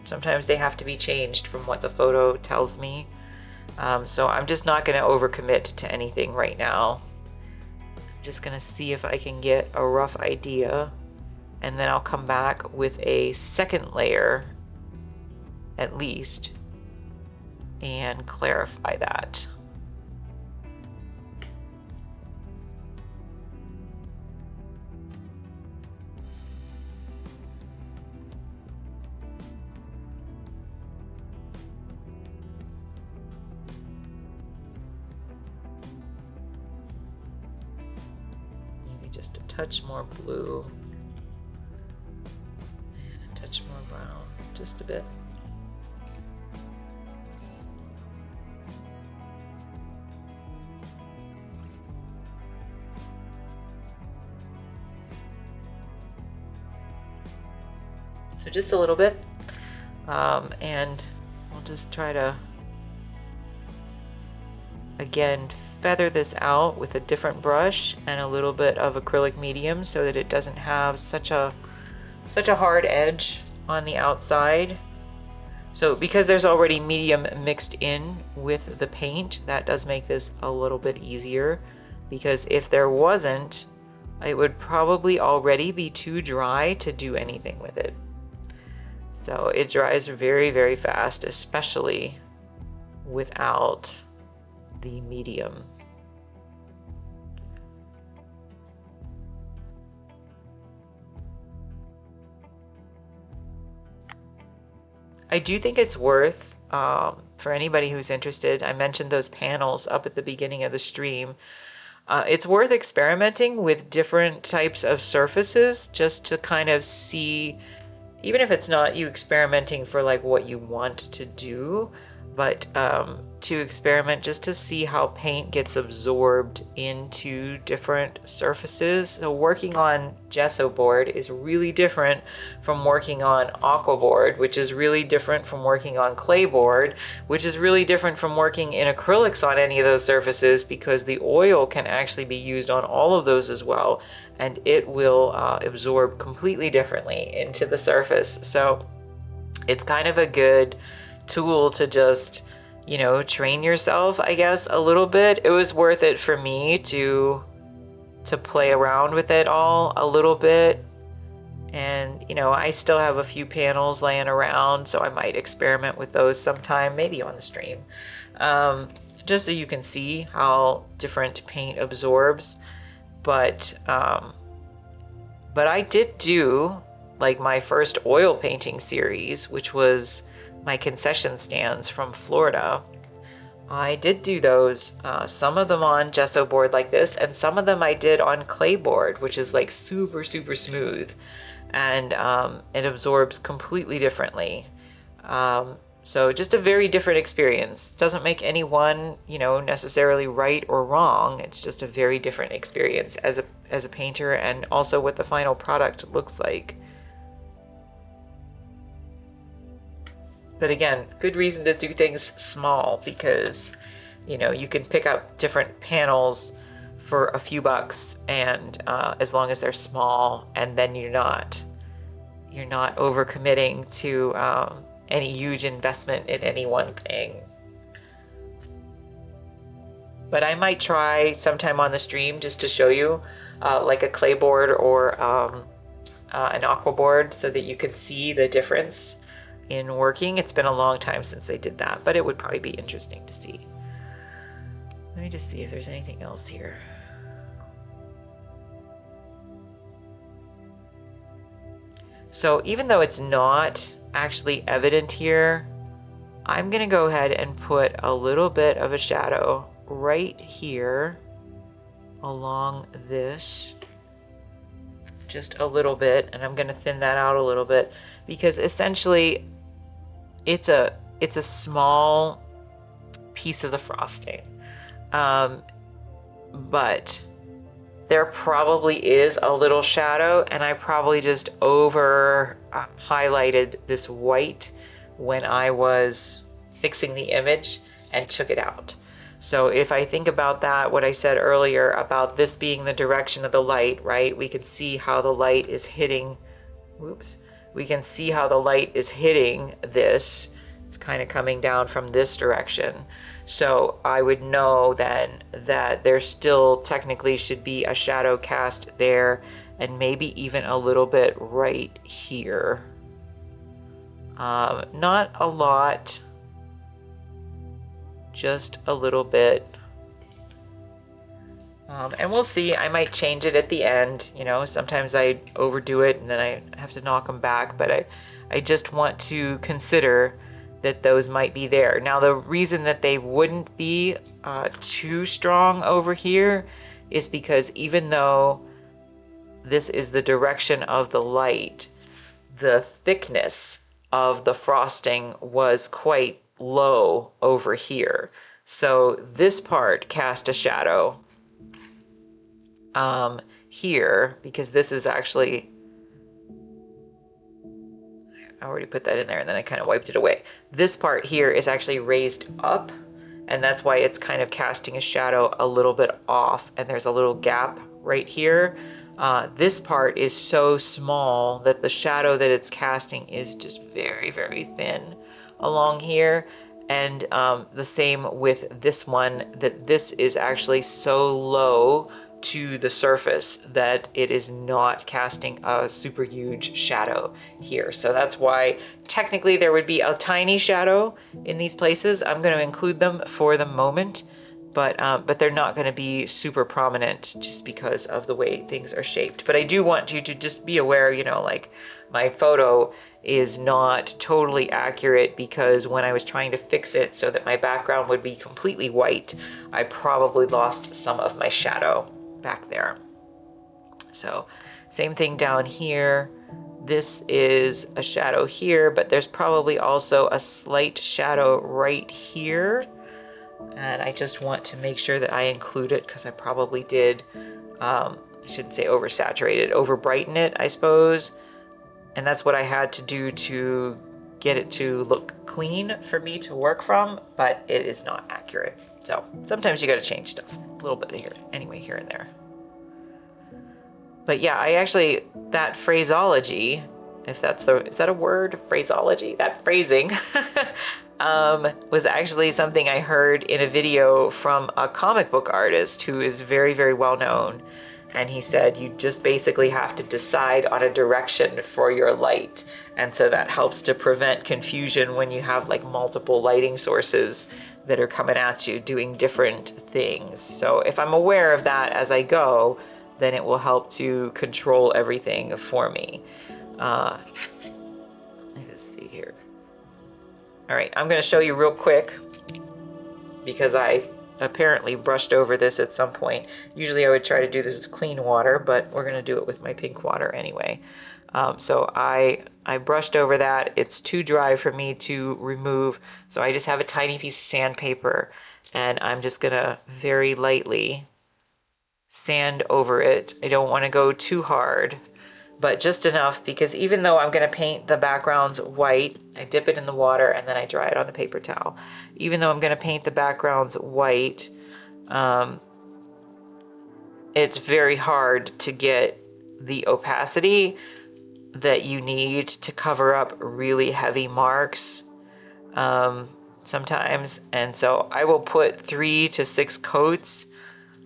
Sometimes they have to be changed from what the photo tells me. So I'm just not going to overcommit to anything right now. I'm just going to see if I can get a rough idea, and then I'll come back with a second layer at least and clarify that. Just a touch more blue and a touch more brown, just a bit. So just a little bit, and we'll just try to again feather this out with a different brush and a little bit of acrylic medium so that it doesn't have such a hard edge on the outside. So because there's already medium mixed in with the paint, that does make this a little bit easier, because if there wasn't, it would probably already be too dry to do anything with it. So it dries very, very fast, especially without the medium. I do think it's worth, for anybody who's interested, I mentioned those panels up at the beginning of the stream. It's worth experimenting with different types of surfaces just to kind of see, even if it's not you experimenting for like what you want to do, but to experiment just to see how paint gets absorbed into different surfaces. So working on gesso board is really different from working on aqua board, which is really different from working on clay board, which is really different from working in acrylics on any of those surfaces, because the oil can actually be used on all of those as well, and it will absorb completely differently into the surface. So it's kind of a good tool to just, you know, train yourself, I guess, a little bit. It was worth it for me to play around with it all a little bit. And, you know, I still have a few panels laying around, so I might experiment with those sometime, maybe on the stream, just so you can see how different paint absorbs. But I did do like my first oil painting series, which was my concession stands from Florida. I did do those, some of them on gesso board like this, and some of them I did on clay board, which is like super, super smooth, and it absorbs completely differently. So just a very different experience. Doesn't make anyone, you know, necessarily right or wrong. It's just a very different experience as a painter, and also what the final product looks like. But again, good reason to do things small, because, you know, you can pick up different panels for a few bucks, and as long as they're small, and then you're not overcommitting to any huge investment in any one thing. But I might try sometime on the stream just to show you like a clay board or an aqua board, so that you can see the difference in working. It's been a long time since I did that, but it would probably be interesting to see. Let me just see if there's anything else here. So even though it's not actually evident here, I'm gonna go ahead and put a little bit of a shadow right here along this, just a little bit, and I'm gonna thin that out a little bit, because essentially it's a small piece of the frosting, but there probably is a little shadow, and I probably just over highlighted this white when I was fixing the image and took it out. So if I think about that, what I said earlier about this being the direction of the light, right? We can see how the light is hitting, whoops. We can see how the light is hitting this. It's kind of coming down from this direction. So I would know then that there still technically should be a shadow cast there, and maybe even a little bit right here. Not a lot, just a little bit. And we'll see, I might change it at the end. You know, sometimes I overdo it and then I have to knock them back, but I just want to consider that those might be there. Now, the reason that they wouldn't be too strong over here is because even though this is the direction of the light, the thickness of the frosting was quite low over here. So this part cast a shadow here, because this is actually, I already put that in there and then I kind of wiped it away. This part here is actually raised up, and that's why it's kind of casting a shadow a little bit off, and there's a little gap right here. This part is so small that the shadow that it's casting is just very, very thin along here. And the same with this one, that this is actually so low to the surface that it is not casting a super huge shadow here. So that's why technically there would be a tiny shadow in these places. I'm going to include them for the moment, but they're not going to be super prominent just because of the way things are shaped. But I do want you to just be aware, you know, like my photo is not totally accurate because when I was trying to fix it so that my background would be completely white, I probably lost some of my shadow back there. So same thing down here. This is a shadow here, but there's probably also a slight shadow right here. And I just want to make sure that I include it because I probably did, I shouldn't say oversaturated, over brighten it, I suppose. And that's what I had to do to get it to look clean for me to work from, but it is not accurate. So sometimes you got to change stuff a little bit here, anyway, here and there. But yeah, I actually, that phraseology, if that's is that a word? Phraseology? That phrasing was actually something I heard in a video from a comic book artist who is very, very well known. And he said, you just basically have to decide on a direction for your light. And so that helps to prevent confusion when you have like multiple lighting sources that are coming at you doing different things. So if I'm aware of that as I go, then it will help to control everything for me. Let me just see here. All right, I'm going to show you real quick because I apparently brushed over this at some point. Usually I would try to do this with clean water, but we're going to do it with my pink water anyway. So I brushed over that. It's too dry for me to remove, so I just have a tiny piece of sandpaper, and I'm just going to very lightly sand over it. I don't want to go too hard, but just enough, because even though I'm going to paint the backgrounds white, I dip it in the water and then I dry it on the paper towel. Even though I'm going to paint the backgrounds white, it's very hard to get the opacity that you need to cover up really heavy marks sometimes. And so I will put 3 to 6 coats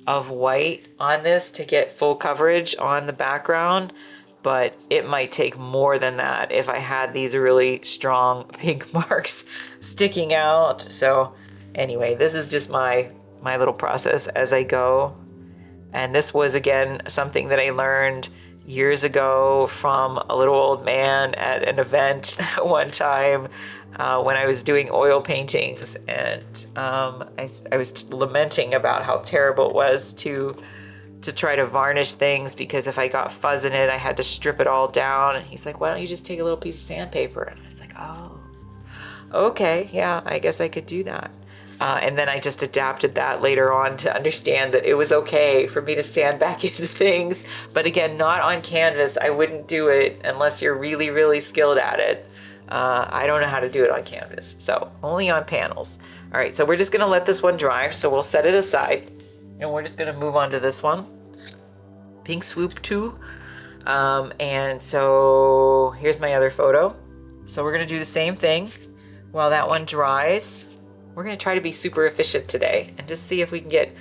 of white on this to get full coverage on the background, but it might take more than that if I had these really strong pink marks sticking out. So anyway, this is just my little process as I go. And this was, again, something that I learned years ago from a little old man at an event one time when I was doing oil paintings. And I was lamenting about how terrible it was to try to varnish things, because if I got fuzz in it, I had to strip it all down. And he's like, why don't you just take a little piece of sandpaper? And I was like, oh, okay, yeah, I guess I could do that. And then I just adapted that later on to understand that it was okay for me to sand back into things. But again, not on canvas. I wouldn't do it unless you're really, really skilled at it. I don't know how to do it on canvas, so only on panels. All right, so we're just gonna let this one dry. So we'll set it aside and we're just gonna move on to this one, Pink Swoop 2. And so here's my other photo. So we're gonna do the same thing while that one dries. We're going to try to be super efficient today and just see if we can get,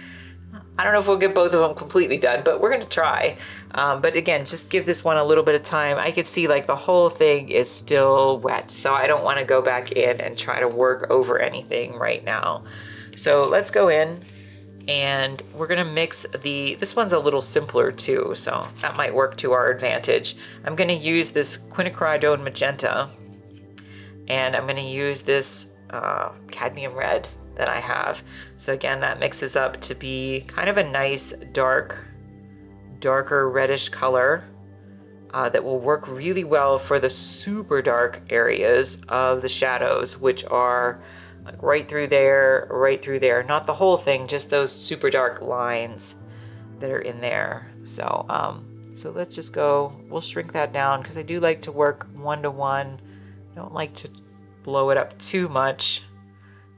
I don't know if we'll get both of them completely done, but we're going to try. But again, just give this one a little bit of time. I could see like the whole thing is still wet, so I don't want to go back in and try to work over anything right now. So let's go in and we're going to mix this one's a little simpler too, so that might work to our advantage. I'm going to use this quinacridone magenta, and I'm going to use this cadmium red that I have. So again, that mixes up to be kind of a nice darker reddish color that will work really well for the super dark areas of the shadows, which are like right through there, not the whole thing, just those super dark lines that are in there. So so let's just go, we'll shrink that down because I do like to work 1-to-1. I don't like to blow it up too much,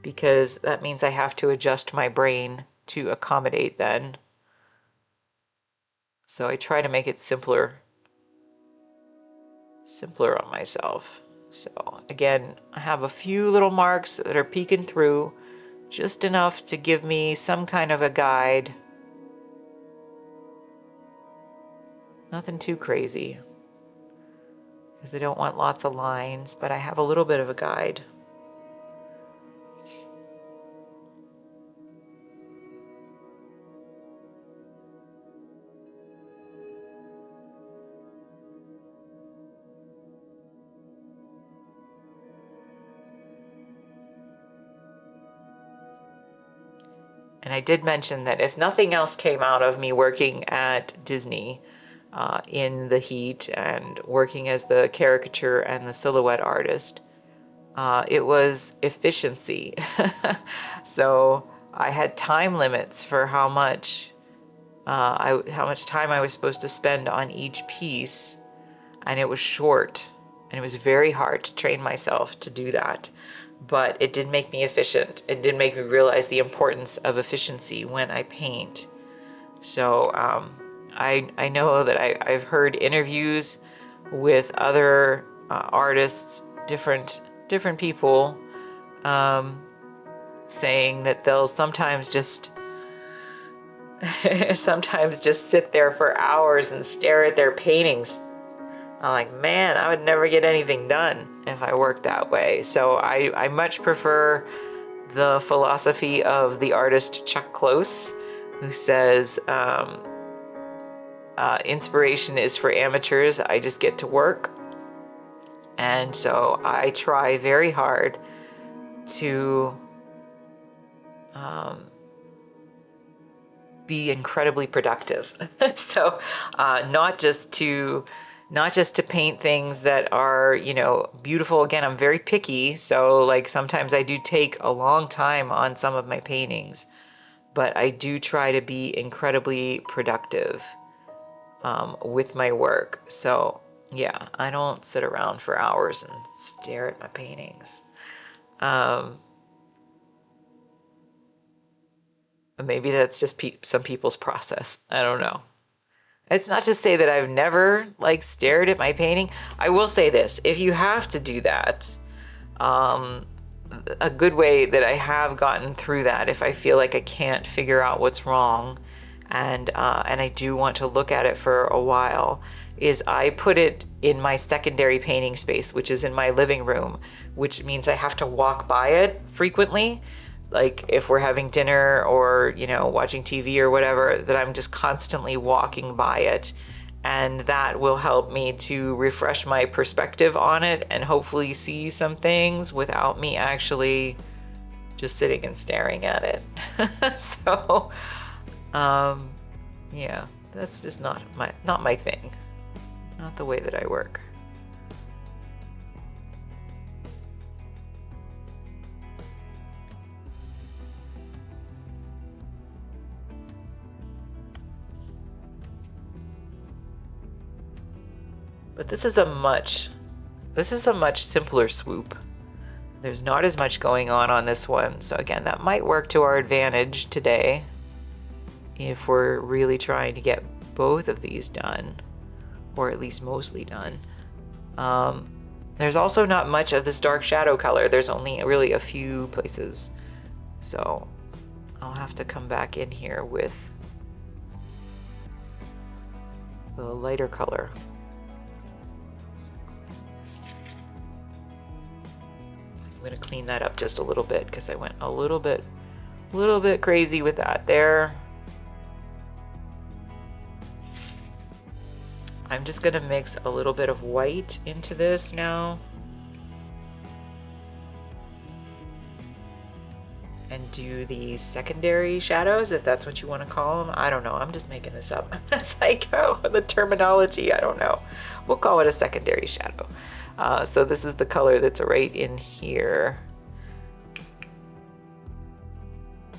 because that means I have to adjust my brain to accommodate then. So I try to make it simpler on myself. So again, I have a few little marks that are peeking through, just enough to give me some kind of a guide. Nothing too crazy, because I don't want lots of lines, but I have a little bit of a guide. And I did mention that if nothing else came out of me working at Disney in the heat and working as the caricature and the silhouette artist, it was efficiency. So I had time limits for how much time I was supposed to spend on each piece, and it was short, and it was very hard to train myself to do that. But it did make me efficient. It did make me realize the importance of efficiency when I paint. So I know that I've heard interviews with other artists, different people, saying that they'll sometimes just sit there for hours and stare at their paintings. I'm like, man, I would never get anything done if I worked that way. So I much prefer the philosophy of the artist Chuck Close, who says, inspiration is for amateurs. I just get to work. And so I try very hard to be incredibly productive. So not just to paint things that are, you know, beautiful. Again, I'm very picky, so like sometimes I do take a long time on some of my paintings, but I do try to be incredibly productive with my work. So yeah, I don't sit around for hours and stare at my paintings. Maybe that's just some people's process. I don't know. It's not to say that I've never like stared at my painting. I will say this: if you have to do that, a good way that I have gotten through that, if I feel like I can't figure out what's wrong, and I do want to look at it for a while, is I put it in my secondary painting space, which is in my living room, which means I have to walk by it frequently. Like if we're having dinner or, you know, watching TV or whatever, that I'm just constantly walking by it. And that will help me to refresh my perspective on it and hopefully see some things without me actually just sitting and staring at it. So, yeah, that's just not my thing. Not the way that I work. But this is a much simpler swoop. There's not as much going on this one. So again, that might work to our advantage today if we're really trying to get both of these done, or at least mostly done. There's also not much of this dark shadow color. There's only really a few places. So I'll have to come back in here with the lighter color. I'm going to clean that up just a little bit because I went a little bit crazy with that there. I'm just going to mix a little bit of white into this now and do the secondary shadows, if that's what you want to call them. I don't know. I'm just making this up as I go. The terminology, I don't know. We'll call it a secondary shadow. So this is the color that's right in here.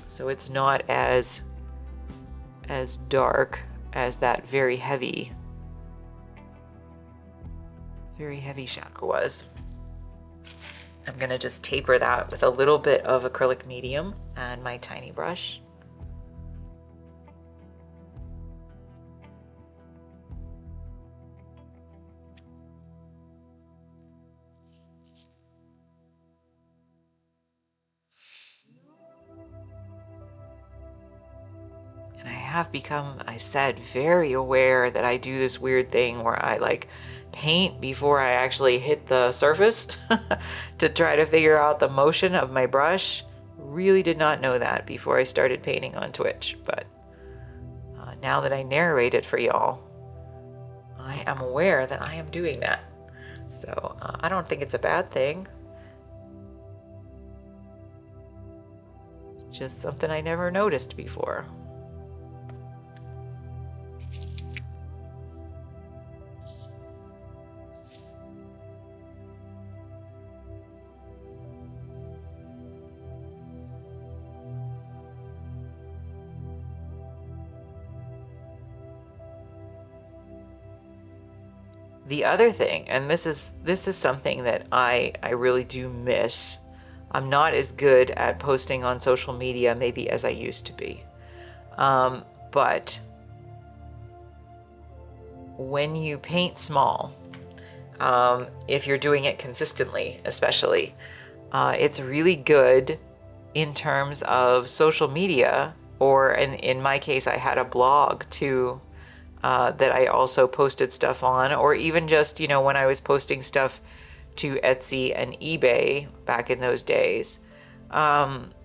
So it's not as dark as that very heavy shadow was. I'm gonna just taper that with a little bit of acrylic medium and my tiny brush. have become, I said, very aware that I do this weird thing where I like paint before I actually hit the surface to try to figure out the motion of my brush. Really did not know that before I started painting on Twitch, but now that I narrate it for y'all, I am aware that I am doing that. So I don't think it's a bad thing. It's just something I never noticed before. The other thing, and this is something that I really do miss. I'm not as good at posting on social media maybe as I used to be. But when you paint small, if you're doing it consistently, especially, it's really good in terms of social media, or in my case, I had a blog too, that I also posted stuff on, or even just, when I was posting stuff to Etsy and eBay back in those days, that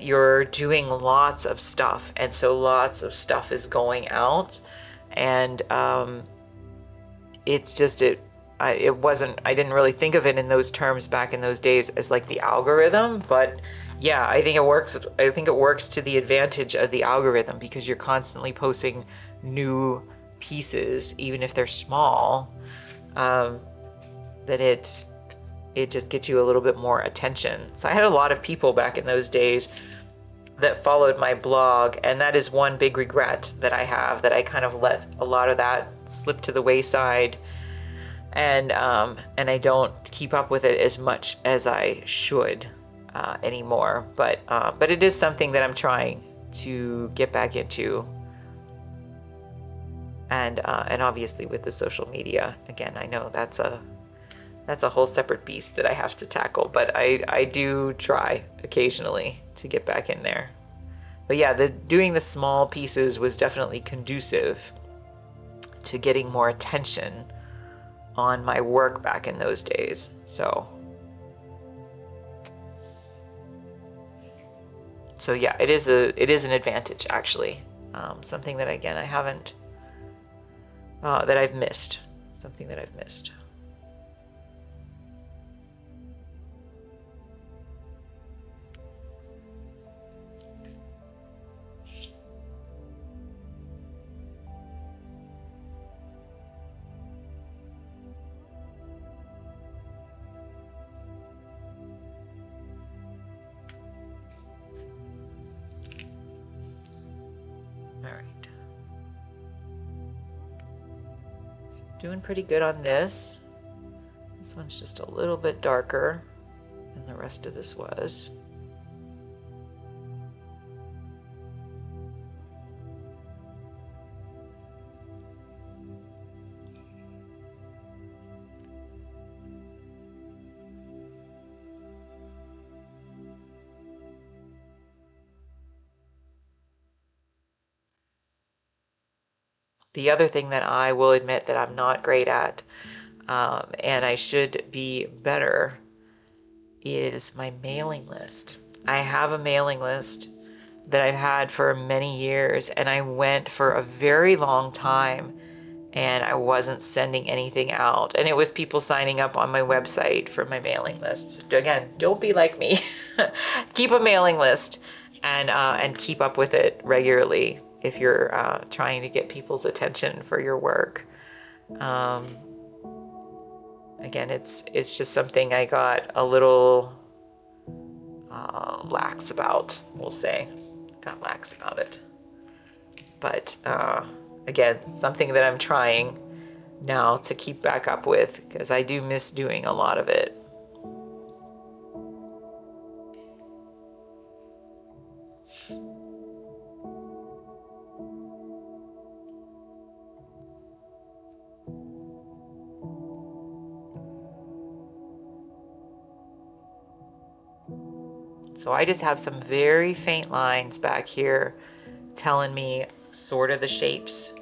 you're doing lots of stuff, and so lots of stuff is going out, and it's just I didn't really think of it in those terms back in those days as like the algorithm, but yeah, I think it works. I think it works to the advantage of the algorithm because you're constantly posting new pieces, even if they're small, that it just gets you a little bit more attention. So I had a lot of people back in those days that followed my blog, and that is one big regret that I have, that I kind of let a lot of that slip to the wayside, and I don't keep up with it as much as I should anymore. But it is something that I'm trying to get back into, and obviously with the social media, again, I know that's a whole separate beast that I have to tackle, but I do try occasionally to get back in there. But yeah, doing the small pieces was definitely conducive to getting more attention on my work back in those days. So yeah, it is an advantage, actually. Something that, again, I haven't that I've missed. Something that I've missed. All right. So doing pretty good on this. This one's just a little bit darker than the rest of this was. The other thing that I will admit that I'm not great at, and I should be better, is my mailing list. I have a mailing list that I've had for many years, and I went for a very long time and I wasn't sending anything out. And it was people signing up on my website for my mailing lists. Again, don't be like me. Keep a mailing list and keep up with it regularly if you're trying to get people's attention for your work. Again, it's just something I got a little lax about, we'll say. Got lax about it. But again, something that I'm trying now to keep back up with, because I do miss doing a lot of it. So I just have some very faint lines back here telling me sort of the shapes.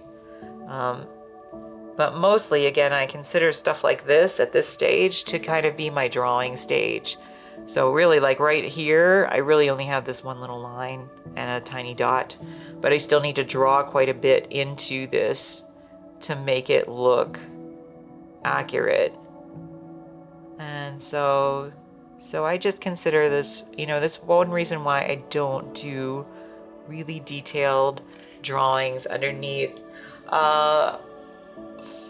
But mostly, again, I consider stuff like this at this stage to kind of be my drawing stage. So really, like right here, I really only have this one little line and a tiny dot, but I still need to draw quite a bit into this to make it look accurate. And so I just consider this, this one reason why I don't do really detailed drawings underneath.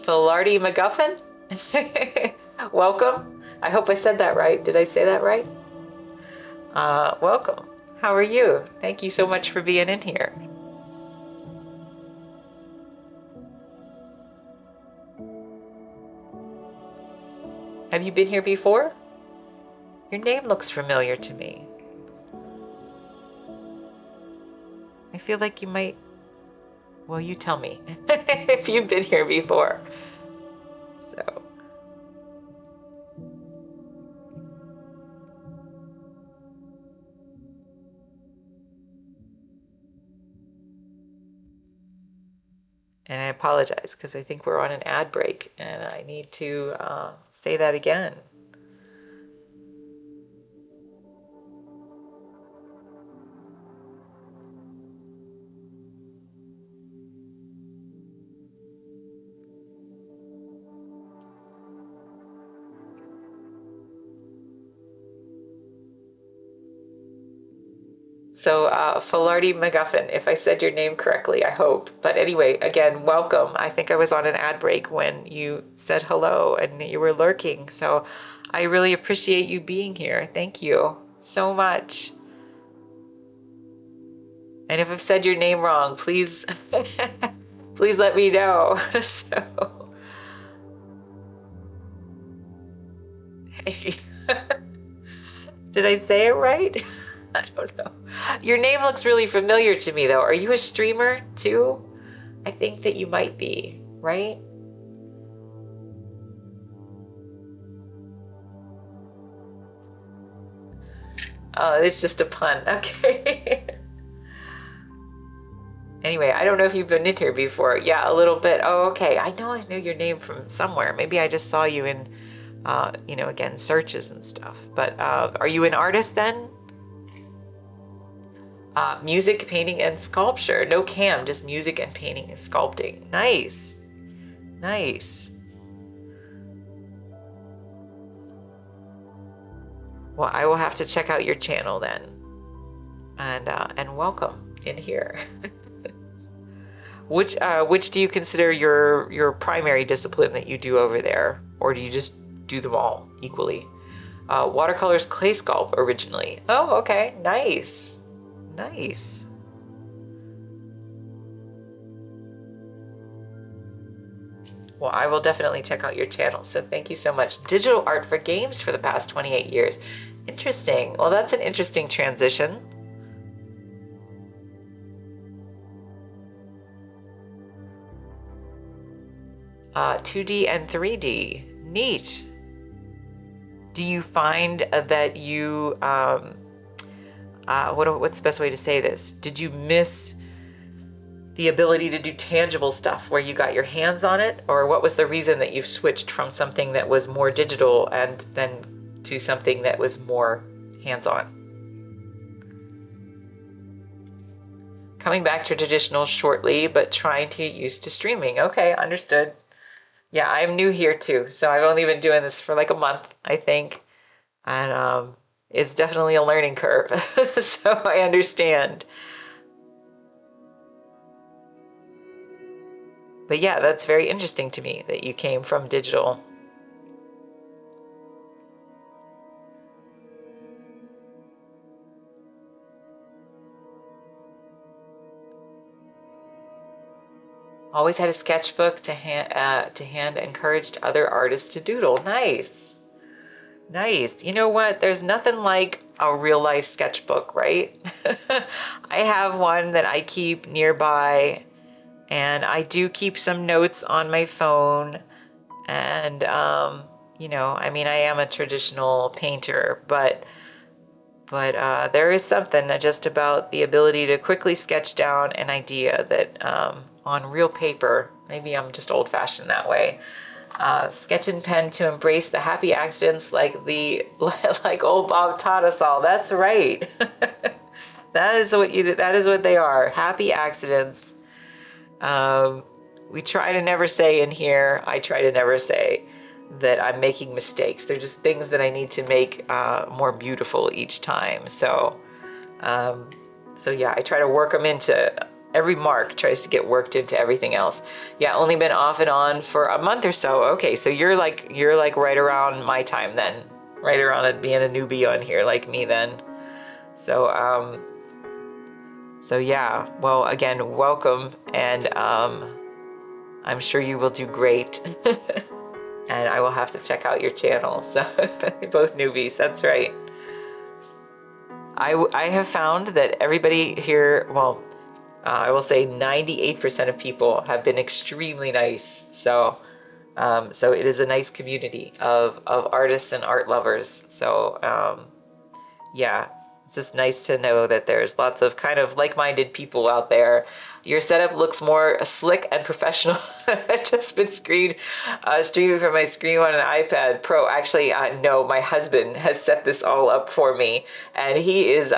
Filarty MacGuffin? Welcome. I hope I said that right. Did I say that right? Welcome. How are you? Thank you so much for being in here. Have you been here before? Your name looks familiar to me. I feel like you might... Well, you tell me if you've been here before. So... And I apologize because I think we're on an ad break and I need to say that again. So, Filarty MacGuffin, if I said your name correctly, I hope. But anyway, again, welcome. I think I was on an ad break when you said hello and you were lurking. So I really appreciate you being here. Thank you so much. And if I've said your name wrong, please, please let me know. So, hey, did I say it right? I don't know. Your name looks really familiar to me, though. Are you a streamer too? I think that you might be, right? Oh, it's just a pun. Okay. Anyway, I don't know if you've been in here before. Yeah, a little bit. Oh, okay. I know I knew your name from somewhere. Maybe I just saw you in, again, searches and stuff. But are you an artist then? Music, painting, and sculpture. No cam, just music and painting and sculpting. Nice. Nice. Well, I will have to check out your channel then. And welcome in here. Which do you consider your primary discipline that you do over there? Or do you just do them all equally? Watercolors, clay sculpt originally. Oh, okay. Nice. Nice. Well, I will definitely check out your channel. So thank you so much. Digital art for games for the past 28 years. Interesting. Well, that's an interesting transition. Uh, 2D and 3D. Neat. Do you find that you, what's the best way to say this? Did you miss the ability to do tangible stuff where you got your hands on it? Or what was the reason that you've switched from something that was more digital and then to something that was more hands-on? Coming back to traditional shortly, but trying to get used to streaming. Okay, understood. Yeah, I'm new here too. So I've only been doing this for like a month, I think. And it's definitely a learning curve. So I understand. But yeah, that's very interesting to me that you came from digital. Always had a sketchbook to hand, encouraged other artists to doodle. Nice. Nice. You know what? There's nothing like a real life sketchbook, right? I have one that I keep nearby, and I do keep some notes on my phone. And, I mean, I am a traditional painter, but But there is something just about the ability to quickly sketch down an idea that on real paper, maybe I'm just old-fashioned that way. Sketch and pen to embrace the happy accidents like old Bob taught us all. That's right. That is what they are. Happy accidents. We try to never say in here, I try to never say that I'm making mistakes. They're just things that I need to make more beautiful each time. So yeah, I try to work them into every mark, tries to get worked into everything else. Yeah, only been off and on for a month or so. Okay, so you're like right around my time then, right around it being a newbie on here like me then. So so yeah, well, again, welcome, and I'm sure you will do great. And I will have to check out your channel. So both newbies, that's right. I have found that everybody here, well, I will say 98% of people have been extremely nice. So so it is a nice community of artists and art lovers. So yeah, it's just nice to know that there's lots of kind of like-minded people out there. Your setup looks more slick and professional. I've just been streaming from my screen on an iPad Pro. Actually, no, my husband has set this all up for me, and he is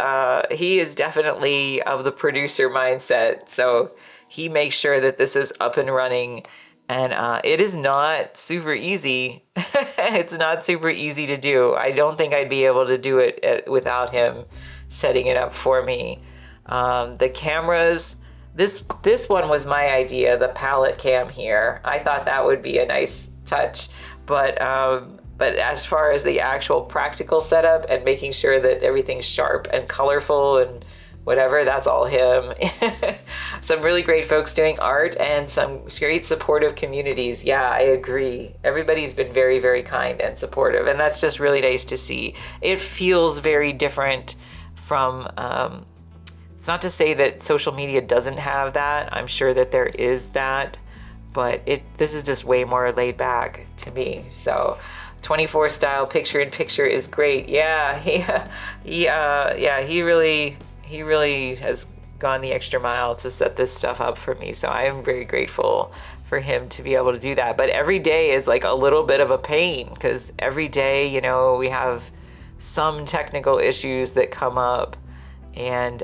definitely of the producer mindset. So he makes sure that this is up and running. And it is not super easy. It's not super easy to do. I don't think I'd be able to do it without him setting it up for me. The cameras, this one was my idea, the palette cam here. I thought that would be a nice touch. But as far as the actual practical setup and making sure that everything's sharp and colorful and whatever, that's all him. Some really great folks doing art and some great supportive communities. Yeah, I agree. Everybody's been very, very kind and supportive, and that's just really nice to see. It feels very different from, it's not to say that social media doesn't have that. I'm sure that there is that, but this is just way more laid back to me. So 24 style picture in picture is great. Yeah, he really has gone the extra mile to set this stuff up for me. So I am very grateful for him to be able to do that. But every day is like a little bit of a pain because every day, you know, we have some technical issues that come up. And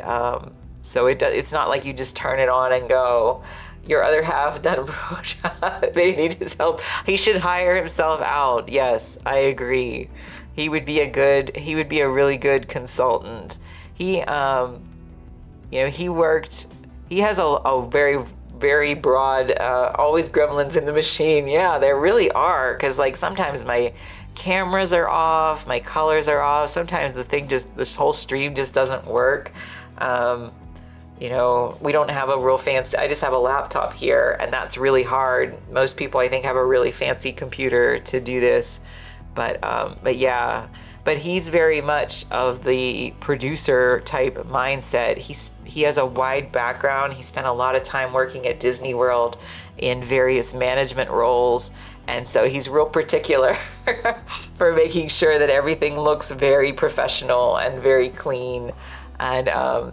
so it's not like you just turn it on and go. Your other half done a pro job. They need his help. He should hire himself out. Yes, I agree. He would be a really good consultant. He you know, he has a very, very broad, always gremlins in the machine. Yeah, there really are. Because like sometimes my cameras are off, my colors are off. Sometimes this whole stream just doesn't work. You know, we don't have a real fancy, I just have a laptop here, and that's really hard. Most people, I think, have a really fancy computer to do this. But yeah. But he's very much of the producer type mindset. He has a wide background. He spent a lot of time working at Disney World in various management roles. And so he's real particular for making sure that everything looks very professional and very clean. And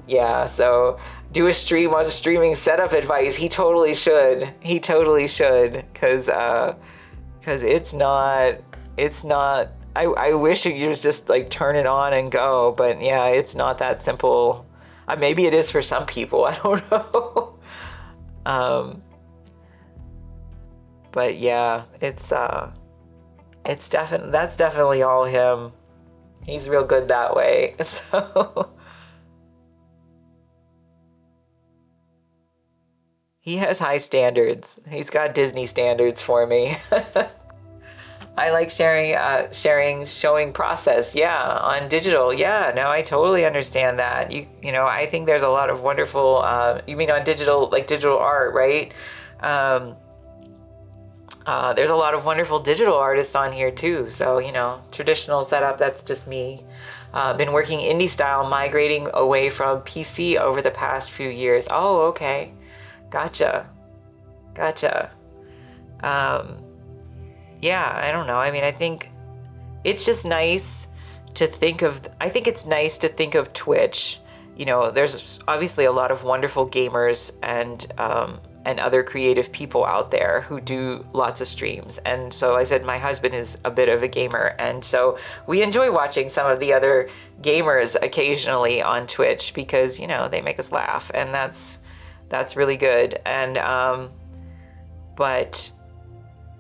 yeah, so do a stream on streaming setup advice. He totally should. He totally should. Because it's not, I wish you could just like turn it on and go, but yeah, it's not that simple. Maybe it is for some people, I don't know. But yeah, that's definitely all him. He's real good that way. So he has high standards. He's got Disney standards for me. I like showing process, yeah, on digital. Yeah, no, I totally understand that. You know, I think there's a lot of wonderful, you mean on digital, like digital art, right? There's a lot of wonderful digital artists on here too. So, you know, traditional setup, that's just me. Been working indie style, migrating away from PC over the past few years. Oh, okay. Gotcha. Yeah, I don't know. I mean, I think it's just nice I think it's nice to think of Twitch. You know, there's obviously a lot of wonderful gamers and other creative people out there who do lots of streams. And so I said my husband is a bit of a gamer, and so we enjoy watching some of the other gamers occasionally on Twitch because, you know, they make us laugh, and that's really good. And but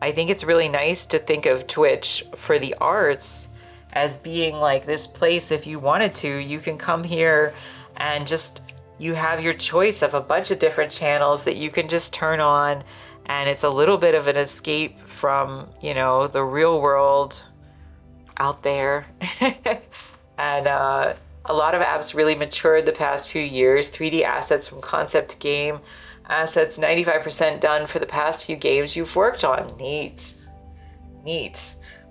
I think it's really nice to think of Twitch for the arts as being like this place. If you wanted to, you can come here and just, you have your choice of a bunch of different channels that you can just turn on, and it's a little bit of an escape from, you know, the real world out there. And a lot of apps really matured the past few years. 3D assets from concept to game assets, 95% done for the past few games you've worked on. Neat.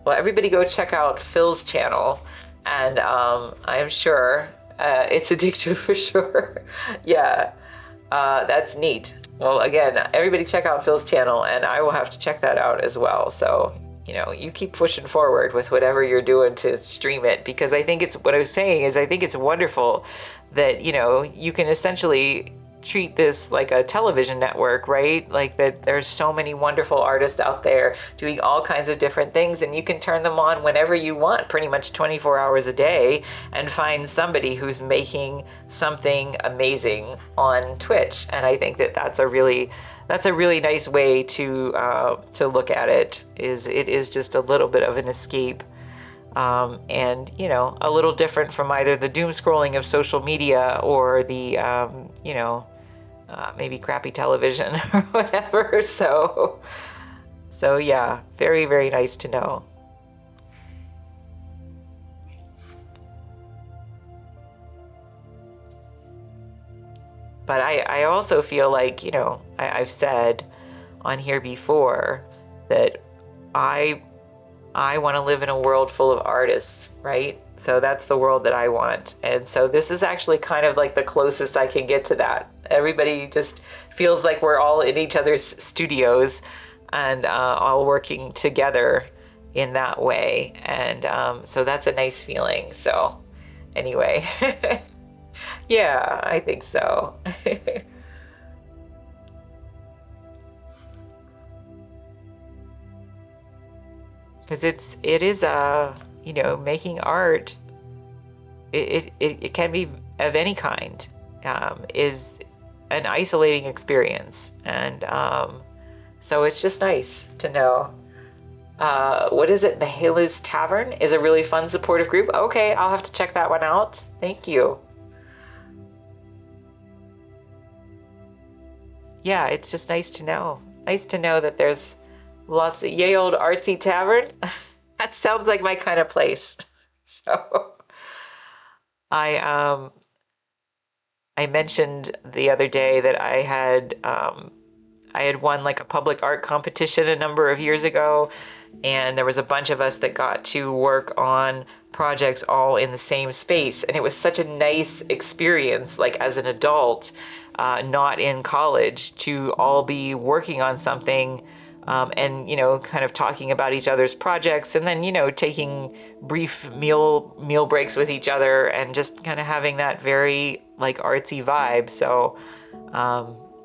Well, everybody go check out Phil's channel, and I'm sure it's addictive for sure. Yeah, that's neat. Well, again, everybody check out Phil's channel, and I will have to check that out as well. So, you know, you keep pushing forward with whatever you're doing to stream it, because I think what I was saying is I think it's wonderful that, you know, you can essentially treat this like a television network, right? Like that there's so many wonderful artists out there doing all kinds of different things, and you can turn them on whenever you want, pretty much 24 hours a day, and find somebody who's making something amazing on Twitch. And I think that that's a really nice way to look at it. It is just a little bit of an escape, and, you know, a little different from either the doom scrolling of social media or the you know, maybe crappy television or whatever. So yeah, very, very nice to know. But I also feel like, you know, I've said on here before that I want to live in a world full of artists, right? So that's the world that I want. And so this is actually kind of like the closest I can get to that. Everybody just feels like we're all in each other's studios and all working together in that way. And so that's a nice feeling. So anyway, yeah, I think so. Because it is you know, making art, it can be of any kind, is an isolating experience. And so it's just nice to know. What is it? Mahala's Tavern is a really fun, supportive group. Okay, I'll have to check that one out. Thank you. Yeah, it's just nice to know. Nice to know that there's lots of yay old artsy tavern. That sounds like my kind of place. So I I mentioned the other day that I had won like a public art competition a number of years ago, and there was a bunch of us that got to work on projects all in the same space, and it was such a nice experience, like as an adult, not in college, to all be working on something, and, you know, kind of talking about each other's projects, and then, you know, taking brief meal breaks with each other, and just kind of having that very like artsy vibe. So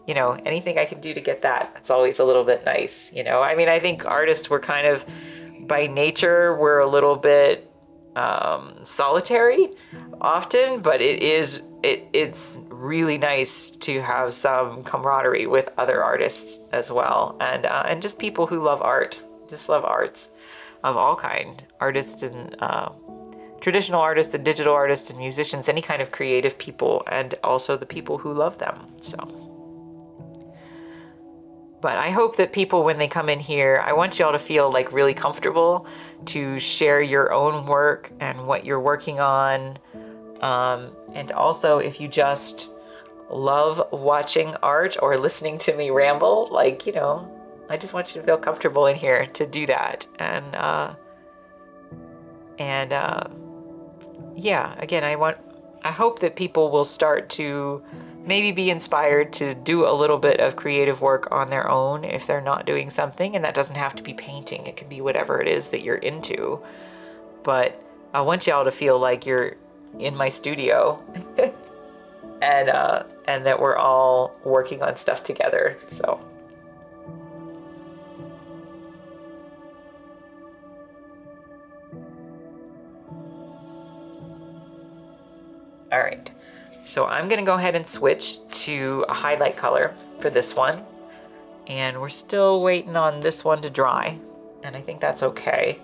you know, anything I can do to get that, it's always a little bit nice. You know, I mean, I think artists were kind of, by nature, we're a little bit solitary often, but it's really nice to have some camaraderie with other artists as well, and just people who love art, just love arts of all kind, artists and traditional artists and digital artists and musicians, any kind of creative people, and also the people who love them. So. But I hope that people, when they come in here, I want y'all to feel like really comfortable to share your own work and what you're working on. And also, if you just love watching art or listening to me ramble, like, you know, I just want you to feel comfortable in here to do that. And yeah, again, I hope that people will start to maybe be inspired to do a little bit of creative work on their own if they're not doing something. And that doesn't have to be painting. It can be whatever it is that you're into. But I want y'all to feel like you're in my studio and that we're all working on stuff together. So. All right, so I'm gonna go ahead and switch to a highlight color for this one. And we're still waiting on this one to dry, and I think that's okay.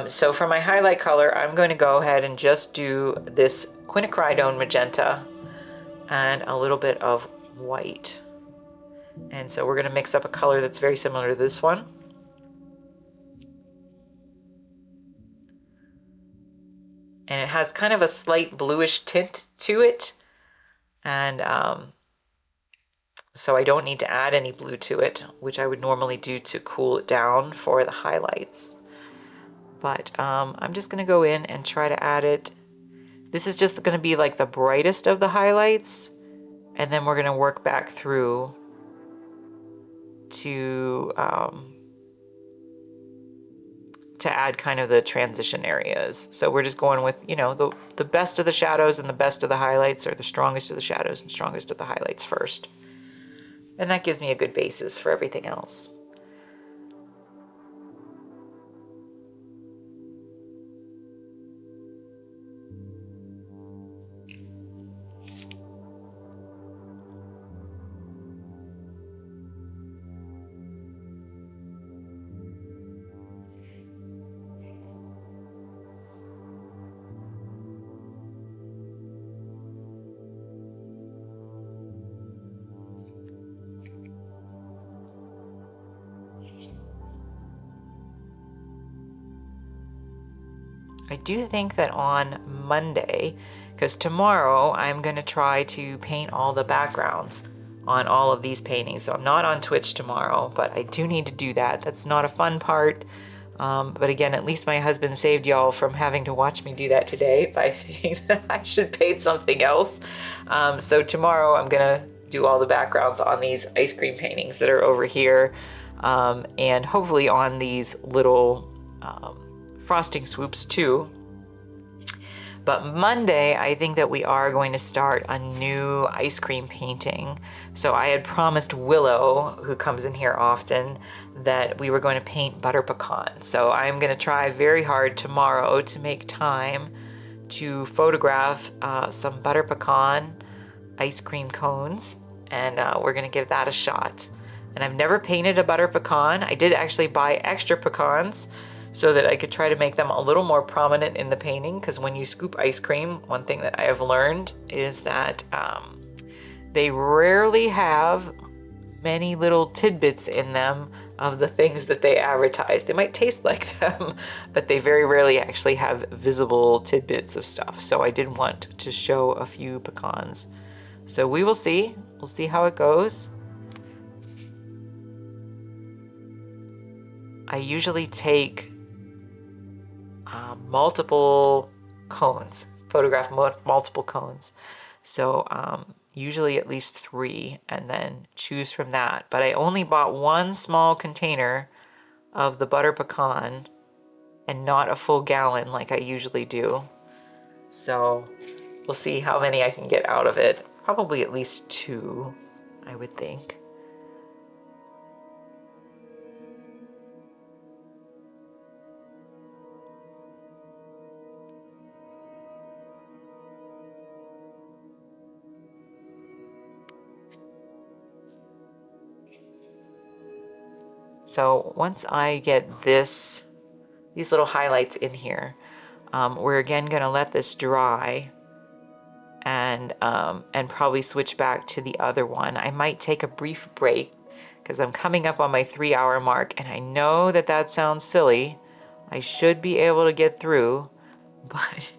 So for my highlight color, I'm going to go ahead and just do this quinacridone magenta and a little bit of white. And so we're going to mix up a color that's very similar to this one. And it has kind of a slight bluish tint to it. And so I don't need to add any blue to it, which I would normally do to cool it down for the highlights. But I'm just going to go in and try to add it. This is just going to be like the brightest of the highlights, and then we're going to work back through to add kind of the transition areas. So we're just going with, you know, the best of the shadows and the best of the highlights, or the strongest of the shadows and strongest of the highlights first. And that gives me a good basis for everything else. I do think that on Monday, because tomorrow I'm going to try to paint all the backgrounds on all of these paintings. So I'm not on Twitch tomorrow, but I do need to do that. That's not a fun part. But again, at least my husband saved y'all from having to watch me do that today by saying that I should paint something else. So tomorrow I'm going to do all the backgrounds on these ice cream paintings that are over here, and hopefully on these little frosting swoops too. But Monday, I think that we are going to start a new ice cream painting. So I had promised Willow, who comes in here often, that we were going to paint butter pecan. So I'm going to try very hard tomorrow to make time to photograph some butter pecan ice cream cones, and we're going to give that a shot. And I've never painted a butter pecan. I did actually buy extra pecans so that I could try to make them a little more prominent in the painting, because when you scoop ice cream, one thing that I have learned is that they rarely have many little tidbits in them of the things that they advertise. They might taste like them, but they very rarely actually have visible tidbits of stuff. So I did want to show a few pecans. So we will see. We'll see how it goes. I usually take multiple cones, photograph multiple cones. So usually at least 3, and then choose from that. But I only bought 1 small container of the butter pecan and not a full gallon like I usually do. So we'll see how many I can get out of it. Probably at least 2, I would think. So once I get these little highlights in here, we're again going to let this dry and probably switch back to the other one. I might take a brief break because I'm coming up on my 3-hour mark, and I know that that sounds silly. I should be able to get through, but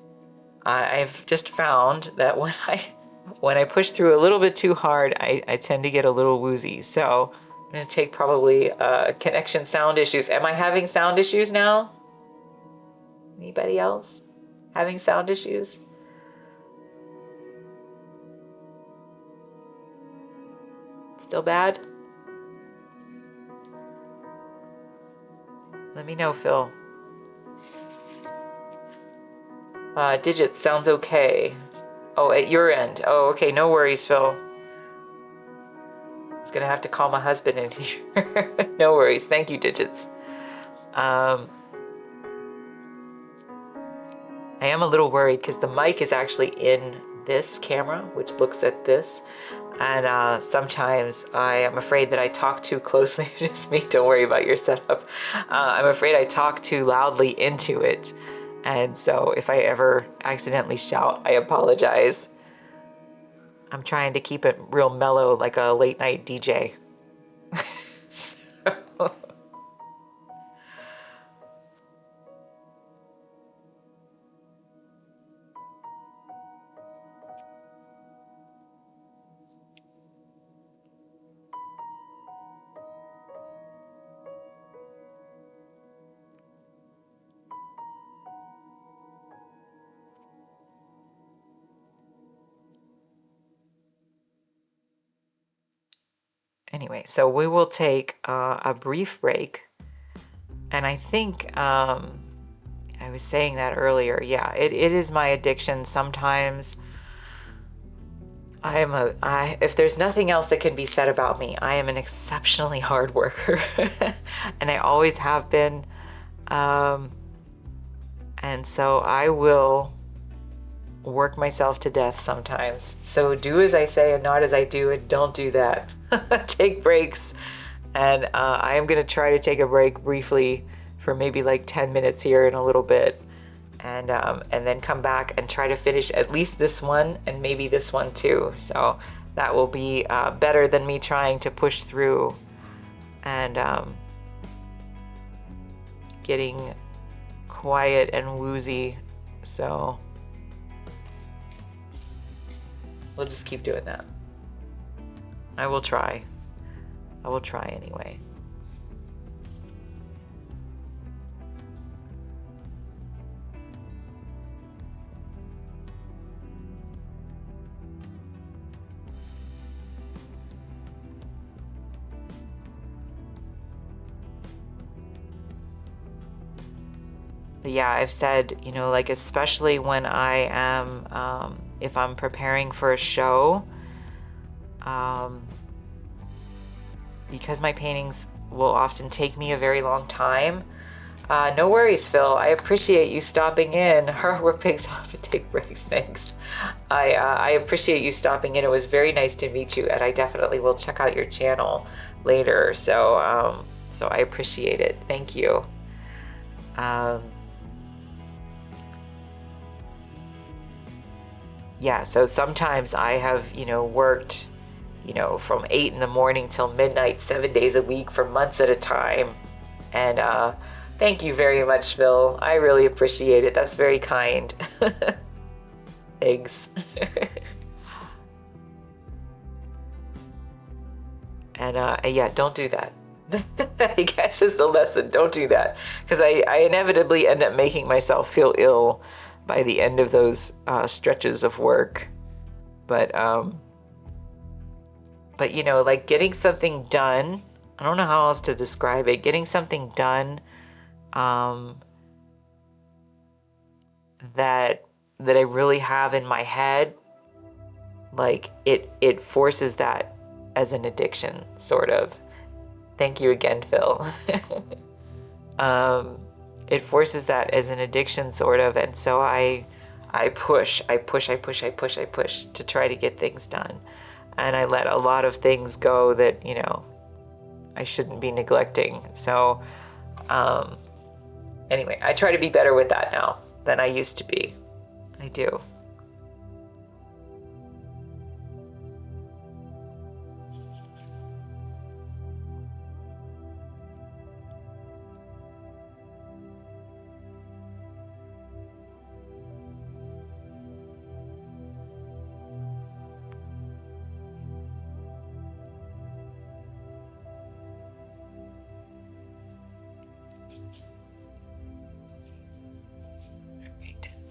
I've just found that when I push through a little bit too hard, I tend to get a little woozy. So I'm going to take probably connection sound issues. Am I having sound issues now? Anybody else having sound issues? Still bad? Let me know, Phil. Digits sounds okay. Oh, at your end. Oh, okay. No worries, Phil. It's gonna have to call my husband in here. No worries. Thank you, Digits. I am a little worried because the mic is actually in this camera, which looks at this. And sometimes I am afraid that I talk too closely. Just me, don't worry about your setup. I'm afraid I talk too loudly into it. And so if I ever accidentally shout, I apologize. I'm trying to keep it real mellow like a late night DJ. So, anyway, so we will take a brief break. And I think I was saying that earlier. Yeah, it is my addiction. Sometimes if there's nothing else that can be said about me, I am an exceptionally hard worker. And I always have been. And so I will work myself to death sometimes. So do as I say and not as I do, and don't do that. Take breaks. And I am going to try to take a break briefly for maybe like 10 minutes here in a little bit. And then come back and try to finish at least this one and maybe this one too. So that will be better than me trying to push through and getting quiet and woozy. So we'll just keep doing that. I will try. I will try anyway. But yeah, I've said, you know, like especially when I am, if I'm preparing for a show, because my paintings will often take me a very long time. No worries, Phil. I appreciate you stopping in. Hard work pays off and take breaks. Thanks. I appreciate you stopping in. It was very nice to meet you, and I definitely will check out your channel later. So, so I appreciate it. Thank you. Yeah, so sometimes I have, you know, worked, you know, from 8 in the morning till midnight, 7 days a week for months at a time. And thank you very much, Phil. I really appreciate it. That's very kind. Thanks. And yeah, don't do that. I guess is the lesson. Don't do that. Because I inevitably end up making myself feel ill by the end of those stretches of work. But you know, like getting something done, I don't know how else to describe it. Getting something done that I really have in my head, like it forces that as an addiction, sort of. Thank you again, Phil. It forces that as an addiction, sort of, and so I push to try to get things done, and I let a lot of things go that, you know, I shouldn't be neglecting. So anyway, I try to be better with that now than I used to be. I do.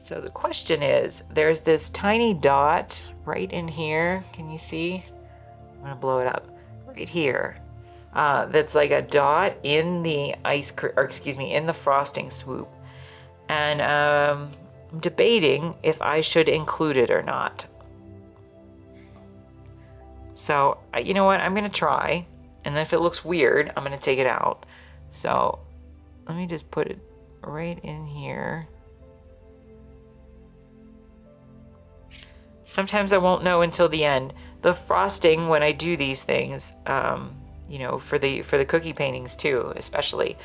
So the question is, there's this tiny dot right in here. Can you see? I'm gonna blow it up right here. That's like a dot in the in the frosting swoop. And I'm debating if I should include it or not. So, you know what? I'm going to try. And then if it looks weird, I'm going to take it out. So let me just put it right in here. Sometimes I won't know until the end. The frosting, when I do these things, you know, for the cookie paintings too, especially,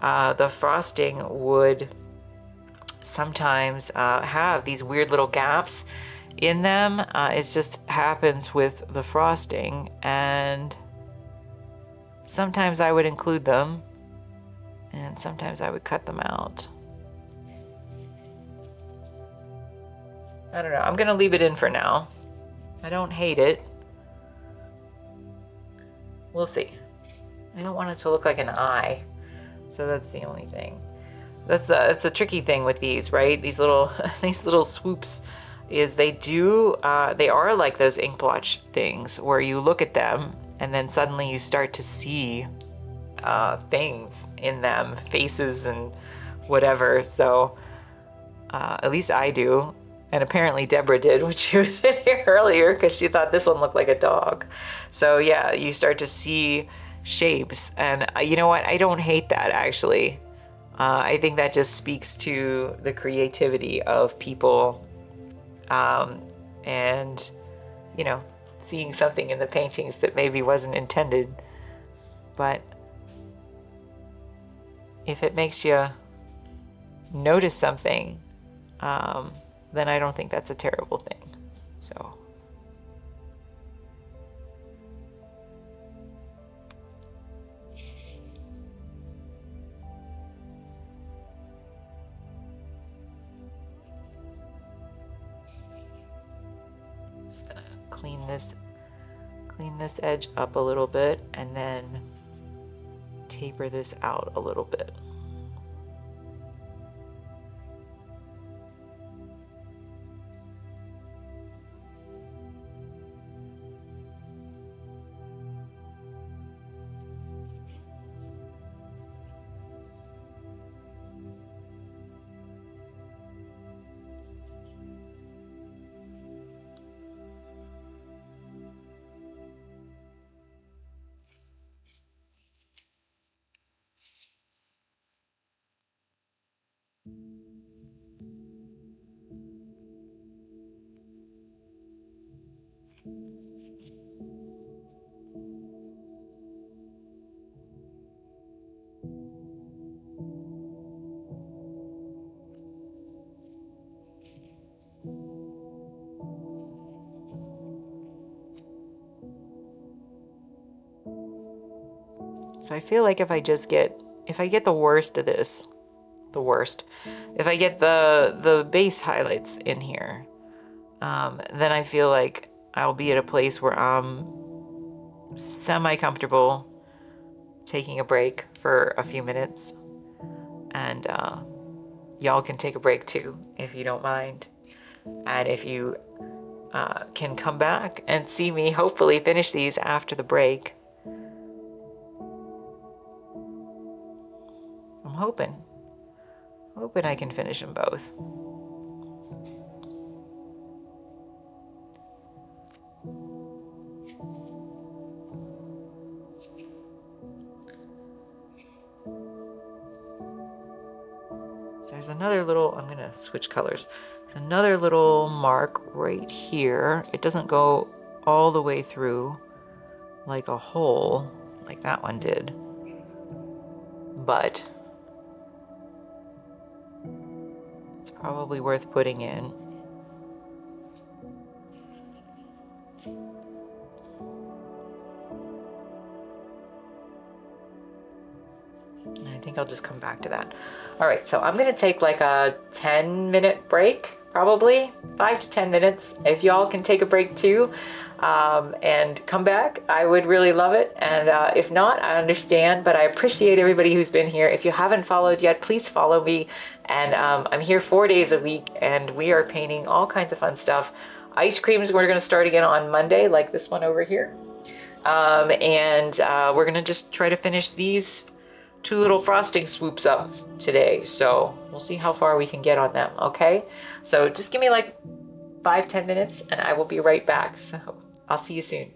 the frosting would sometimes have these weird little gaps in them. It just happens with the frosting, and sometimes I would include them, and sometimes I would cut them out. I don't know. I'm gonna leave it in for now. I don't hate it. We'll see. I don't want it to look like an eye, so that's the only thing. That's the tricky thing with these, right? These little these little swoops, is they are like those ink blotch things where you look at them and then suddenly you start to see things in them, faces and whatever. So at least I do. And apparently Deborah did when she was in here earlier, because she thought this one looked like a dog. So yeah, you start to see shapes. And you know what? I don't hate that, actually. I think that just speaks to the creativity of people, and, you know, seeing something in the paintings that maybe wasn't intended. But if it makes you notice something, then I don't think that's a terrible thing. So just gonna clean this edge up a little bit and then taper this out a little bit. So I feel like if I get the worst of this, if I get the base highlights in here, then I feel like I'll be at a place where I'm semi-comfortable taking a break for a few minutes. And y'all can take a break too, if you don't mind. And if you can come back and see me hopefully finish these after the break. I'm hoping I can finish them both. So there's another little, I'm gonna switch colors. There's another little mark right here. It doesn't go all the way through like a hole like that one did, but it's probably worth putting in. I think I'll just come back to that. All right, so I'm gonna take like a 10-minute break, probably 5 to 10 minutes. If y'all can take a break too, and come back, I would really love it. And if not, I understand, but I appreciate everybody who's been here. If you haven't followed yet, please follow me. And I'm here 4 days a week, and we are painting all kinds of fun stuff. Ice creams, we're gonna start again on Monday, like this one over here. And we're gonna just try to finish these two little frosting swoops up today. So we'll see how far we can get on them, okay? So just give me like 5-10 minutes and I will be right back. So I'll see you soon.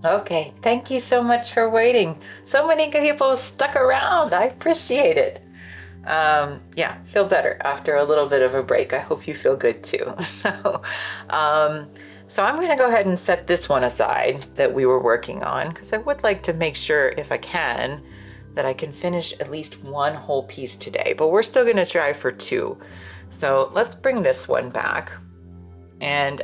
Okay, thank you so much for waiting. So many people stuck around. I appreciate it. Yeah, feel better after a little bit of a break. I hope you feel good too. Um, so I'm going to go ahead and set this one aside that we were working on because I would like to make sure, if I can, that I can finish at least one whole piece today, but we're still going to try for two. So let's bring this one back. And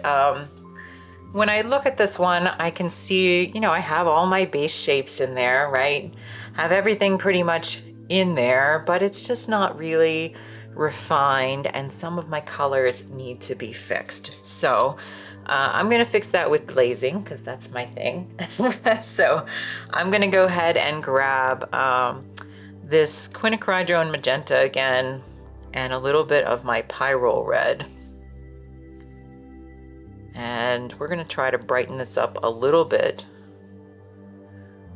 when I look at this one, I can see, I have all my base shapes in there, right? Have everything pretty much in there, but it's just not really refined, and some of my colors need to be fixed. So I'm gonna fix that with glazing because that's my thing. So I'm gonna go ahead and grab this quinacridone magenta again and a little bit of my pyrrole red. And we're gonna try to brighten this up a little bit.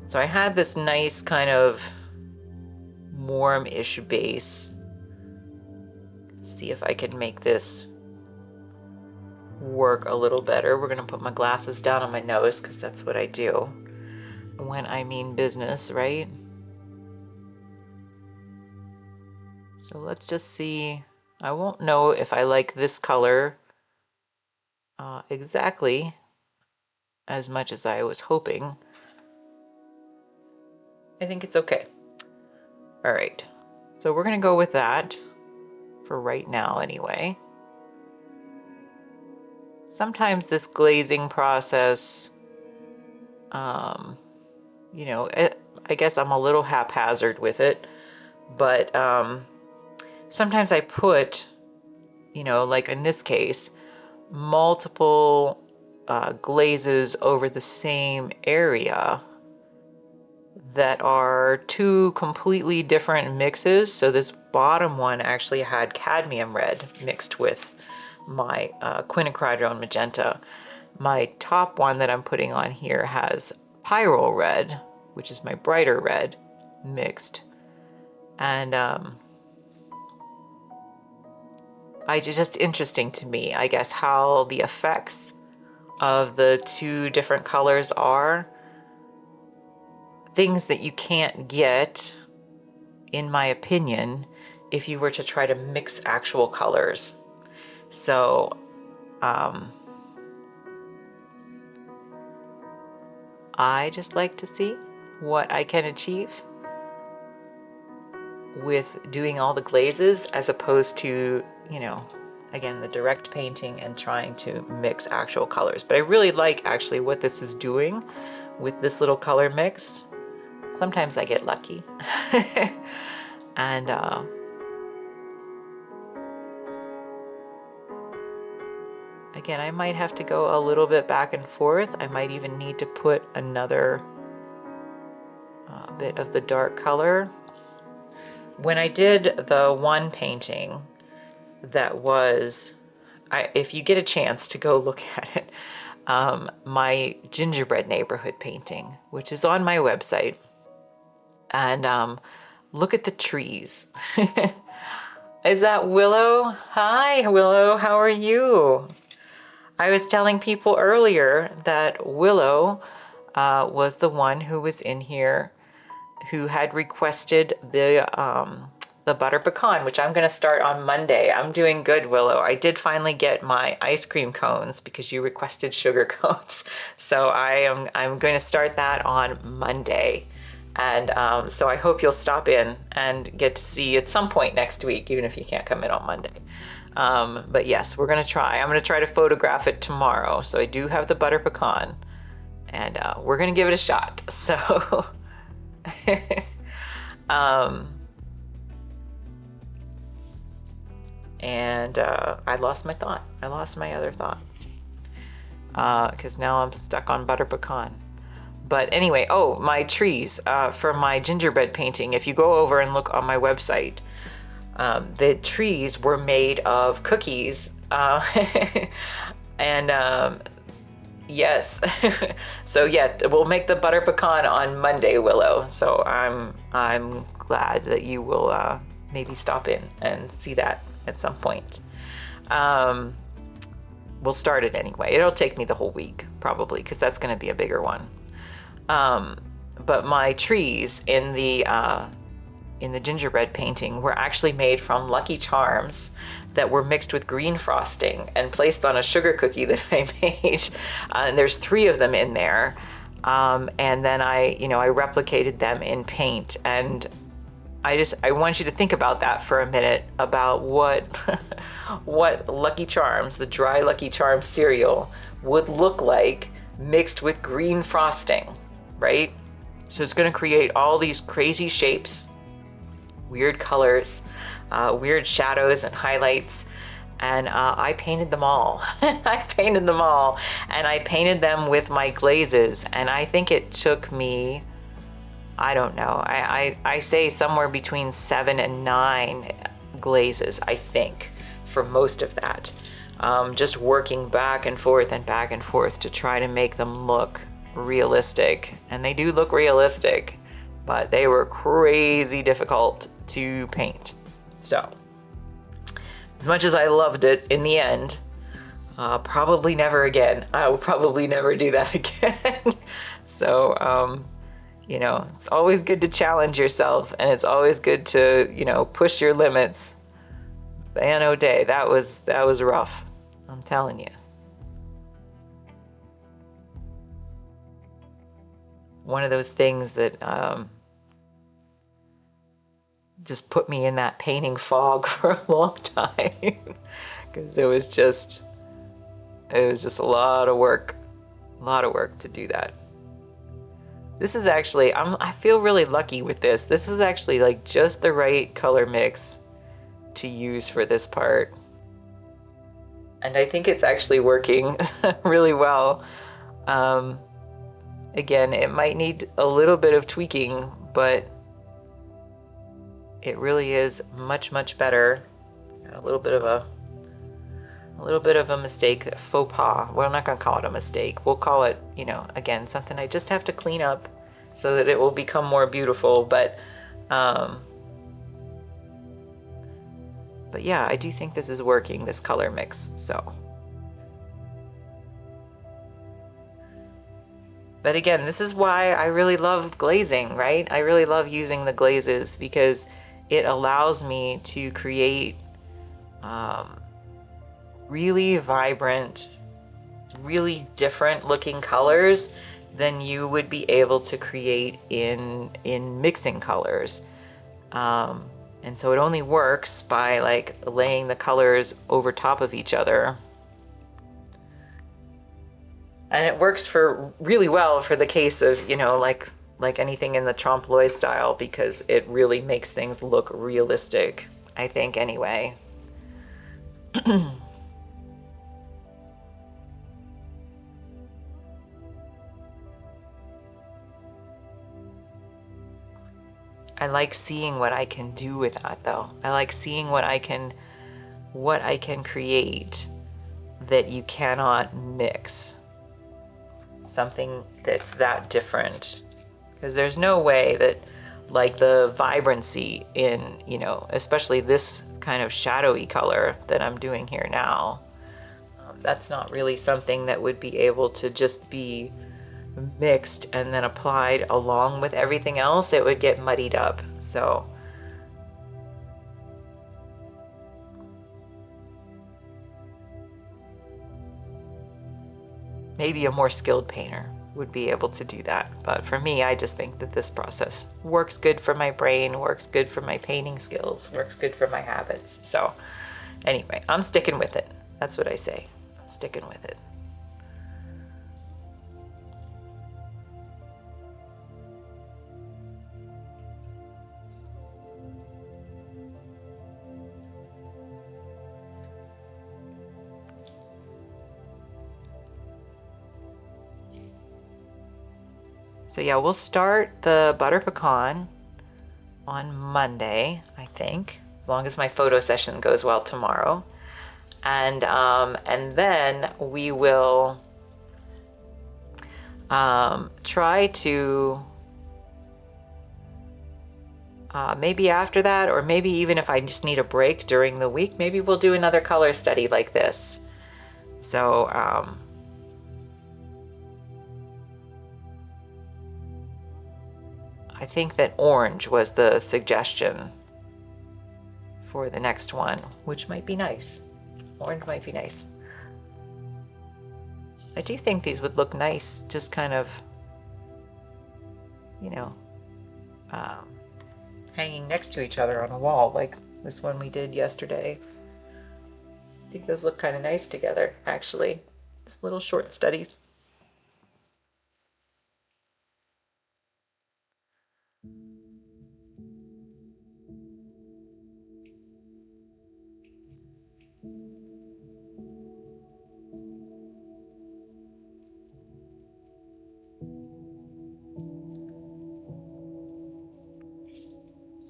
So I had this nice kind of warm-ish base. See if I can make this work a little better. We're gonna put my glasses down on my nose because that's what I do when I mean business, right? So let's just see. I won't know if I like this color exactly as much as I was hoping. I think it's okay. All right, so we're gonna go with that for right now anyway. Sometimes this glazing process, I guess I'm a little haphazard with it, but sometimes I put, like in this case, multiple glazes over the same area that are two completely different mixes. So this bottom one actually had cadmium red mixed with my quinacridone magenta. My top one that I'm putting on here has pyrrole red, which is my brighter red, mixed. And it's just interesting to me, I guess, how the effects of the two different colors are. Things that you can't get, in my opinion, if you were to try to mix actual colors. So I just like to see what I can achieve with doing all the glazes as opposed to, again, the direct painting and trying to mix actual colors. But I really like actually what this is doing with this little color mix. Sometimes I get lucky. And again, I might have to go a little bit back and forth. I might even need to put another bit of the dark color. When I did the one painting that was, if you get a chance to go look at it, my gingerbread neighborhood painting, which is on my website. And look at the trees. Is that Willow? Hi, Willow, how are you? I was telling people earlier that Willow was the one who was in here who had requested the butter pecan, which I'm going to start on Monday. I'm doing good, Willow. I did finally get my ice cream cones because you requested sugar cones. So I'm going to start that on Monday. And so I hope you'll stop in and get to see at some point next week, even if you can't come in on Monday. But yes, we're going to try. I'm going to try to photograph it tomorrow. So I do have the butter pecan, and we're going to give it a shot. So and I lost my thought. I lost my other thought because now I'm stuck on butter pecan. But anyway, oh, my trees for my gingerbread painting. If you go over and look on my website, the trees were made of cookies. And yes, so yeah, we'll make the butter pecan on Monday, Willow. So I'm glad that you will maybe stop in and see that at some point. We'll start it anyway. It'll take me the whole week probably because that's going to be a bigger one. But my trees in the gingerbread painting were actually made from Lucky Charms that were mixed with green frosting and placed on a sugar cookie that I made. And there's 3 of them in there. And then I replicated them in paint. And I want you to think about that for a minute, about what what Lucky Charms, the dry Lucky Charms cereal, would look like mixed with green frosting, right? So it's going to create all these crazy shapes, weird colors, weird shadows and highlights. And I painted them all. I painted them all. And I painted them with my glazes. And I think it took me, I don't know, I say somewhere between 7 and 9 glazes, I think, for most of that. Just working back and forth to try to make them look realistic. And they do look realistic, but they were crazy difficult to paint. So, as much as I loved it in the end, probably never again. I will probably never do that again. So, it's always good to challenge yourself, and it's always good to, push your limits. Man, oh day, that was rough. I'm telling you. One of those things that just put me in that painting fog for a long time, because it was just a lot of work to do that. This is actually, I feel really lucky with this. This was actually like just the right color mix to use for this part. And I think it's actually working really well. Again, it might need a little bit of tweaking, but it really is much, much better. A little bit of a mistake, faux pas. Well, I'm not going to call it a mistake. We'll call it, again, something I just have to clean up so that it will become more beautiful. But yeah, I do think this is working, this color mix. So, but again, this is why I really love glazing, right? I really love using the glazes, because it allows me to create really vibrant, really different looking colors than you would be able to create in mixing colors. And so it only works by like laying the colors over top of each other. And it works for really well for the case of, like anything in the Trompe style, because it really makes things look realistic, I think, anyway. I like seeing what I can do with that, though. I like seeing what I can create that you cannot mix. Something that's that different. Because there's no way that, like, the vibrancy in, especially this kind of shadowy color that I'm doing here now, that's not really something that would be able to just be mixed and then applied along with everything else. It would get muddied up. So maybe a more skilled painter would be able to do that. But for me, I just think that this process works good for my brain, works good for my painting skills, works good for my habits. So anyway, I'm sticking with it. That's what I say. I'm sticking with it. So yeah, we'll start the butter pecan on Monday, I think, as long as my photo session goes well tomorrow. And then we will try to maybe after that, or maybe even if I just need a break during the week, maybe we'll do another color study like this. So I think that orange was the suggestion for the next one, which might be nice. Orange might be nice. I do think these would look nice, just kind of, you know, um, hanging next to each other on a wall, like this one we did yesterday. I think those look kind of nice together, actually. Just little short studies.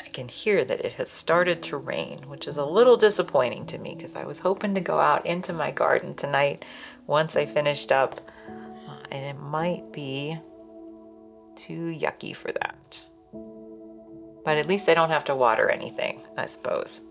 I can hear that it has started to rain, which is a little disappointing to me because I was hoping to go out into my garden tonight once I finished up, and it might be too yucky for that. But at least I don't have to water anything, I suppose.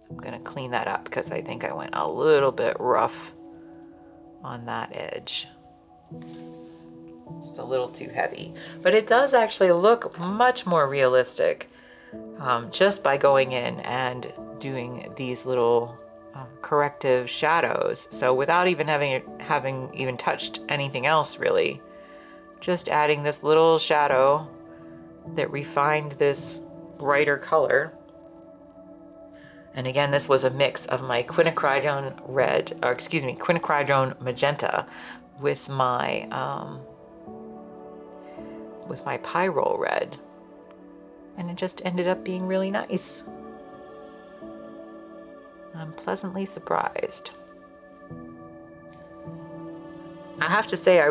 I'm gonna clean that up because I think I went a little bit rough on that edge. Just a little too heavy. But it does actually look much more realistic just by going in and doing these little corrective shadows. So without even having even touched anything else really, just adding this little shadow that refined this brighter color. And again, this was a mix of my quinacridone red, or excuse me, quinacridone magenta with my pyrrole red, and it just ended up being really nice. I'm pleasantly surprised. I have to say,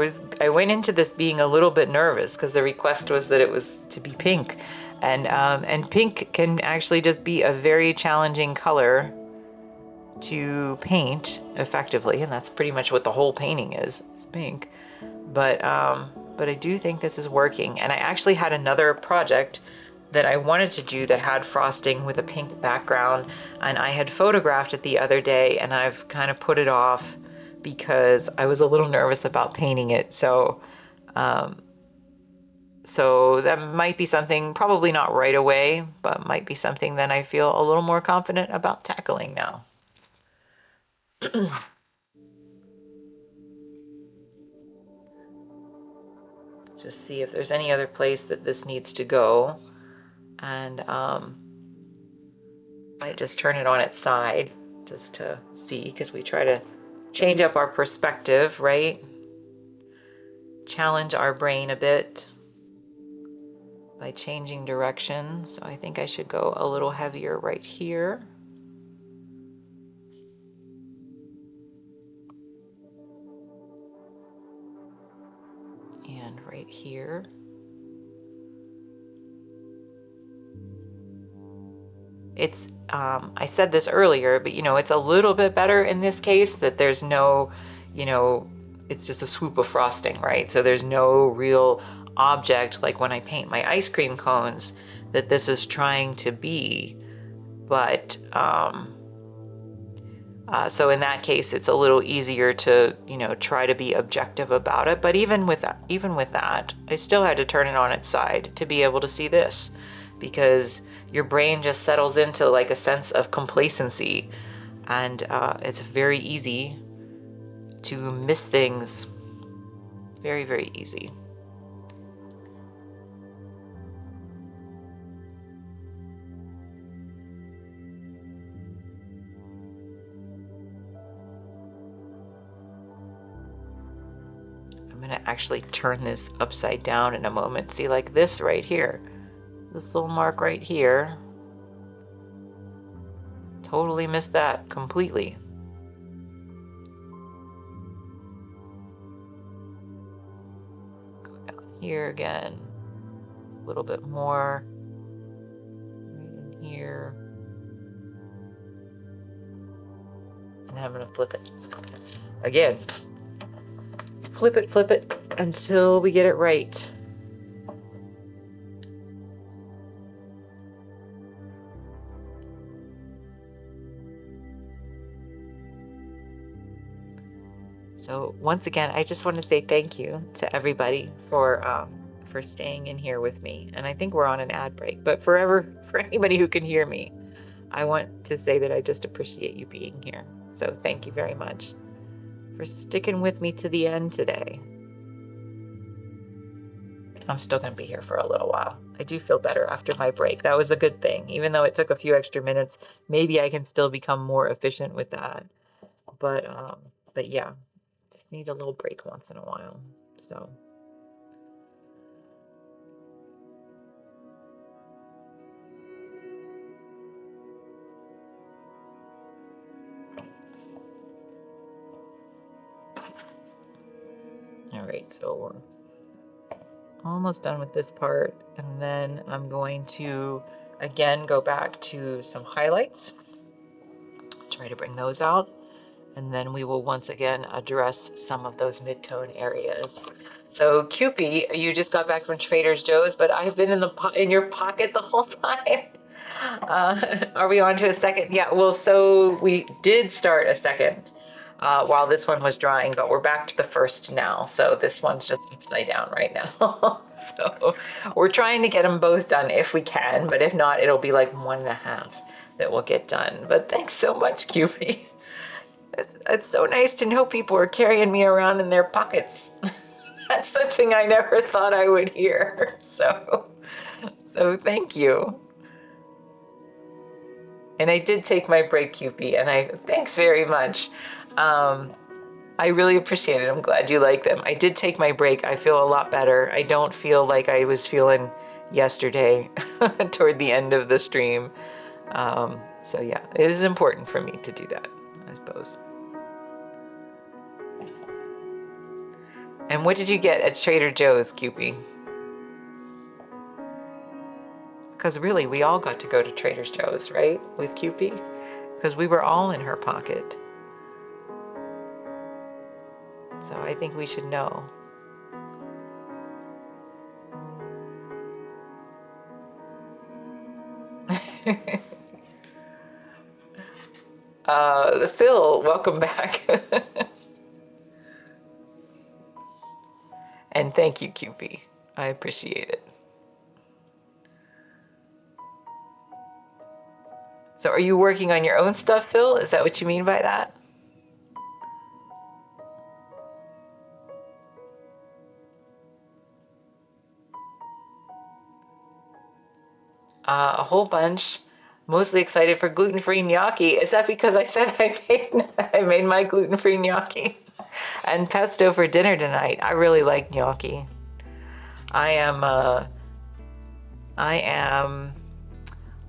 I went into this being a little bit nervous because the request was that it was to be pink, and pink can actually just be a very challenging color to paint effectively, and that's pretty much what the whole painting is pink. But I do think this is working, and I actually had another project that I wanted to do that had frosting with a pink background, and I had photographed it the other day, and I've kind of put it off because I was a little nervous about painting it. So that might be something, probably not right away, but might be something that I feel a little more confident about tackling now. Just see if there's any other place that this needs to go, and might just turn it on its side just to see, because we try to change up our perspective, right? Challenge our brain a bit by changing direction. So I think I should go a little heavier right here. And right here. It's, I said this earlier, but it's a little bit better in this case that there's no, it's just a swoop of frosting, right? So there's no real object like when I paint my ice cream cones that this is trying to be. But so in that case, it's a little easier to, try to be objective about it. But even with that, I still had to turn it on its side to be able to see this, because your brain just settles into like a sense of complacency, and it's very easy to miss things. Very, very easy. I'm gonna actually turn this upside down in a moment. See, like this right here, this little mark right here, totally missed that completely. Go down here again, a little bit more right in here. And then I'm gonna flip it. Again, flip it until we get it right. So once again, I just want to say thank you to everybody for staying in here with me. And I think we're on an ad break, but for anybody who can hear me, I want to say that I just appreciate you being here. So thank you very much for sticking with me to the end today. I'm still going to be here for a little while. I do feel better after my break. That was a good thing. Even though it took a few extra minutes, maybe I can still become more efficient with that. But yeah, just need a little break once in a while. So. All right, so we're almost done with this part, and then I'm going to again go back to some highlights, try to bring those out, and then we will once again address some of those mid-tone areas. So Kewpie, you just got back from Trader Joe's, but I've been in your pocket the whole time. Are we on to a second? Yeah, well, so we did start a second while this one was drying, but we're back to the first now. So this one's just upside down right now. So we're trying to get them both done if we can, but if not, it'll be like 1.5 that will get done. But thanks so much, Kewpie. It's so nice to know people are carrying me around in their pockets. That's something I never thought I would hear. So thank you. And I did take my break, Kewpie, and thanks very much. I really appreciate it. I'm glad you like them. I did take my break. I feel a lot better. I don't feel like I was feeling yesterday toward the end of the stream. So yeah, it is important for me to do that, I suppose. And what did you get at Trader Joe's, Kewpie? Because really, we all got to go to Trader Joe's, right? With Kewpie? Because we were all in her pocket. So I think we should know. Phil, welcome back. And thank you, Kewpie. I appreciate it. So are you working on your own stuff, Phil? Is that what you mean by that? A whole bunch. Mostly excited for gluten-free gnocchi. Is that because I said I made my gluten-free gnocchi? And pesto for dinner tonight. I really like gnocchi. I am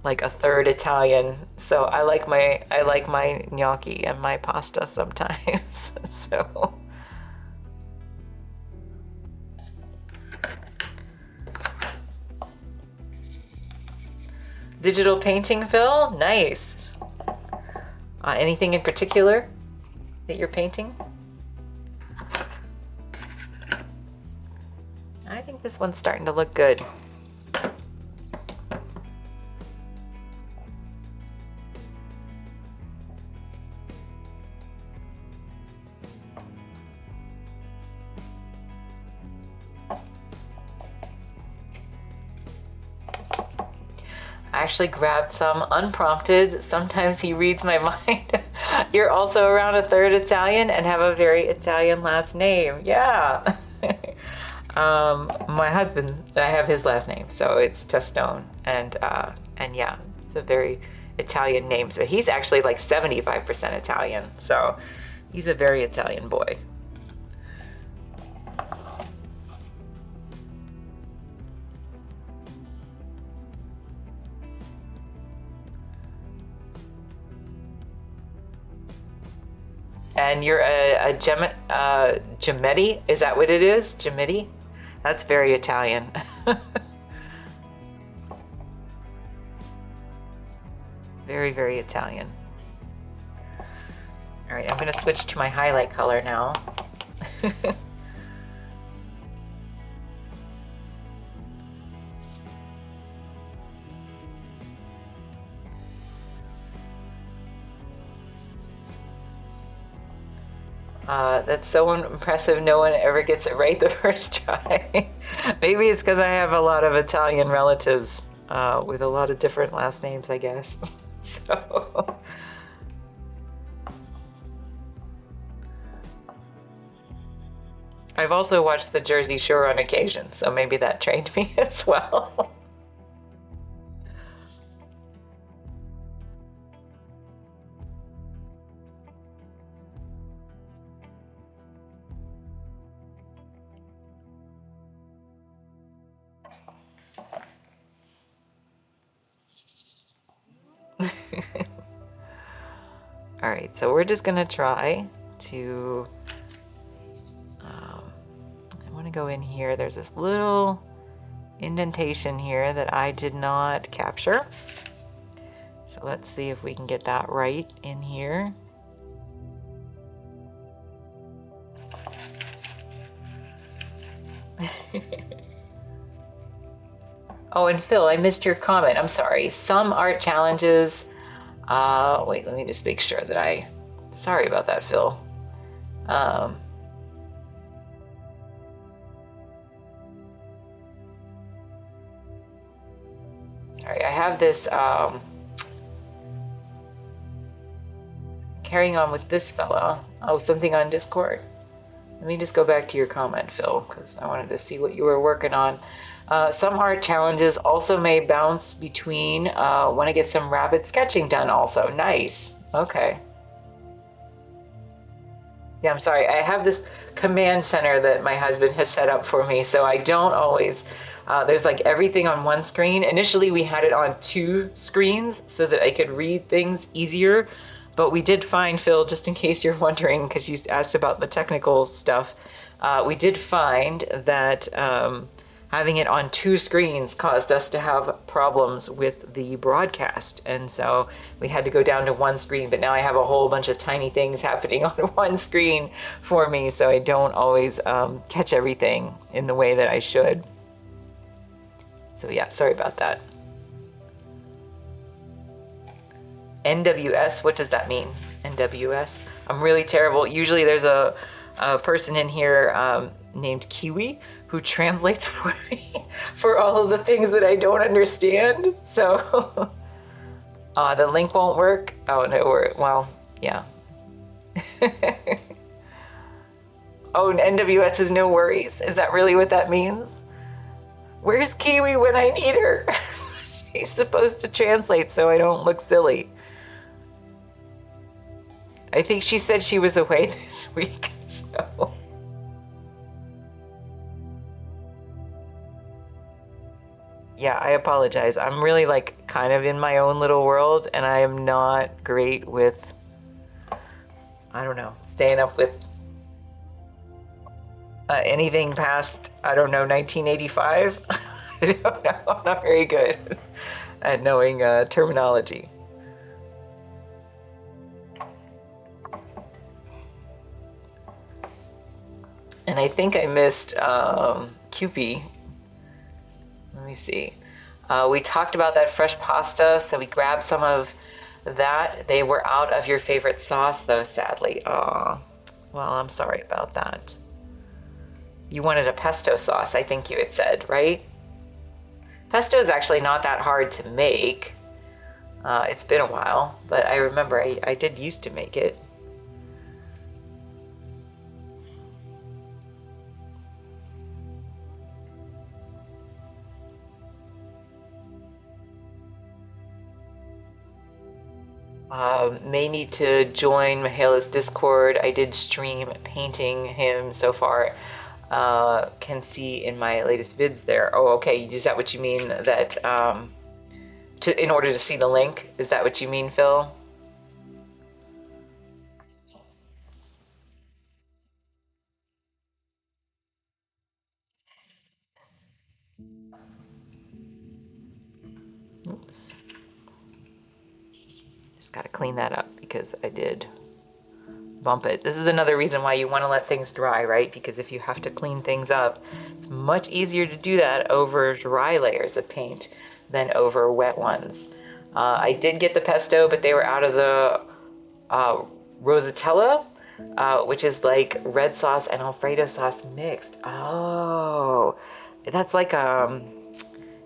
like a third Italian, so I like my gnocchi and my pasta sometimes. So digital painting, Phil? Nice. Anything in particular that you're painting? I think this one's starting to look good. I actually grabbed some unprompted. Sometimes he reads my mind. You're also around a third Italian and have a very Italian last name. Yeah. My husband, I have his last name, so it's Testone, and yeah, it's a very Italian name. So he's actually like 75% Italian, so he's a very Italian boy. And you're a Gemetti? Is that what it is? Gemetti? That's very Italian. Very, very Italian. All right, I'm gonna switch to my highlight color now. That's so impressive. No one ever gets it right the first try. Maybe it's because I have a lot of Italian relatives with a lot of different last names, I guess. So, I've also watched the Jersey Shore on occasion, so maybe that trained me as well. All right, so we're just gonna try to, I wanna go in here. There's this little indentation here that I did not capture. So let's see if we can get that right in here. Oh, and Phil, I missed your comment. I'm sorry. Some art challenges. Wait, let me just make sure that sorry about that, Phil. Um, Sorry, I have this, carrying on with this fella. Oh, something on Discord. Let me just go back to your comment, Phil, because I wanted to see what you were working on. Some art challenges also may bounce between. Want to get some rapid sketching done also. Nice. Okay. Yeah, I'm sorry. I have this command center that my husband has set up for me, so I don't always. There's like everything on one screen. Initially, we had it on two screens so that I could read things easier. But we did find, Phil, just in case you're wondering, because you asked about the technical stuff, we did find that having it on two screens caused us to have problems with the broadcast. And so we had to go down to one screen, but now I have a whole bunch of tiny things happening on one screen for me, so I don't always catch everything in the way that I should. So yeah, sorry about that. NWS, what does that mean? NWS? I'm really terrible. Usually there's a person in here named Kiwi who translates for me for all of the things that I don't understand. So the link won't work. Oh, no, well, yeah. Oh, and NWS is no worries. Is that really what that means? Where's Kiwi when I need her? He's supposed to translate so I don't look silly. I think she said she was away this week, so. Yeah, I apologize. I'm really like kind of in my own little world, and I am not great with, I don't know, staying up with anything past, I don't know, 1985. I don't know. I'm not very good at knowing terminology. And I think I missed Kewpie. Let me see. We talked about that fresh pasta, so we grabbed some of that. They were out of your favorite sauce, though, sadly. Oh, well, I'm sorry about that. You wanted a pesto sauce, I think you had said, right? Pesto is actually not that hard to make. It's been a while, but I remember I did used to make it. May need to join Mihaela's Discord. I did stream painting him so far. Can see in my latest vids there. Oh, okay. Is that what you mean? That in order to see the link? Is that what you mean, Phil? Oops. Just gotta clean that up because I did bump it. This is another reason why you want to let things dry, right? Because if you have to clean things up, it's much easier to do that over dry layers of paint than over wet ones. I did get the pesto, but they were out of the Rosatella, which is like red sauce and Alfredo sauce mixed. Oh, that's like,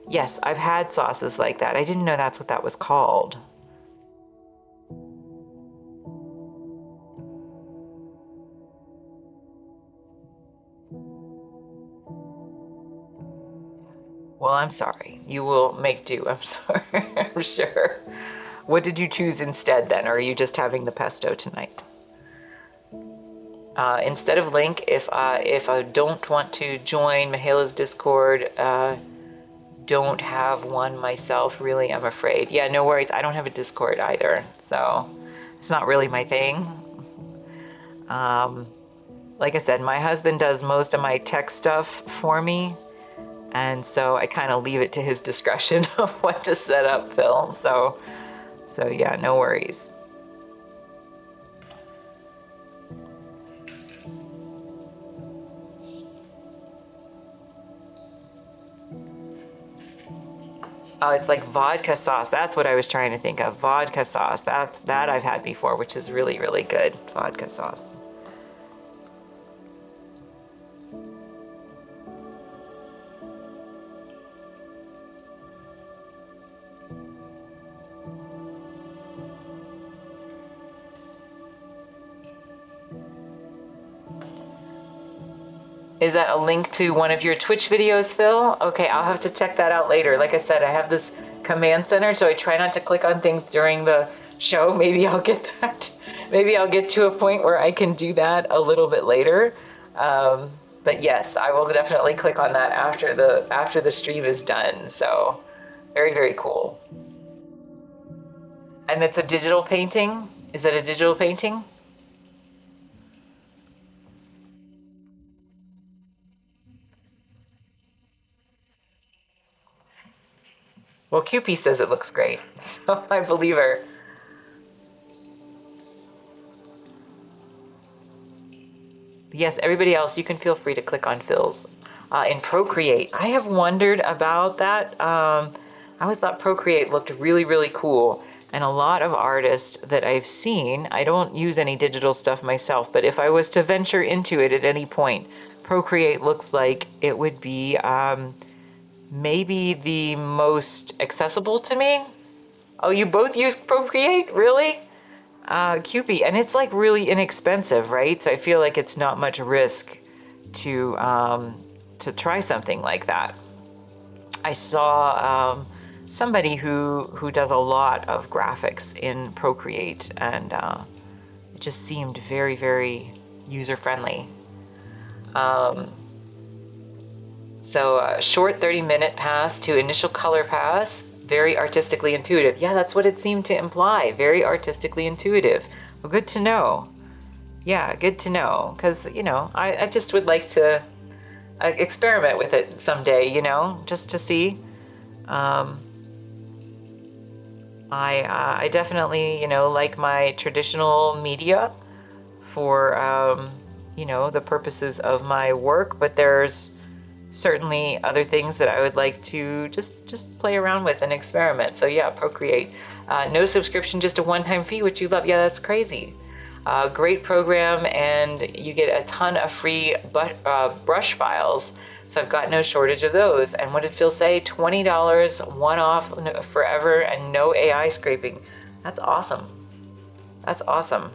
yes, I've had sauces like that. I didn't know that's what that was called. Well, I'm sorry. You will make do. I'm sorry. I'm sure. What did you choose instead then? Or are you just having the pesto tonight? Instead of link, if I don't want to join Mahela's Discord, don't have one myself, really, I'm afraid. Yeah, no worries. I don't have a Discord either, so it's not really my thing. Like I said, my husband does most of my tech stuff for me, and so I kind of leave it to his discretion of what to set up, Phil. So yeah, no worries. Oh, it's like vodka sauce. That's what I was trying to think of. Vodka sauce. That I've had before, which is really, really good. Vodka sauce. Is that a link to one of your Twitch videos, Phil? Okay, I'll have to check that out later. Like I said, I have this command center, so I try not to click on things during the show. Maybe I'll get that. Maybe I'll get to a point where I can do that a little bit later. Um, but yes, I will definitely click on that after the stream is done. So very, very cool. And it's a digital painting? Is it a digital painting? Well, QP says it looks great, so I believe her. Yes, everybody else, you can feel free to click on Phil's. In Procreate, I have wondered about that. I always thought Procreate looked really, really cool. And a lot of artists that I've seen, I don't use any digital stuff myself, but if I was to venture into it at any point, Procreate looks like it would be maybe the most accessible to me. Oh, you both use Procreate? Really? QP, and it's like really inexpensive, right? So I feel like it's not much risk to try something like that. I saw somebody who does a lot of graphics in Procreate, and it just seemed very, very user friendly. So short 30-minute pass to initial color pass, very artistically intuitive. Yeah, that's what it seemed to imply. Very artistically intuitive. Well, good to know. Yeah, good to know. Because, I just would like to experiment with it someday, just to see. Um, I definitely, like my traditional media for, the purposes of my work, but there's certainly other things that I would like to just play around with and experiment. So yeah, Procreate. No subscription, just a one-time fee, which you love. Yeah, that's crazy. Great program, and you get a ton of free brush files. So I've got no shortage of those. And what did Phil say? $20, one off forever, and no AI scraping. That's awesome. That's awesome.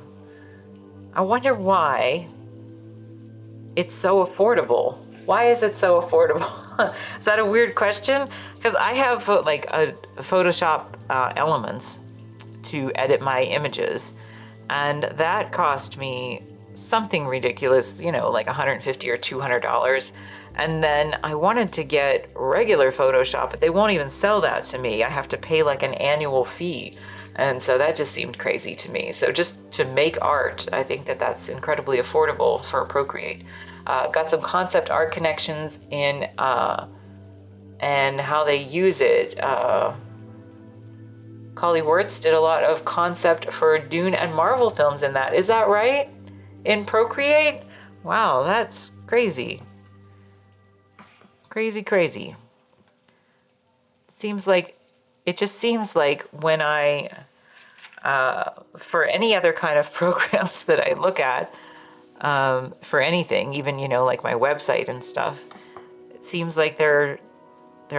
I wonder why it's so affordable. Why is it so affordable? Is that a weird question? Because I have like a Photoshop elements to edit my images, and that cost me something ridiculous, like $150 or $200. And then I wanted to get regular Photoshop, but they won't even sell that to me. I have to pay like an annual fee. And so that just seemed crazy to me. So just to make art, I think that that's incredibly affordable for Procreate. Got some concept art connections in and how they use it. Collie Wirtz did a lot of concept for Dune and Marvel films in that. Is that right? in Procreate? Wow, that's crazy. Crazy, crazy. It just seems like when for any other kind of programs that I look at, for anything, even, like my website and stuff, it seems like they're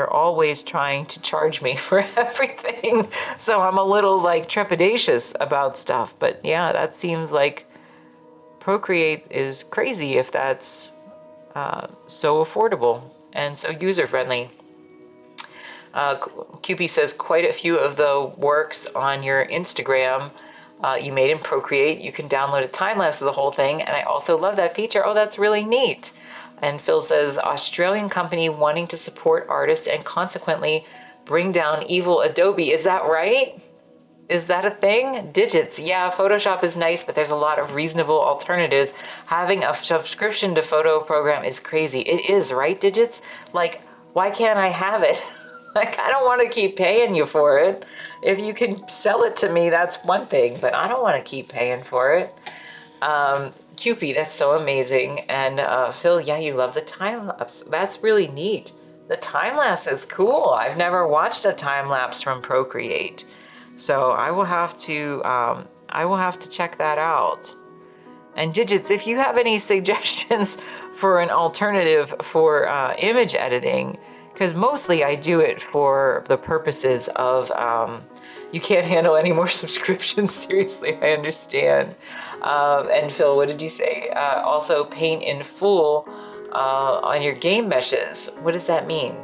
always trying to charge me for everything. So I'm a little like trepidatious about stuff. But yeah, that seems like Procreate is crazy if that's so affordable and so user-friendly. QP says quite a few of the works on your Instagram you made in Procreate. You can download a time lapse of the whole thing, and I also love that feature. Oh, that's really neat. And Phil says Australian company wanting to support artists and consequently bring down evil Adobe. Is that right? Is that a thing? Digits. Yeah, Photoshop is nice, but there's a lot of reasonable alternatives. Having a subscription to photo program is crazy. It is, right, Digits? Like, why can't I have it? Like, I don't want to keep paying you for it. If you can sell it to me, that's one thing, but I don't want to keep paying for it. QP, that's so amazing. And Phil, yeah, you love the time lapse. That's really neat. The time lapse is cool. I've never watched a time lapse from Procreate, so I will have to check that out. And Digits, if you have any suggestions for an alternative for image editing, because mostly I do it for the purposes of you can't handle any more subscriptions. Seriously, I understand. And Phil, what did you say? Also, paint in full on your game meshes. What does that mean?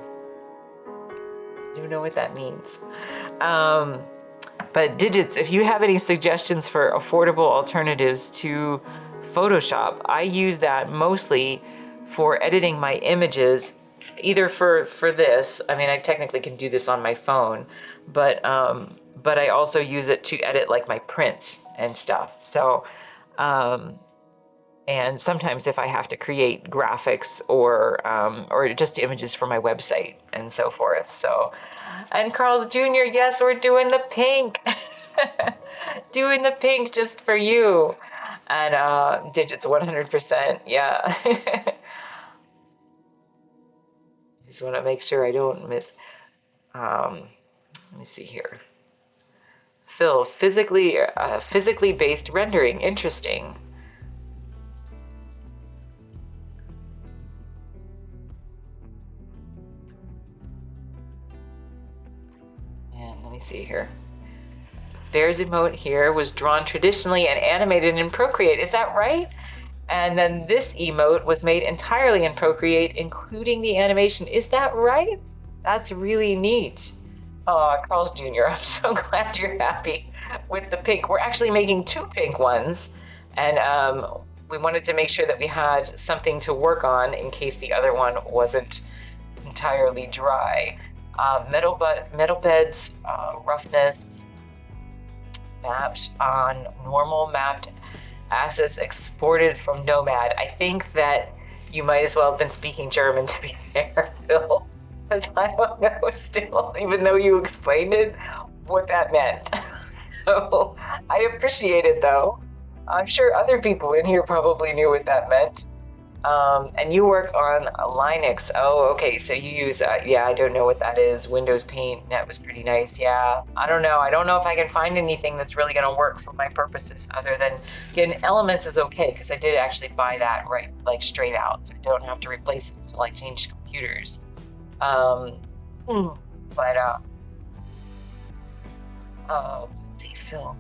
I don't know what that means. But Digits, if you have any suggestions for affordable alternatives to Photoshop, I use that mostly for editing my images, either for this. I mean, I technically can do this on my phone, but I also use it to edit like my prints and stuff. So, and sometimes if I have to create graphics or just images for my website and so forth. So, and Carl's Jr., yes, we're doing the pink. Doing the pink just for you. And Digits 100%, yeah. Just want to make sure I don't miss. Let me see here. Phil, physically based rendering, interesting. And let me see here. Bear's emote here was drawn traditionally and animated in Procreate. Is that right? And then this emote was made entirely in Procreate, including the animation. Is that right? That's really neat. Oh, Carl's Jr., I'm so glad you're happy with the pink. We're actually making 2 pink ones, and we wanted to make sure that we had something to work on in case the other one wasn't entirely dry. Metal beds, roughness, mapped on normal mapped assets exported from Nomad. I think that you might as well have been speaking German, to be fair, Phil, because I don't know still, even though you explained it, what that meant. So I appreciate it, though. I'm sure other people in here probably knew what that meant. And you work on Linux. Oh, okay. So you use, yeah, I don't know what that is. Windows Paint. That was pretty nice. Yeah. I don't know. I don't know if I can find anything that's really going to work for my purposes other than, again, Elements is okay because I did actually buy that right, like straight out. So I don't have to replace it until I change computers. But, let's see, Phil.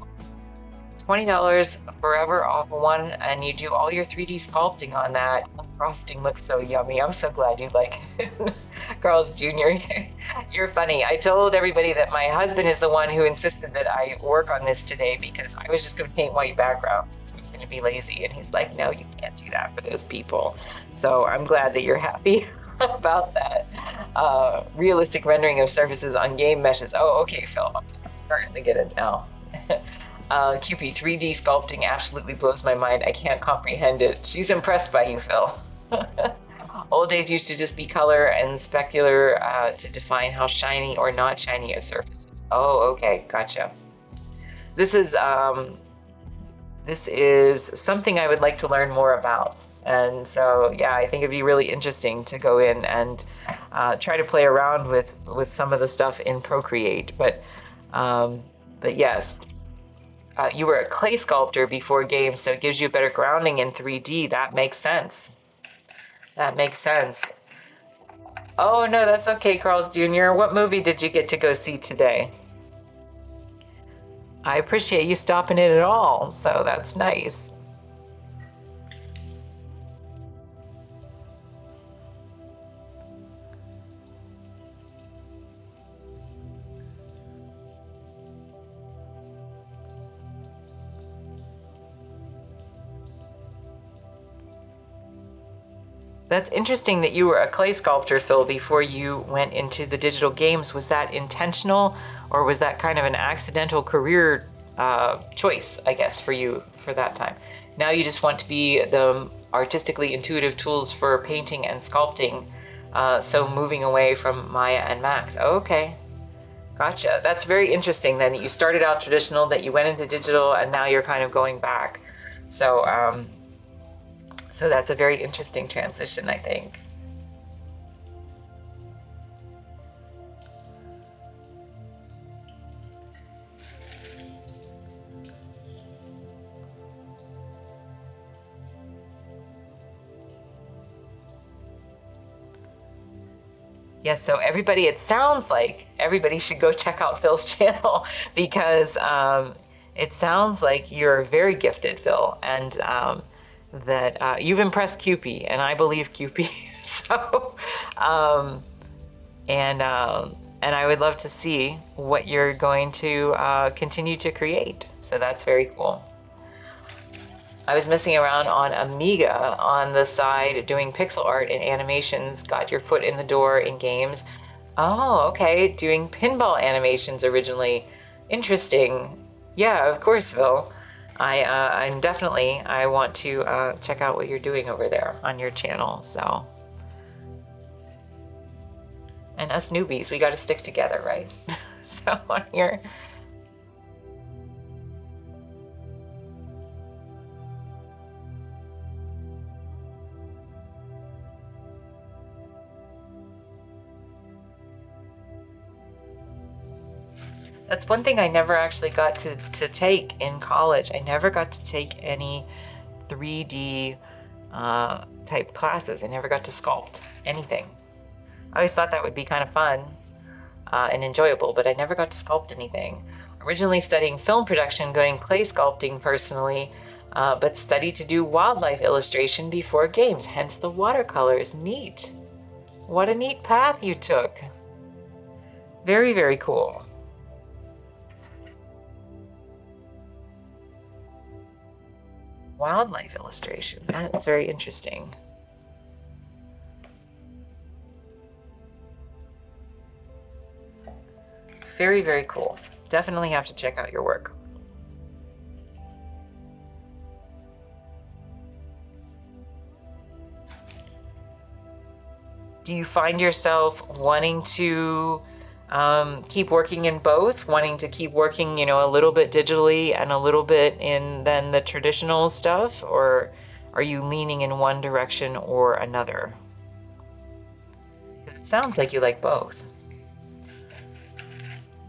$20 forever off one, and you do all your 3D sculpting on that. The frosting looks so yummy. I'm so glad you like it. Carl's Jr., you're funny. I told everybody that my husband is the one who insisted that I work on this today because I was just going to paint white backgrounds because I was going to be lazy. And he's like, no, you can't do that for those people. So I'm glad that you're happy about that. Realistic rendering of surfaces on game meshes. Oh, okay, Phil. I'm starting to get it now. QP 3D sculpting absolutely blows my mind. I can't comprehend it. She's impressed by you, Phil. Old days used to just be color and specular to define how shiny or not shiny a surface is. Oh, okay, gotcha. This is this is something I would like to learn more about. And so, yeah, I think it'd be really interesting to go in and try to play around with some of the stuff in Procreate. Um, but yes, you were a clay sculptor before games, so it gives you a better grounding in 3D. That makes sense. That makes sense. Oh, no, that's okay, Carl's Jr. What movie did you get to go see today? I appreciate you stopping in at all, so that's nice. That's interesting that you were a clay sculptor, Phil, before you went into the digital games. Was that intentional, or was that kind of an accidental career choice, I guess, for you for that time? Now you just want to be the artistically intuitive tools for painting and sculpting, so moving away from Maya and Max. Okay, gotcha. That's very interesting then, that you started out traditional, that you went into digital, and now you're kind of going back. So, so that's a very interesting transition, I think. Yes, so everybody, it sounds like everybody should go check out Phil's channel because it sounds like you're very gifted, Phil, and that you've impressed Cupid, and I believe Cupid. So, um, and I would love to see what you're going to continue to create. So that's very cool. I was messing around on Amiga on the side doing pixel art and animations, got your foot in the door in games. Oh, okay, doing pinball animations originally. Interesting. Yeah, of course, Phil. I'm definitely, I want to check out what you're doing over there on your channel, so. And us newbies, we got to stick together, right? So on here. That's one thing I never actually got to take in college. I never got to take any 3D type classes. I never got to sculpt anything. I always thought that would be kind of fun and enjoyable, but I never got to sculpt anything. Originally studying film production, going clay sculpting personally, but studied to do wildlife illustration before games, hence the watercolors. Neat. What a neat path you took. Very, very cool. Wildlife illustration. That's very interesting. Very, very cool. Definitely have to check out your work. Do you find yourself wanting to keep working in both, wanting to keep working, you know, a little bit digitally and a little bit in then the traditional stuff, or are you leaning in one direction or another? It sounds like you like both.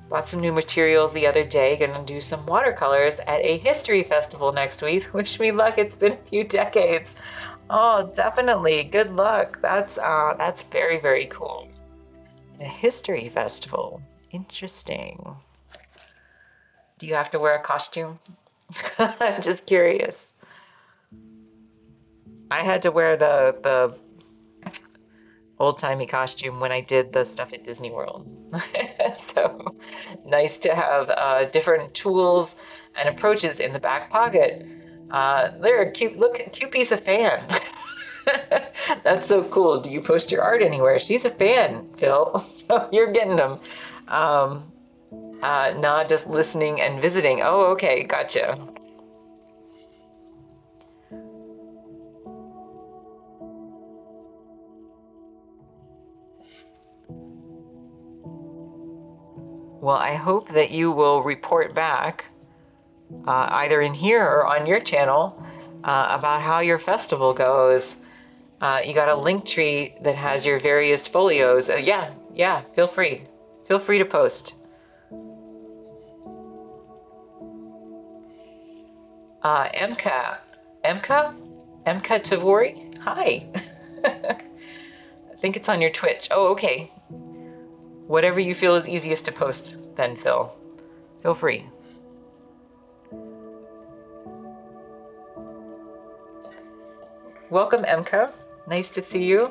Bought some new materials the other day, gonna do some watercolors at a history festival next week. Wish me luck, it's been a few decades. Oh, definitely, good luck. That's very, very cool. A history festival, interesting. Do you have to wear a costume? I'm just curious. I had to wear the old-timey costume when I did the stuff at Disney World. So nice to have different tools and approaches in the back pocket. There, cute. Look, Cupid's a fan. That's so cool. Do you post your art anywhere? She's a fan, Phil. So you're getting them. Not just listening and visiting. Oh, okay, gotcha. Well, I hope that you will report back either in here or on your channel, about how your festival goes. You got a link tree that has your various folios. Yeah, feel free. Feel free to post. Emka, Emka, Emka Tavori. Hi. I think it's on your Twitch. Oh, okay. Whatever you feel is easiest to post, then, Phil. Feel free. Welcome, Emka. Nice to see you.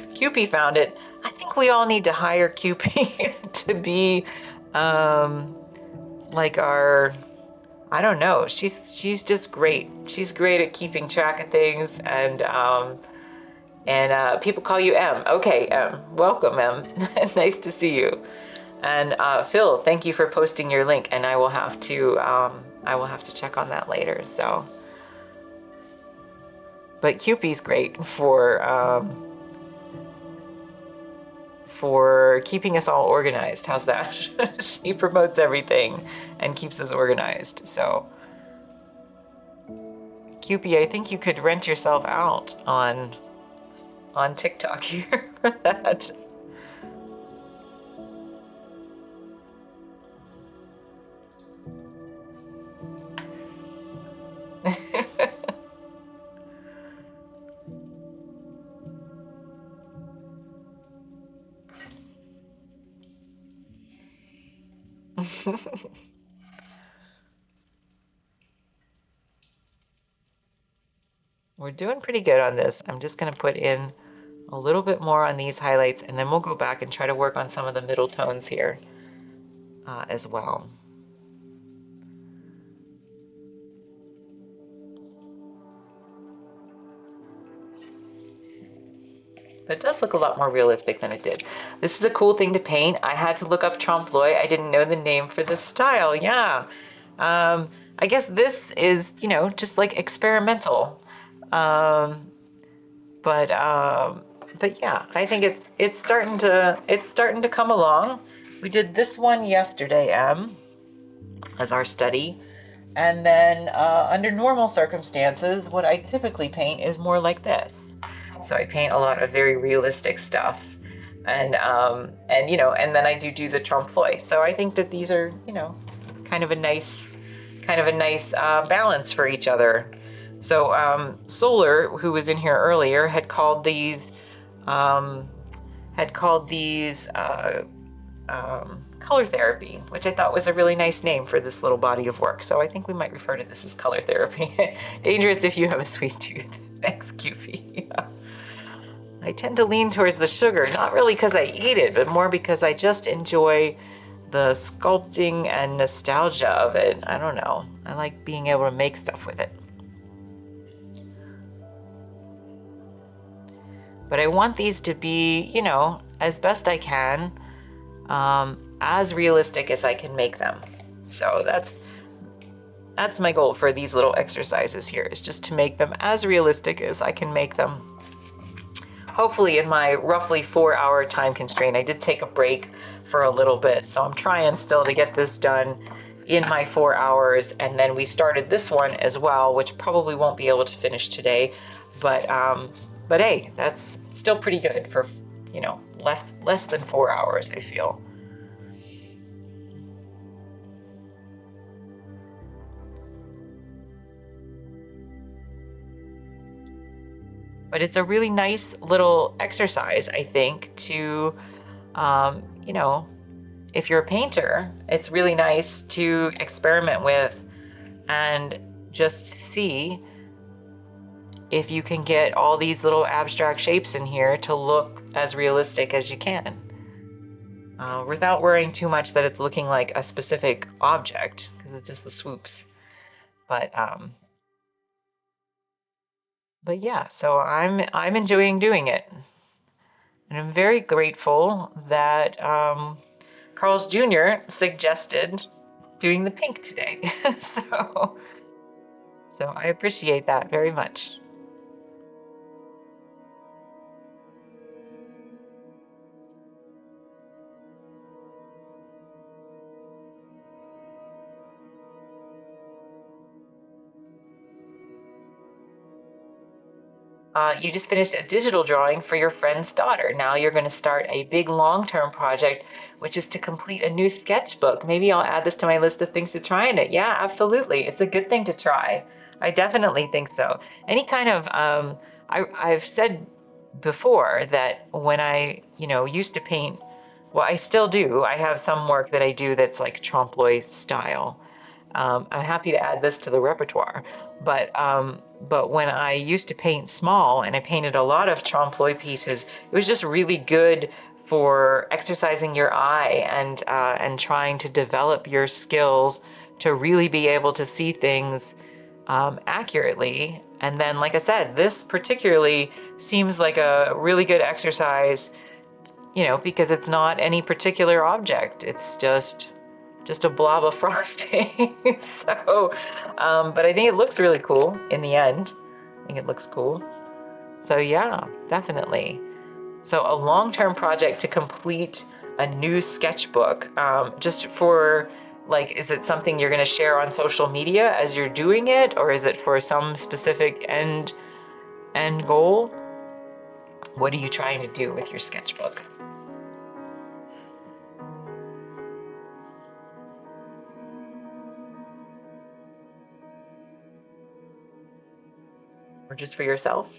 QP found it. I think we all need to hire QP to be like our, I don't know. She's just great. She's great at keeping track of things, and people call you M. Okay, M. Welcome, M. Nice to see you. And Phil, thank you for posting your link, and I will have to check on that later. So, but QP's great for keeping us all organized. How's that? She promotes everything and keeps us organized. So, QP, I think you could rent yourself out on TikTok here for that. We're doing pretty good on this. I'm just going to put in a little bit more on these highlights, and then we'll go back and try to work on some of the middle tones here as well. But it does look a lot more realistic than it did. This is a cool thing to paint. I had to look up Trompe. I didn't know the name for this style. Yeah. I guess this is, just like experimental. But yeah, I think it's starting to come along. We did this one yesterday, as our study. And then under normal circumstances, what I typically paint is more like this. So I paint a lot of very realistic stuff, and then I do the trompe. So I think that these are, kind of a nice, balance for each other. So Solar, who was in here earlier, had called these color therapy, which I thought was a really nice name for this little body of work. So I think we might refer to this as color therapy. Dangerous if you have a sweet tooth. Thanks, QP. Yeah. I tend to lean towards the sugar, not really because I eat it, but more because I just enjoy the sculpting and nostalgia of it. I don't know. I like being able to make stuff with it. But I want these to be, as best I can, as realistic as I can make them. So that's my goal for these little exercises here, is just to make them as realistic as I can make them. Hopefully in my roughly 4-hour time constraint. I did take a break for a little bit, so I'm trying still to get this done in my 4 hours. And then we started this one as well, which probably won't be able to finish today, but hey, that's still pretty good for, less than 4 hours, I feel. But it's a really nice little exercise, I think, to, if you're a painter, it's really nice to experiment with and just see if you can get all these little abstract shapes in here to look as realistic as you can, without worrying too much that it's looking like a specific object, because it's just the swoops. But yeah, so I'm enjoying doing it, and I'm very grateful that Carl's Jr. suggested doing the pink today. so I appreciate that very much. You just finished a digital drawing for your friend's daughter. Now you're going to start a big long-term project, which is to complete a new sketchbook. Maybe I'll add this to my list of things to try in it. Yeah, absolutely. It's a good thing to try. I definitely think so. Any kind of, I've said before that when I, used to paint, well, I still do. I have some work that I do that's like trompe style. I'm happy to add this to the repertoire. But when I used to paint small and I painted a lot of trompe pieces, it was just really good for exercising your eye and trying to develop your skills to really be able to see things accurately. And then, like I said, this particularly seems like a really good exercise, because it's not any particular object. It's just a blob of frosting. So, but I think it looks really cool in the end. I think it looks cool. So yeah, definitely. So a long-term project to complete a new sketchbook, just for like, is it something you're going to share on social media as you're doing it, or is it for some specific end goal? What are you trying to do with your sketchbook? Or just for yourself?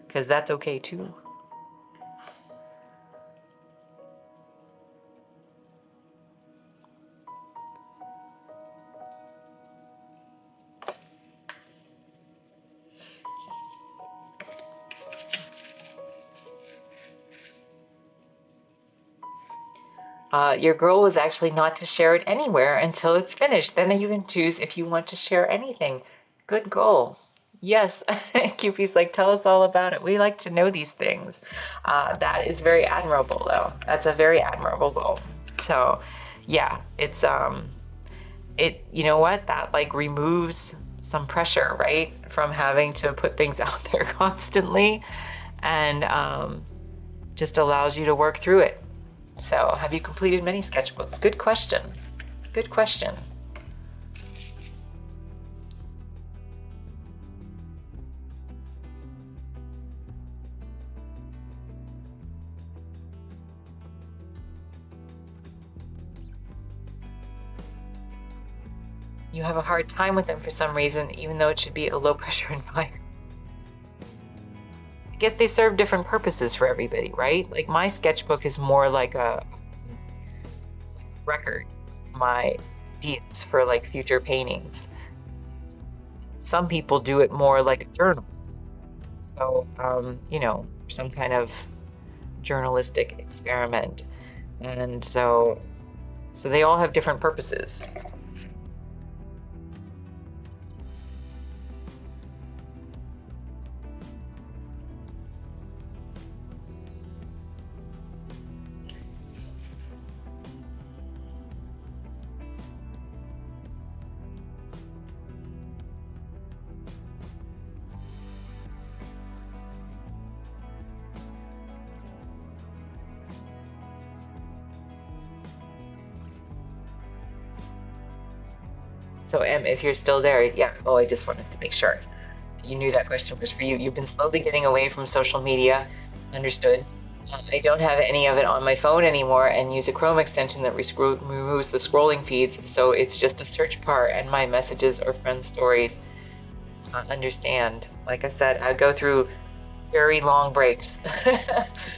Because that's okay too. Your goal was actually not to share it anywhere until it's finished. Then you can choose if you want to share anything. Good goal. Yes, Cupid's like, tell us all about it. We like to know these things. That is very admirable, though. That's a very admirable goal. So, yeah, it's you know what? That like removes some pressure, right, from having to put things out there constantly, and just allows you to work through it. So, have you completed many sketchbooks? Good question. Good question. You have a hard time with them for some reason, even though it should be a low pressure environment. I guess they serve different purposes for everybody, right? Like my sketchbook is more like a record of my ideas for like future paintings. Some people do it more like a journal. So, some kind of journalistic experiment. And so they all have different purposes. So, Em, if you're still there, yeah. Oh, I just wanted to make sure you knew that question was for you. You've been slowly getting away from social media. Understood. I don't have any of it on my phone anymore and use a Chrome extension that removes the scrolling feeds. So it's just a search bar and my messages or friend stories. Understand. Like I said, I go through very long breaks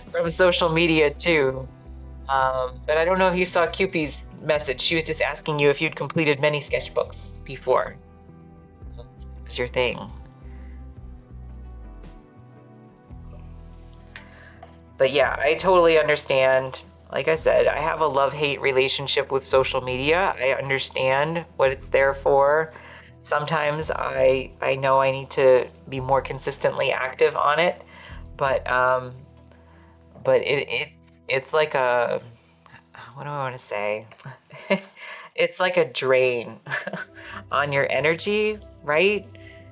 from social media too. But I don't know if you saw Cupid's message. She was just asking you if you'd completed many sketchbooks before. What's your thing? But yeah, I totally understand. Like I said, I have a love-hate relationship with social media. I understand what it's there for. Sometimes I know I need to be more consistently active on it, but it's like a, what do I want to say? It's like a drain on your energy, right?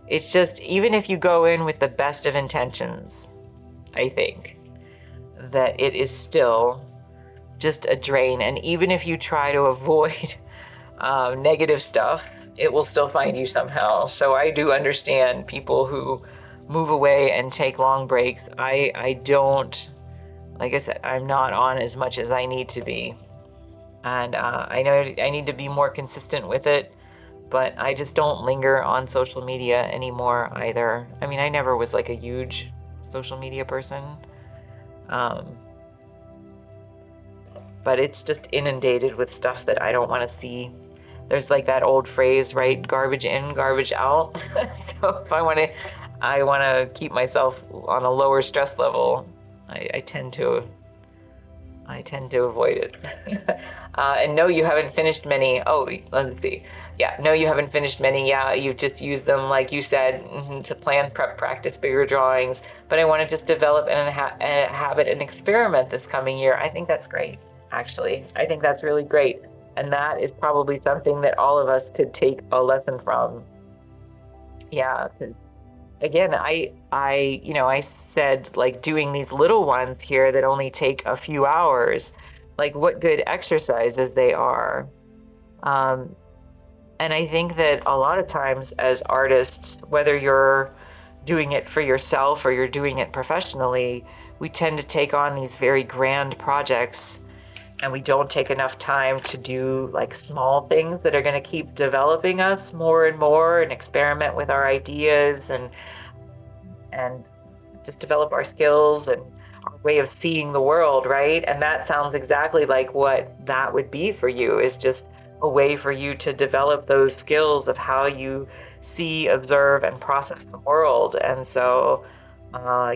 It's just, even if you go in with the best of intentions, I think that it is still just a drain. And even if you try to avoid negative stuff, it will still find you somehow. So I do understand people who move away and take long breaks. I don't, like I said, I'm not on as much as I need to be. And I know I need to be more consistent with it, but I just don't linger on social media anymore either. I mean, I never was like a huge social media person. Um, but it's just inundated with stuff that I don't want to see. There's like that old phrase, right? Garbage in, garbage out. So if I want to keep myself on a lower stress level, I tend to avoid it. And no, you haven't finished many. Oh, let's see. Yeah, no, you haven't finished many. Yeah, you've just used them, like you said, to plan, prep, practice bigger drawings. But I want to just develop a habit and experiment this coming year. I think that's great, actually. I think that's really great. And that is probably something that all of us could take a lesson from. Yeah, because again, I said like doing these little ones here that only take a few hours, like what good exercises they are. Um, and I think that a lot of times as artists, whether you're doing it for yourself or you're doing it professionally, we tend to take on these very grand projects and we don't take enough time to do like small things that are going to keep developing us more and more and experiment with our ideas and just develop our skills and our way of seeing the world, right? And that sounds exactly like what that would be for you, is just a way for you to develop those skills of how you see, observe, and process the world. And so,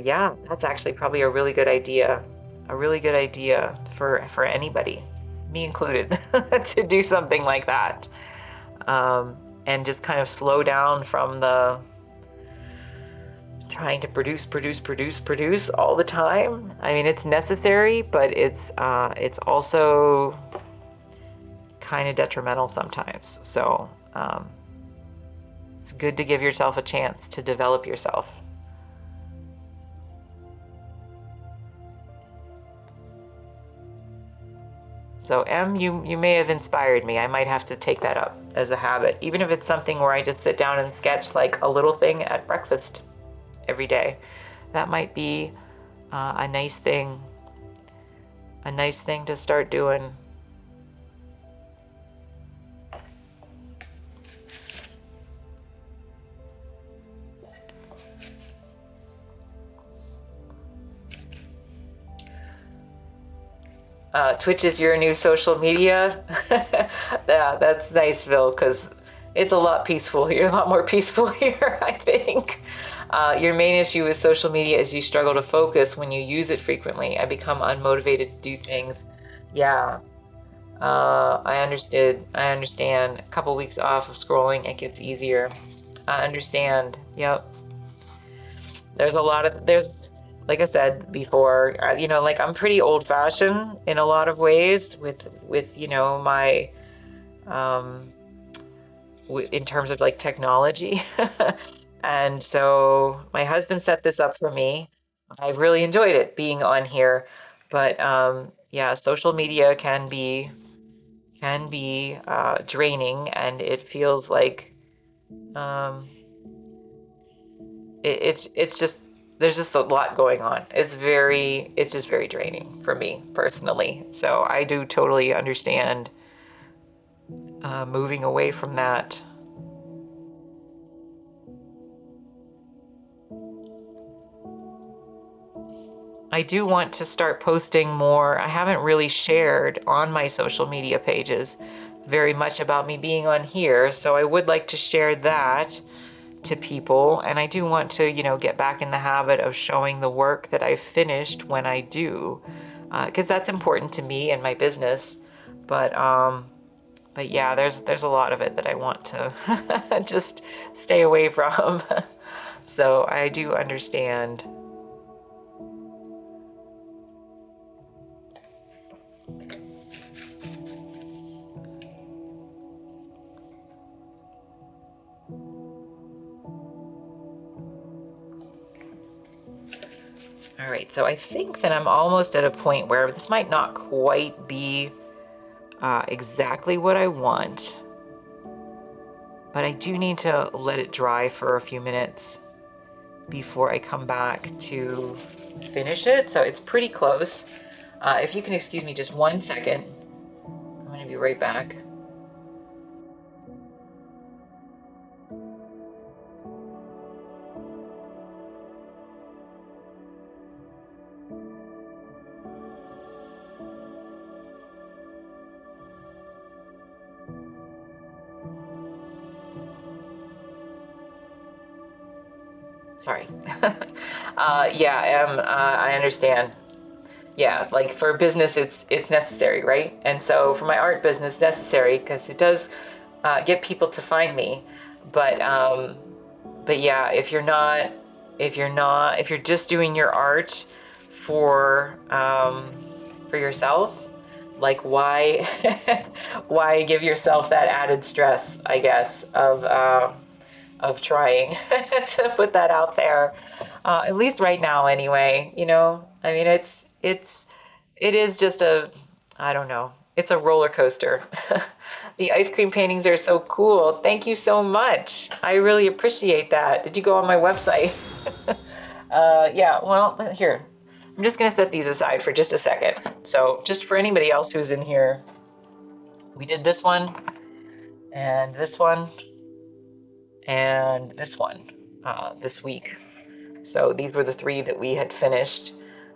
yeah, that's actually probably a really good idea. A really good idea for anybody, me included, to do something like that. And just kind of slow down from the trying to produce all the time. I mean, it's necessary, but it's also kind of detrimental sometimes. So it's good to give yourself a chance to develop yourself. So you may have inspired me. I might have to take that up as a habit, even if it's something where I just sit down and sketch like a little thing at breakfast every day. That might be a nice thing to start doing. Twitch is your new social media. Yeah, that's nice, Phil, because it's a lot peaceful here, a lot more peaceful here, I think. Your main issue with social media is you struggle to focus when you use it frequently. I become unmotivated to do things. Yeah, I understood. I understand. A couple weeks off of scrolling, it gets easier. I understand. Yep. There's like I said before, like I'm pretty old fashioned in a lot of ways with my in terms of like technology. And so my husband set this up for me. I've really enjoyed it being on here, but yeah, social media can be draining, and it feels like um, it's just there's just a lot going on. It's just very draining for me personally. So I do totally understand moving away from that. I do want to start posting more. I haven't really shared on my social media pages very much about me being on here, so I would like to share that to people. And I do want to, get back in the habit of showing the work that I've finished when I do, because that's important to me and my business. But yeah, there's a lot of it that I want to just stay away from. So I do understand. All right, so I think that I'm almost at a point where this might not quite be exactly what I want, but I do need to let it dry for a few minutes before I come back to finish it. So it's pretty close. If you can excuse me just 1 second, I'm going to be right back. Sorry. Yeah, I understand. Yeah, like for business, it's necessary, right? And so for my art business, necessary because it does get people to find me. But but yeah, if you're just doing your art for yourself, like why why give yourself that added stress, I guess, of trying to put that out there, at least right now anyway. I mean, it is just I don't know, it's a roller coaster. The ice cream paintings are so cool. Thank you so much. I really appreciate that. Did you go on my website? Yeah, well, here, I'm just gonna set these aside for just a second. So just for anybody else who's in here, we did this one and this one and this one this week. So these were the three that we had finished.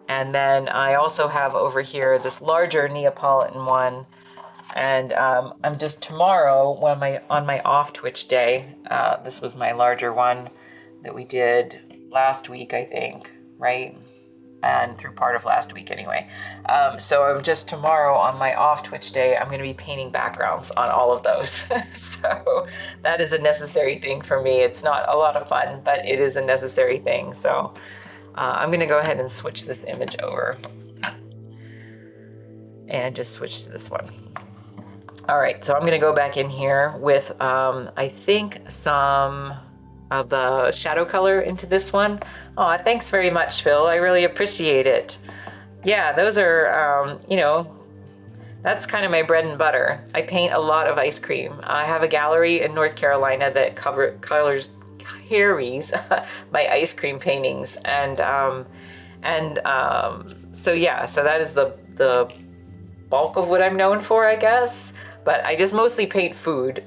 And then I also have over here this larger Neapolitan one. And I'm just tomorrow, on my off Twitch day, this was my larger one that we did last week, I think, right? And through part of last week anyway. So I'm just tomorrow on my off Twitch day, I'm going to be painting backgrounds on all of those. So that is a necessary thing for me. It's not a lot of fun, but it is a necessary thing. So I'm going to go ahead and switch this image over and just switch to this one. All right, so I'm going to go back in here with, I think, some of the shadow color into this one. Oh, thanks very much, Phil. I really appreciate it. Yeah, those are, that's kind of my bread and butter. I paint a lot of ice cream. I have a gallery in North Carolina that carries my ice cream paintings, so yeah, so that is the bulk of what I'm known for, I guess. But I just mostly paint food.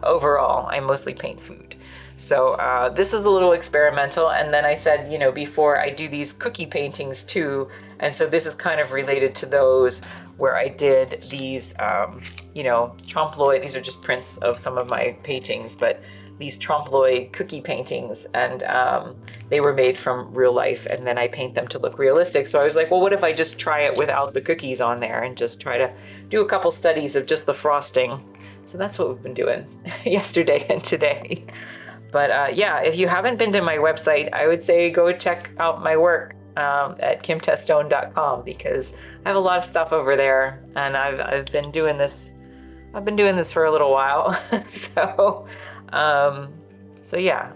Overall, I mostly paint food. So this is a little experimental. And then I said, before I do these cookie paintings too. And so this is kind of related to those where I did these, trompe-l'oeil. These are just prints of some of my paintings, but these trompe-l'oeil cookie paintings, and they were made from real life, and then I paint them to look realistic. So I was like, well, what if I just try it without the cookies on there and just try to do a couple studies of just the frosting. So that's what we've been doing yesterday and today. But yeah, if you haven't been to my website, I would say go check out my work at kimtestone.com, because I have a lot of stuff over there, and I've been doing this for a little while. So yeah,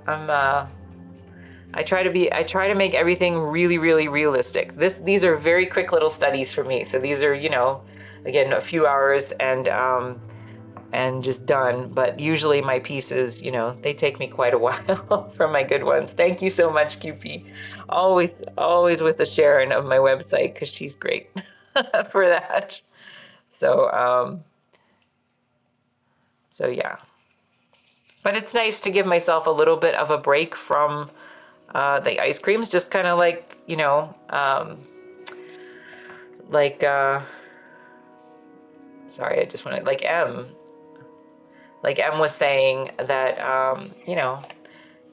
I try to make everything really, really realistic. These are very quick little studies for me. So these are, again, a few hours and just done. But usually my pieces, they take me quite a while for my good ones. Thank you so much, QP. Always with the Sharon of my website, because she's great for that. So yeah. But it's nice to give myself a little bit of a break from the ice creams, just kind of like, sorry, I just want to, like M was saying that,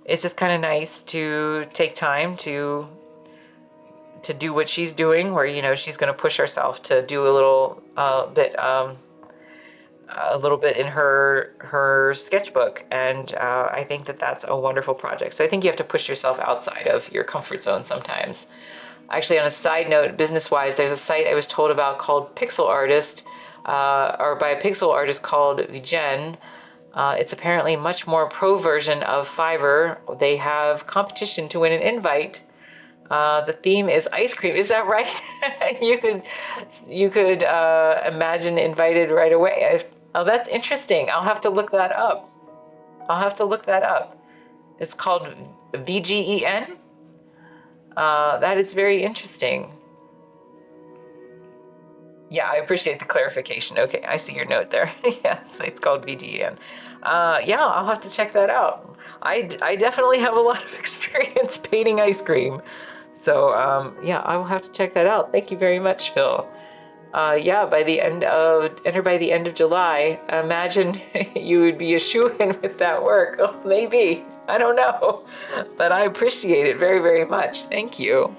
it's just kind of nice to take time to do what she's doing, where, she's going to push herself to do a little bit in her sketchbook, and I think that that's a wonderful project. So I think you have to push yourself outside of your comfort zone sometimes. Actually, on a side note, business-wise, there's a site I was told about called Pixel Artist, or by a pixel artist called Vigen. It's apparently a much more pro version of Fiverr. They have competition to win an invite. The theme is ice cream. Is that right? You could imagine invited right away. Oh, that's interesting. I'll have to look that up. It's called VGEN? That is very interesting. Yeah, I appreciate the clarification. Okay, I see your note there. Yeah, so it's called VGEN. Yeah, I'll have to check that out. I definitely have a lot of experience painting ice cream. So, yeah, I will have to check that out. Thank you very much, Phil. Yeah, enter by the end of July. Imagine you would be a shoo-in with that work. Oh, maybe. I don't know. But I appreciate it very, very much. Thank you.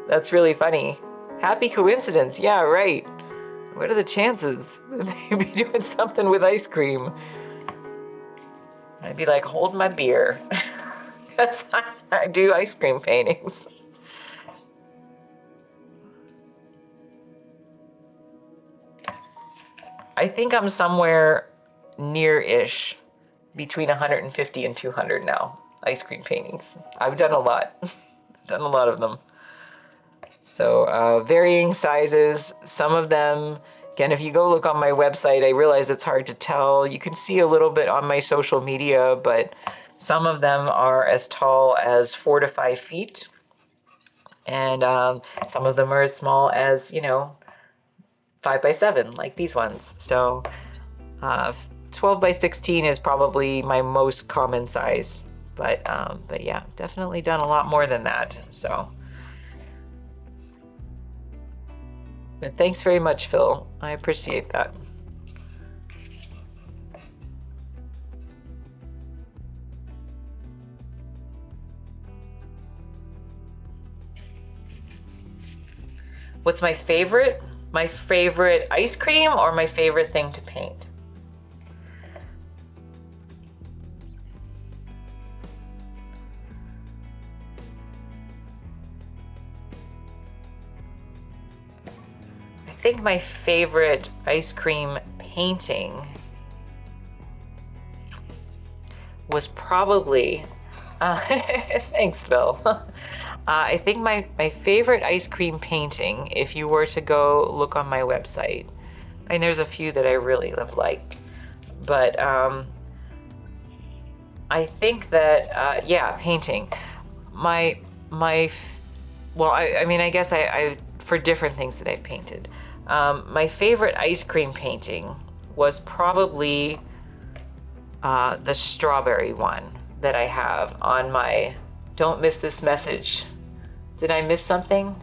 That's really funny. Happy coincidence. Yeah, right. What are the chances that they'd be doing something with ice cream? I'd be like, hold my beer. Because I do ice cream paintings. I think I'm somewhere near-ish between 150 and 200 now, ice cream paintings. I've done a lot. Done a lot of them. So varying sizes, some of them, again, if you go look on my website, I realize it's hard to tell. You can see a little bit on my social media, but some of them are as tall as 4 to 5 feet. And some of them are as small as, 5 by 7, like these ones. So 12 by 16 is probably my most common size. But yeah, definitely done a lot more than that. So. But thanks very much, Phil. I appreciate that. What's my favorite? My favorite ice cream or my favorite thing to paint? I think my favorite ice cream painting was probably, thanks, Bill. I think my favorite ice cream painting, if you were to go look on my website, I mean, there's a few that I really have liked, but I think that, yeah, painting. Well, I mean, I guess I for different things that I've painted. My favorite ice cream painting was probably the strawberry one that I have on my Don't Miss This Message. Did I miss something?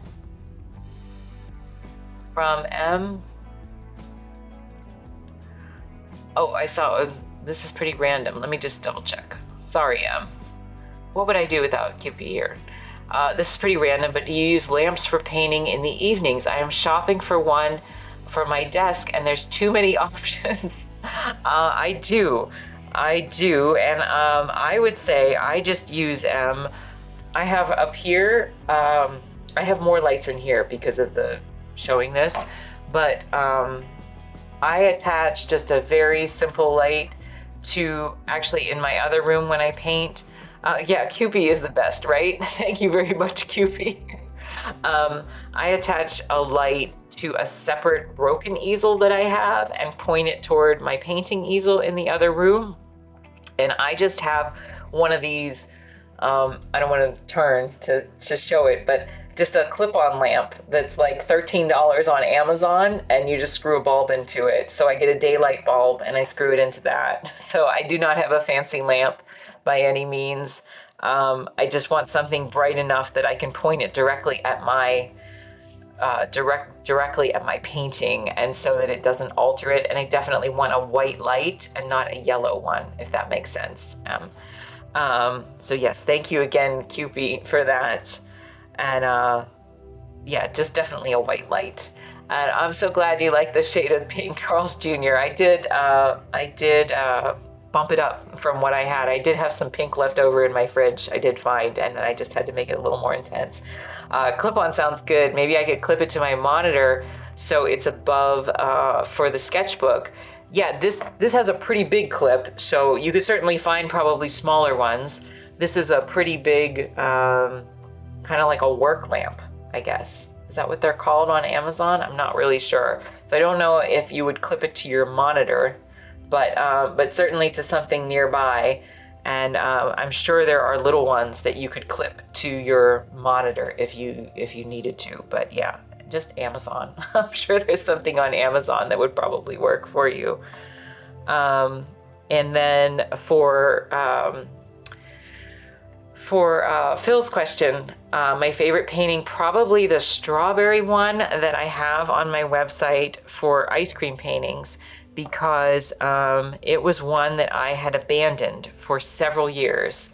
From M? Oh, I saw, this is pretty random. Let me just double check. Sorry, M. What would I do without Kippy here? This is pretty random, but you use lamps for painting in the evenings. I am shopping for one for my desk, and there's too many options. I do, and I would say I just use I have up here, I have more lights in here because of the showing this, but I attach just a very simple light to actually in my other room when I paint. Yeah, QP is the best, right? Thank you very much, QP. I attach a light to a separate broken easel that I have and point it toward my painting easel in the other room. And I just have one of these, I don't want to turn to show it, but just a clip-on lamp that's like $13 on Amazon, and you just screw a bulb into it. So I get a daylight bulb and I screw it into that. So I do not have a fancy lamp by any means. I just want something bright enough that I can point it directly at my directly at my painting, and so that it doesn't alter it. And I definitely want a white light and not a yellow one, if that makes sense. So yes, thank you again, QP, for that. And yeah, just definitely a white light. And I'm so glad you like the shade of pink, Carl's Jr. I did bump it up from what I had. I did have some pink left over in my fridge. I did find, and then I just had to make it a little more intense. Clip-on sounds good. Maybe I could clip it to my monitor so it's above for the sketchbook. Yeah, this has a pretty big clip, so you could certainly find probably smaller ones. This is a pretty big, kind of like a work lamp, I guess. Is that what they're called on Amazon? I'm not really sure. So I don't know if you would clip it to your monitor, but certainly to something nearby. And I'm sure there are little ones that you could clip to your monitor if you needed to. But yeah, just Amazon. I'm sure there's something on Amazon that would probably work for you. And then for Phil's question, my favorite painting, probably the strawberry one that I have on my website for ice cream paintings, because it was one that I had abandoned for several years.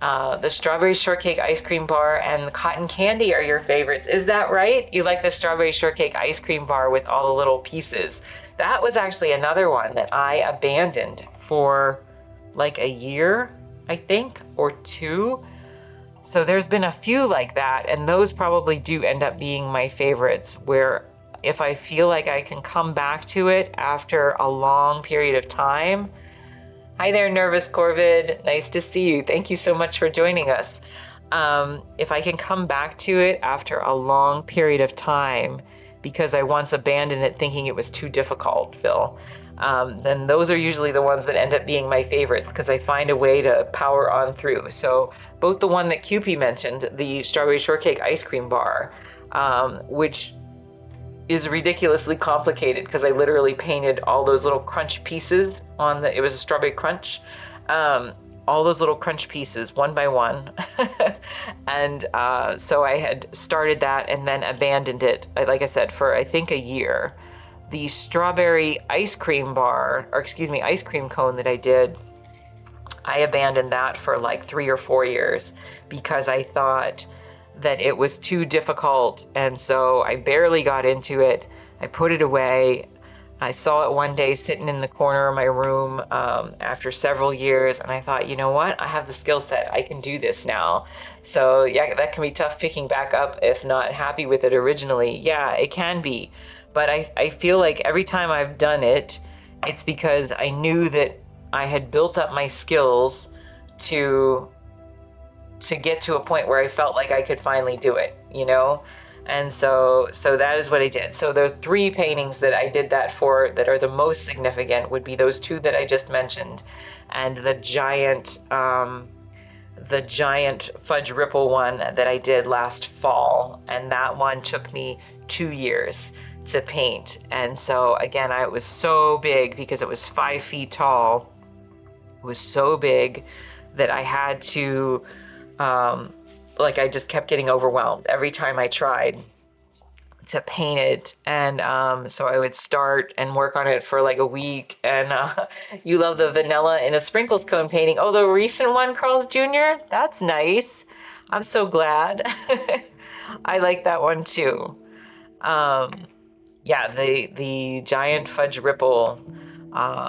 The strawberry shortcake ice cream bar and the cotton candy are your favorites. Is that right? You like the strawberry shortcake ice cream bar with all the little pieces. That was actually another one that I abandoned for like a year, I think, or two. So there's been a few like that, and those probably do end up being my favorites, where if I feel like I can come back to it after a long period of time. Hi there, Nervous Corvid. Nice to see you. Thank you so much for joining us. If I can come back to it after a long period of time, because I once abandoned it thinking it was too difficult, Phil, then those are usually the ones that end up being my favorites, because I find a way to power on through. So both the one that Cupie mentioned, the strawberry shortcake ice cream bar, which is ridiculously complicated because I literally painted all those little crunch pieces it was a strawberry crunch, all those little crunch pieces one by one. And so I had started that and then abandoned it, like I said, for I think a year. The strawberry ice cream ice cream cone that I did, I abandoned that for like 3 or 4 years because I thought that it was too difficult, and so I barely got into it. I put it away. I saw it one day sitting in the corner of my room after several years, and I thought, you know what? I have the skill set. I can do this now. So yeah, that can be tough picking back up if not happy with it originally. Yeah, it can be. But I feel like every time I've done it, it's because I knew that I had built up my skills to get to a point where I felt like I could finally do it, you know? And so that is what I did. So the 3 paintings that I did that for that are the most significant would be those 2 that I just mentioned, and the giant fudge ripple one that I did last fall. And that one took me 2 years to paint. And so again, it was so big because it was 5 feet tall. It was so big that I had to, I just kept getting overwhelmed every time I tried to paint it. And so I would start and work on it for like a week. And you love the vanilla in a sprinkles cone painting. Oh, the recent one, Carl's Jr.? That's nice. I'm so glad. I like that one too. Yeah, the giant fudge ripple,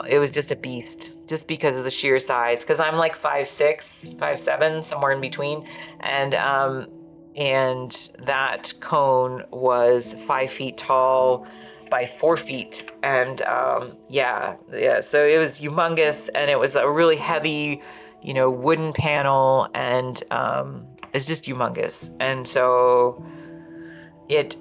it was just a beast, just because of the sheer size, because I'm like 5'6", 5'7", somewhere in between, and that cone was 5 feet tall by 4 feet, and yeah, so it was humongous, and it was a really heavy, wooden panel, and it's just humongous. And so it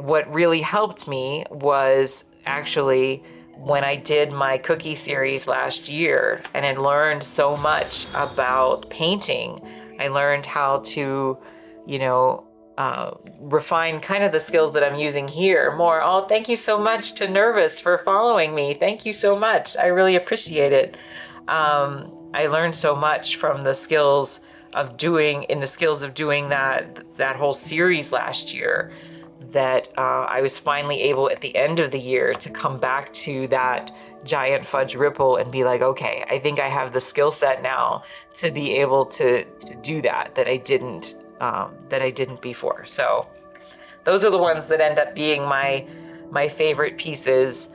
what really helped me was actually when I did my cookie series last year, and I learned so much about painting. I learned how to, refine kind of the skills that I'm using here more. Oh, thank you so much to Nervous for following me. Thank you so much. I really appreciate it. I learned so much from the skills of doing that whole series last year, that I was finally able at the end of the year to come back to that giant fudge ripple and be like, okay, I think I have the skill set now to be able to do that I didn't before. So those are the ones that end up being my favorite pieces.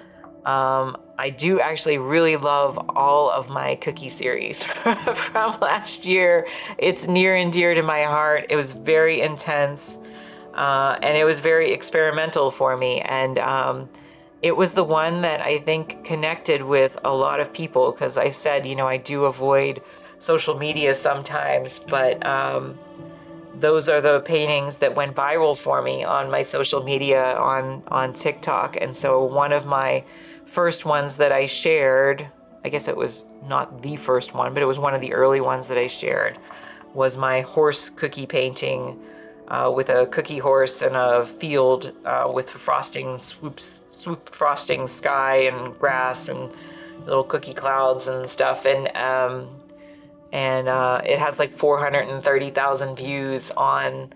I do actually really love all of my cookie series from last year. It's near and dear to my heart. It was very intense. And it was very experimental for me. And it was the one that I think connected with a lot of people, because I said, I do avoid social media sometimes, but those are the paintings that went viral for me on my social media on TikTok. And so one of my first ones that I shared, I guess it was not the first one, but it was one of the early ones that I shared, was my horse cookie painting with a cookie horse and a field with frosting, swoop frosting sky and grass and little cookie clouds and stuff. And it has like 430,000 views on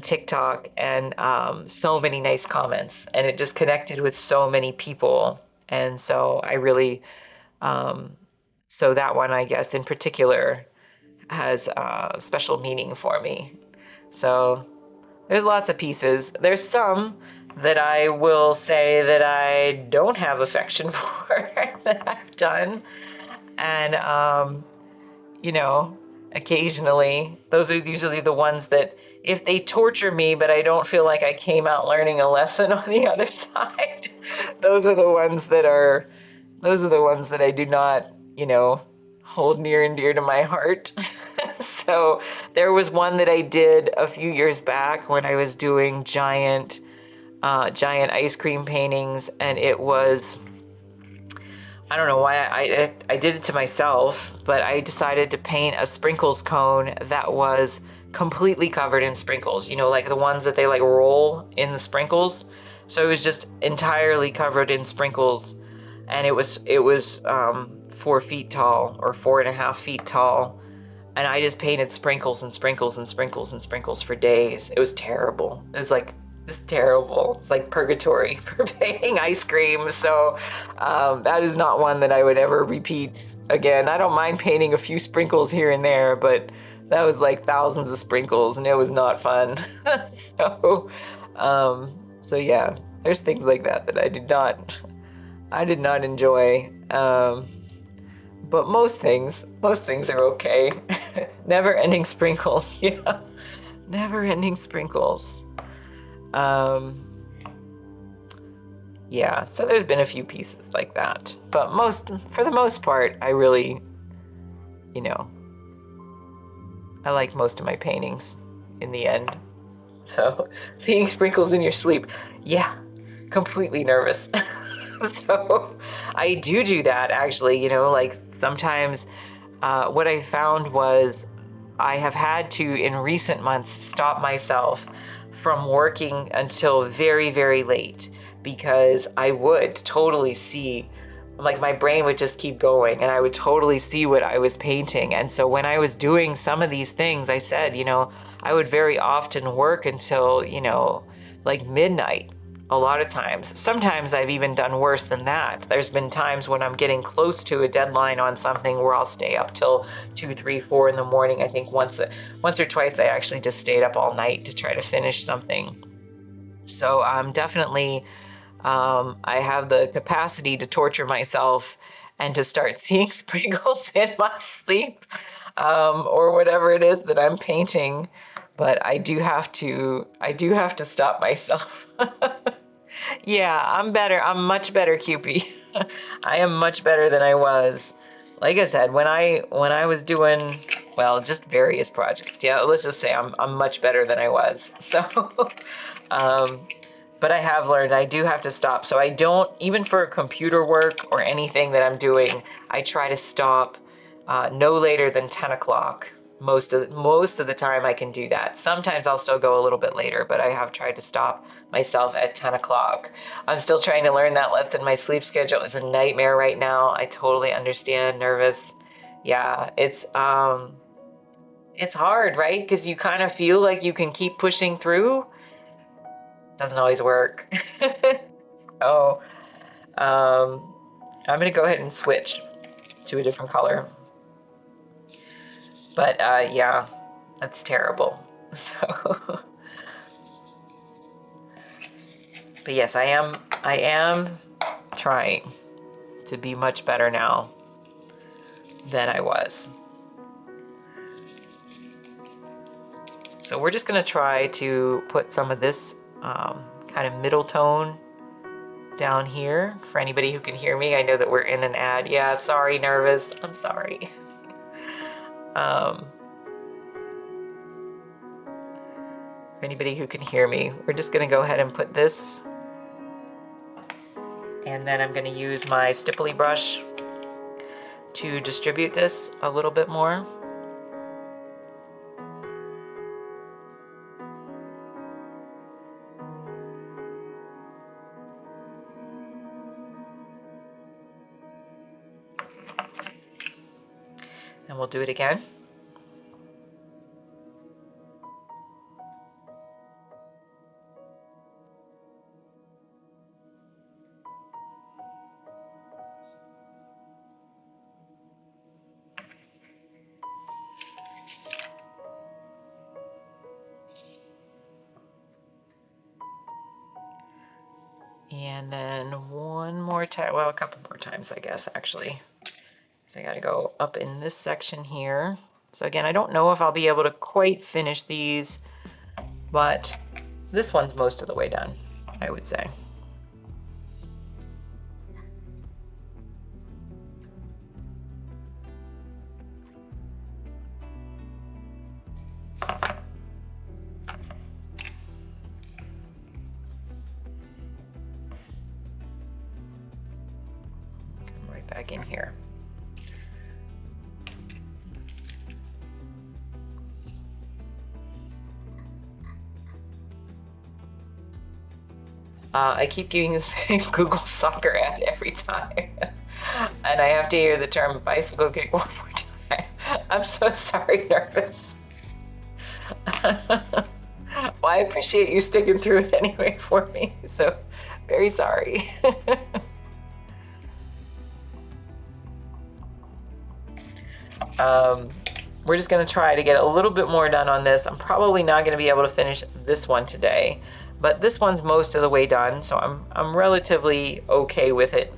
TikTok, and so many nice comments, and it just connected with so many people. And so I really, so that one, I guess, in particular, has a special meaning for me. So there's lots of pieces. There's some that I will say that I don't have affection for that I've done. And, you know, occasionally, those are usually the ones that if they torture me, but I don't feel like I came out learning a lesson on the other side, those are the ones that I do not, hold near and dear to my heart. So there was one that I did a few years back when I was doing giant ice cream paintings, and it was, I don't know why I did it to myself, but I decided to paint a sprinkles cone that was completely covered in sprinkles, like the ones that they like roll in the sprinkles. So it was just entirely covered in sprinkles, and it was 4 feet tall or 4.5 feet tall. And I just painted sprinkles and sprinkles and sprinkles and sprinkles for days. It was terrible. It was like just terrible. It's like purgatory for painting ice cream. So that is not one that I would ever repeat again. I don't mind painting a few sprinkles here and there, but that was like thousands of sprinkles, and it was not fun. So yeah, there's things like that I did not enjoy. But most things are okay. Never ending sprinkles. Yeah. Never ending sprinkles. Yeah, so there's been a few pieces like that. But for the most part, I really, I like most of my paintings in the end. So, seeing sprinkles in your sleep. Yeah, completely nervous. So I do that actually, like sometimes what I found was I have had to, in recent months, stop myself from working until very, very late, because I would totally see, like my brain would just keep going and I would totally see what I was painting. And so when I was doing some of these things, I said, I would very often work until, like midnight. A lot of times. Sometimes I've even done worse than that. There's been times when I'm getting close to a deadline on something where I'll stay up till 2, 3, 4 in the morning. I think once or twice I actually just stayed up all night to try to finish something. So I'm definitely, I have the capacity to torture myself and to start seeing sprinkles in my sleep, or whatever it is that I'm painting. But I do have to stop myself. Yeah, I'm better. I'm much better, Cupie. I am much better than I was. Like I said, when I was doing, well, just various projects. Yeah, let's just say I'm much better than I was. So, but I have learned I do have to stop. So I don't, even for computer work or anything that I'm doing, I try to stop no later than 10 o'clock. Most of the time I can do that. Sometimes I'll still go a little bit later, but I have tried to stop myself at 10 o'clock. I'm still trying to learn that lesson. My sleep schedule is a nightmare right now. I totally understand. Nervous. Yeah, it's hard, right? Because you kind of feel like you can keep pushing through. Doesn't always work. So I'm gonna go ahead and switch to a different color. But yeah, that's terrible. So, but yes, I am trying to be much better now than I was. So we're just gonna try to put some of this kind of middle tone down here for anybody who can hear me. I know that we're in an ad. Yeah, sorry, nervous. I'm sorry. For anybody who can hear me, we're just gonna go ahead and put this. And then I'm going to use my stipply brush to distribute this a little bit more. And we'll do it again. And then one more time, well, a couple more times, I guess, actually. So I gotta go up in this section here. So again, I don't know if I'll be able to quite finish these, but this one's most of the way done, I would say. Come right back in here. I keep getting the same Google soccer ad every time. And I have to hear the term bicycle kick one more time. I'm so sorry, Nervous. Well, I appreciate you sticking through it anyway for me, so very sorry. We're just going to try to get a little bit more done on this. I'm probably not going to be able to finish this one today, but this one's most of the way done, so I'm relatively okay with it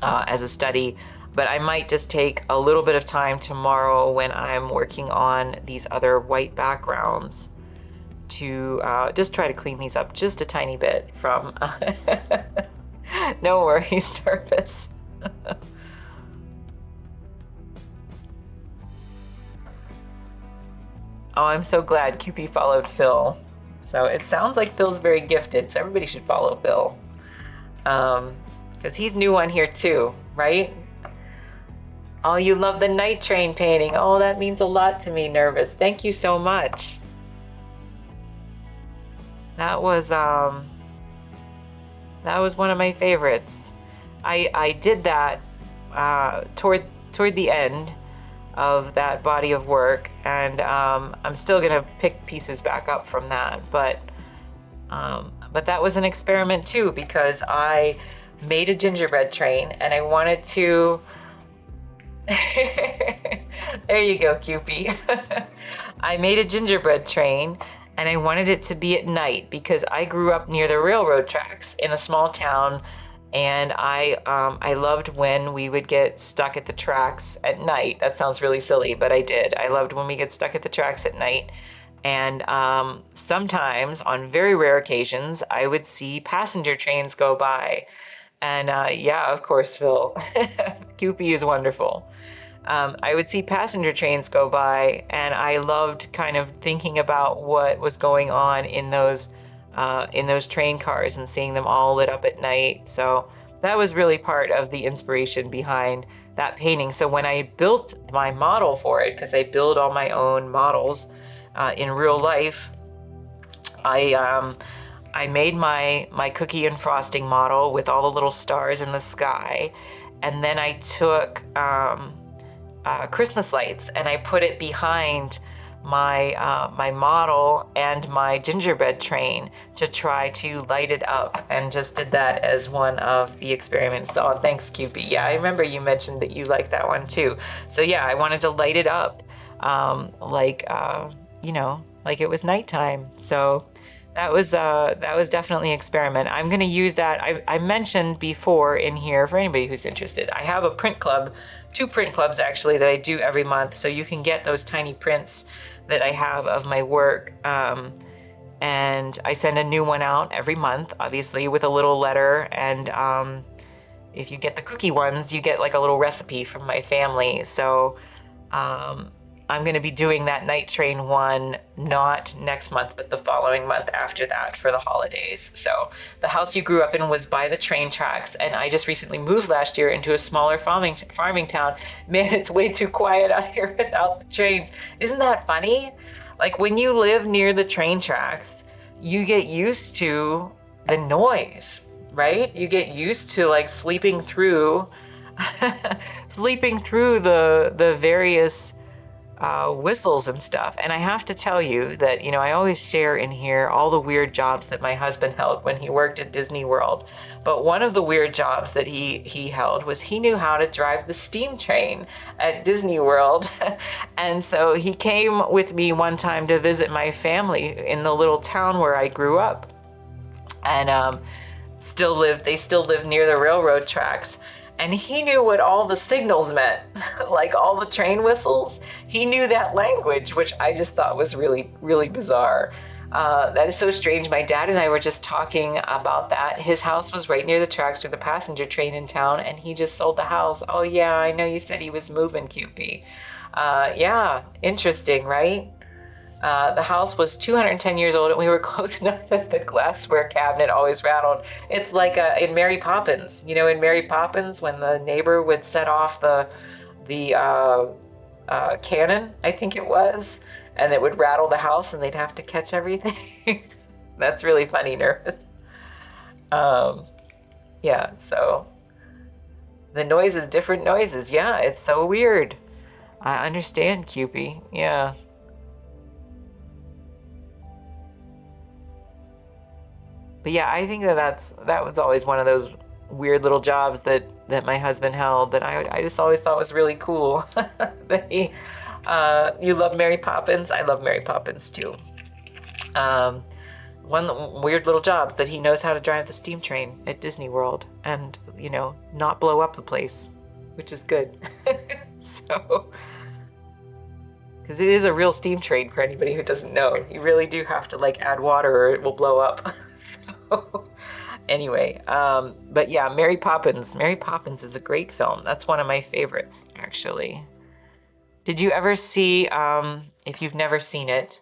as a study. But I might just take a little bit of time tomorrow when I'm working on these other white backgrounds to just try to clean these up just a tiny bit from no worries, Nervous. Oh, I'm so glad QP followed Phil. So it sounds like Phil's very gifted, so everybody should follow Phil. Because he's new on here too, right? Oh, you love the night train painting. Oh, that means a lot to me, Nervous. Thank you so much. That was one of my favorites. I did that toward the end of that body of work, and I'm still gonna pick pieces back up from that, but that was an experiment too, because I made a gingerbread train and I wanted to there you go, Cupie. I made a gingerbread train and I wanted it to be at night because I grew up near the railroad tracks in a small town, and I loved when we would get stuck at the tracks at night. That sounds really silly, but I did. I loved when we get stuck at the tracks at night. And sometimes, on very rare occasions, I would see passenger trains go by. And yeah, of course, Phil. Cupie is wonderful. I would see passenger trains go by, and I loved kind of thinking about what was going on in those train cars and seeing them all lit up at night. So that was really part of the inspiration behind that painting. So when I built my model for it, because I build all my own models in real life, I made my cookie and frosting model with all the little stars in the sky, and then I took Christmas lights and I put it behind my model and my gingerbread train to try to light it up, and just did that as one of the experiments. Oh, thanks, Cupid. Yeah, I remember you mentioned that you liked that one too. So yeah, I wanted to light it up like it was nighttime. So that was definitely an experiment. I'm going to use that. I mentioned before in here, for anybody who's interested, I have a print club, 2 print clubs actually, that I do every month. So you can get those tiny prints that I have of my work. And I send a new one out every month, obviously, with a little letter. And if you get the cookie ones, you get like a little recipe from my family. So I'm going to be doing that night train one not next month, but the following month after that for the holidays. So the house you grew up in was by the train tracks, and I just recently moved last year into a smaller farming town. Man, it's way too quiet out here without the trains. Isn't that funny? Like when you live near the train tracks, you get used to the noise, right? You get used to like sleeping through sleeping through the various whistles and stuff. And I have to tell you that, I always share in here all the weird jobs that my husband held when he worked at Disney World. But one of the weird jobs that he held was he knew how to drive the steam train at Disney World. And so he came with me one time to visit my family in the little town where I grew up. And they still live near the railroad tracks. And he knew what all the signals meant, like all the train whistles. He knew that language, which I just thought was really, really bizarre. That is so strange. My dad and I were just talking about that. His house was right near the tracks for the passenger train in town, and he just sold the house. Oh yeah, I know you said he was moving, QP. Yeah, interesting, right? The house was 210 years old, and we were close enough that the glassware cabinet always rattled. It's like in Mary Poppins. In Mary Poppins, when the neighbor would set off the cannon, I think it was, and it would rattle the house, and they'd have to catch everything. That's really funny, Nervous. Yeah, so the noises, different noises. Yeah, it's so weird. I understand, Cupie. Yeah. But yeah, I think that was always one of those weird little jobs that my husband held that I just always thought was really cool. That you love Mary Poppins. I love Mary Poppins too. One weird little jobs that he knows how to drive the steam train at Disney World and not blow up the place, which is good. So, because it is a real steam train for anybody who doesn't know. You really do have to like add water or it will blow up. Anyway, but yeah, Mary Poppins. Mary Poppins is a great film. That's one of my favorites, actually. Did you ever see, if you've never seen it,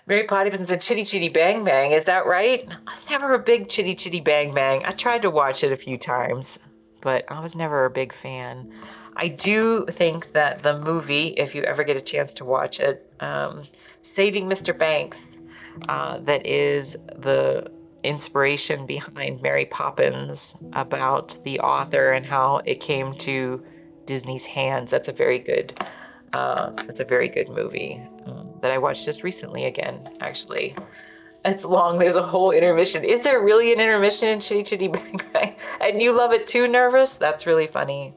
Mary Poppins and Chitty Chitty Bang Bang, is that right? I was never a big Chitty Chitty Bang Bang. I tried to watch it a few times, but I was never a big fan. I do think that the movie, if you ever get a chance to watch it, Saving Mr. Banks, that is the inspiration behind Mary Poppins, about the author and how it came to Disney's hands. That's a very good movie that I watched just recently again, actually. It's long. There's a whole intermission. Is there really an intermission in Chitty Chitty Bang Bang? And you love it too, Nervous? That's really funny.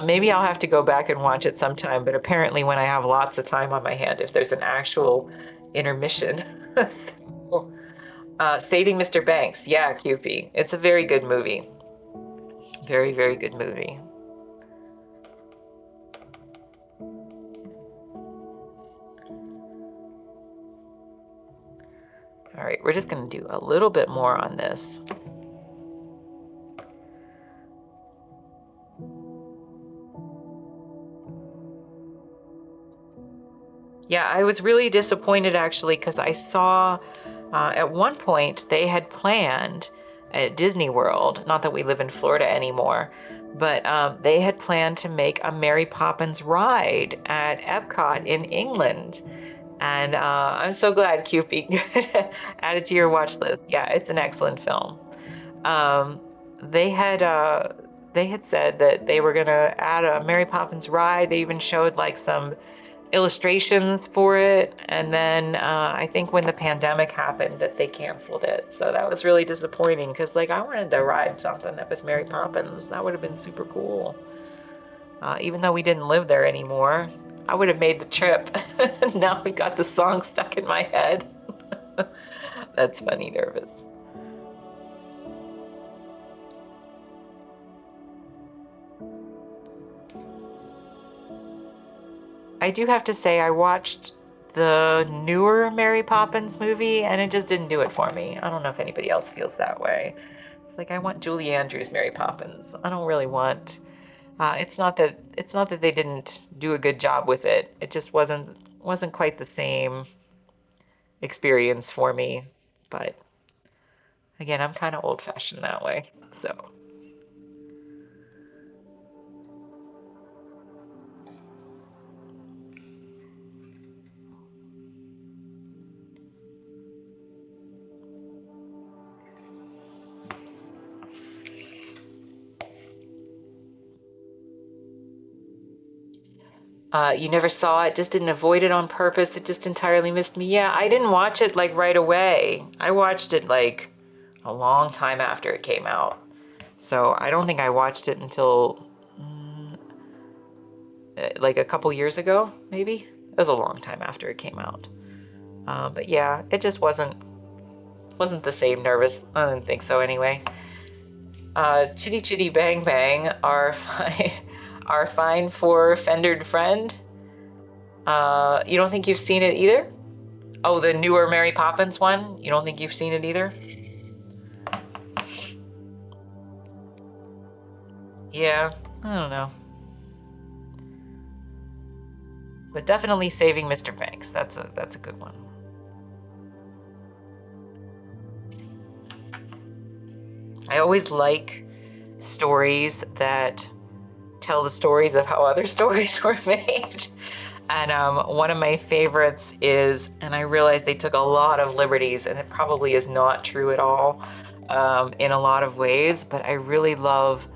Maybe I'll have to go back and watch it sometime, but apparently when I have lots of time on my hand, if there's an actual intermission. Saving Mr. Banks. Yeah, Cupie. It's a very good movie. Very, very good movie. All right, we're just going to do a little bit more on this. Yeah, I was really disappointed actually because I saw at one point they had planned at Disney World, not that we live in Florida anymore, but they had planned to make a Mary Poppins ride at Epcot in England. And I'm so glad Cupid added to your watch list. Yeah, it's an excellent film. They had said that they were gonna add a Mary Poppins ride. They even showed like some illustrations for it, and then I think when the pandemic happened that they canceled it. So that was really disappointing because like I wanted to ride something that was Mary Poppins. That would have been super cool. Even though we didn't live there anymore, I would have made the trip. Now we got the song stuck in my head. That's funny, Nervous. I do have to say I watched the newer Mary Poppins movie and it just didn't do it for me. I don't know if anybody else feels that way. It's like I want Julie Andrews' Mary Poppins. I don't really want It's not that they didn't do a good job with it. It just wasn't quite the same experience for me. But again, I'm kind of old fashioned that way. So you never saw it, just didn't avoid it on purpose. It just entirely missed me. Yeah, I didn't watch it like right away. I watched it like a long time after it came out. So I don't think I watched it until like a couple years ago, maybe. It was a long time after it came out. But yeah, it just wasn't the same nervous. I didn't think so anyway. Chitty Chitty Bang Bang are fine, are fine for Fendered Friend. You don't think you've seen it either? Oh, the newer Mary Poppins one? You don't think you've seen it either? Yeah, I don't know. But definitely Saving Mr. Banks. That's a good one. I always like stories that tell the stories of how other stories were made. And one of my favorites is, and I realize they took a lot of liberties, and it probably is not true at all in a lot of ways, but I really love,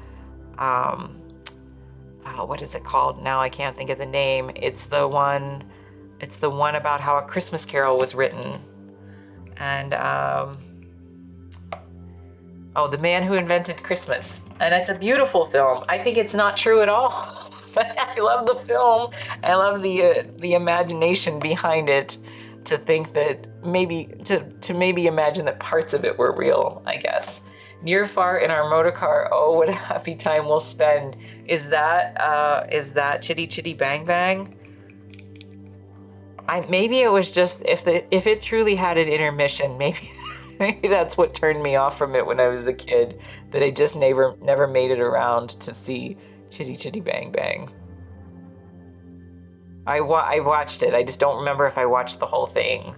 um, what is it called? Now I can't think of the name. It's the one about how A Christmas Carol was written. And oh, The Man Who Invented Christmas. And it's a beautiful film. I think it's not true at all, but I love the film. I love the imagination behind it. To think that to maybe imagine that parts of it were real, I guess. Near far in our motor car. Oh, what a happy time we'll spend. Is that Chitty Chitty Bang Bang? Maybe it was just if it truly had an intermission, maybe maybe that's what turned me off from it when I was a kid. That I just never made it around to see Chitty Chitty Bang Bang. I watched it. I just don't remember if I watched the whole thing.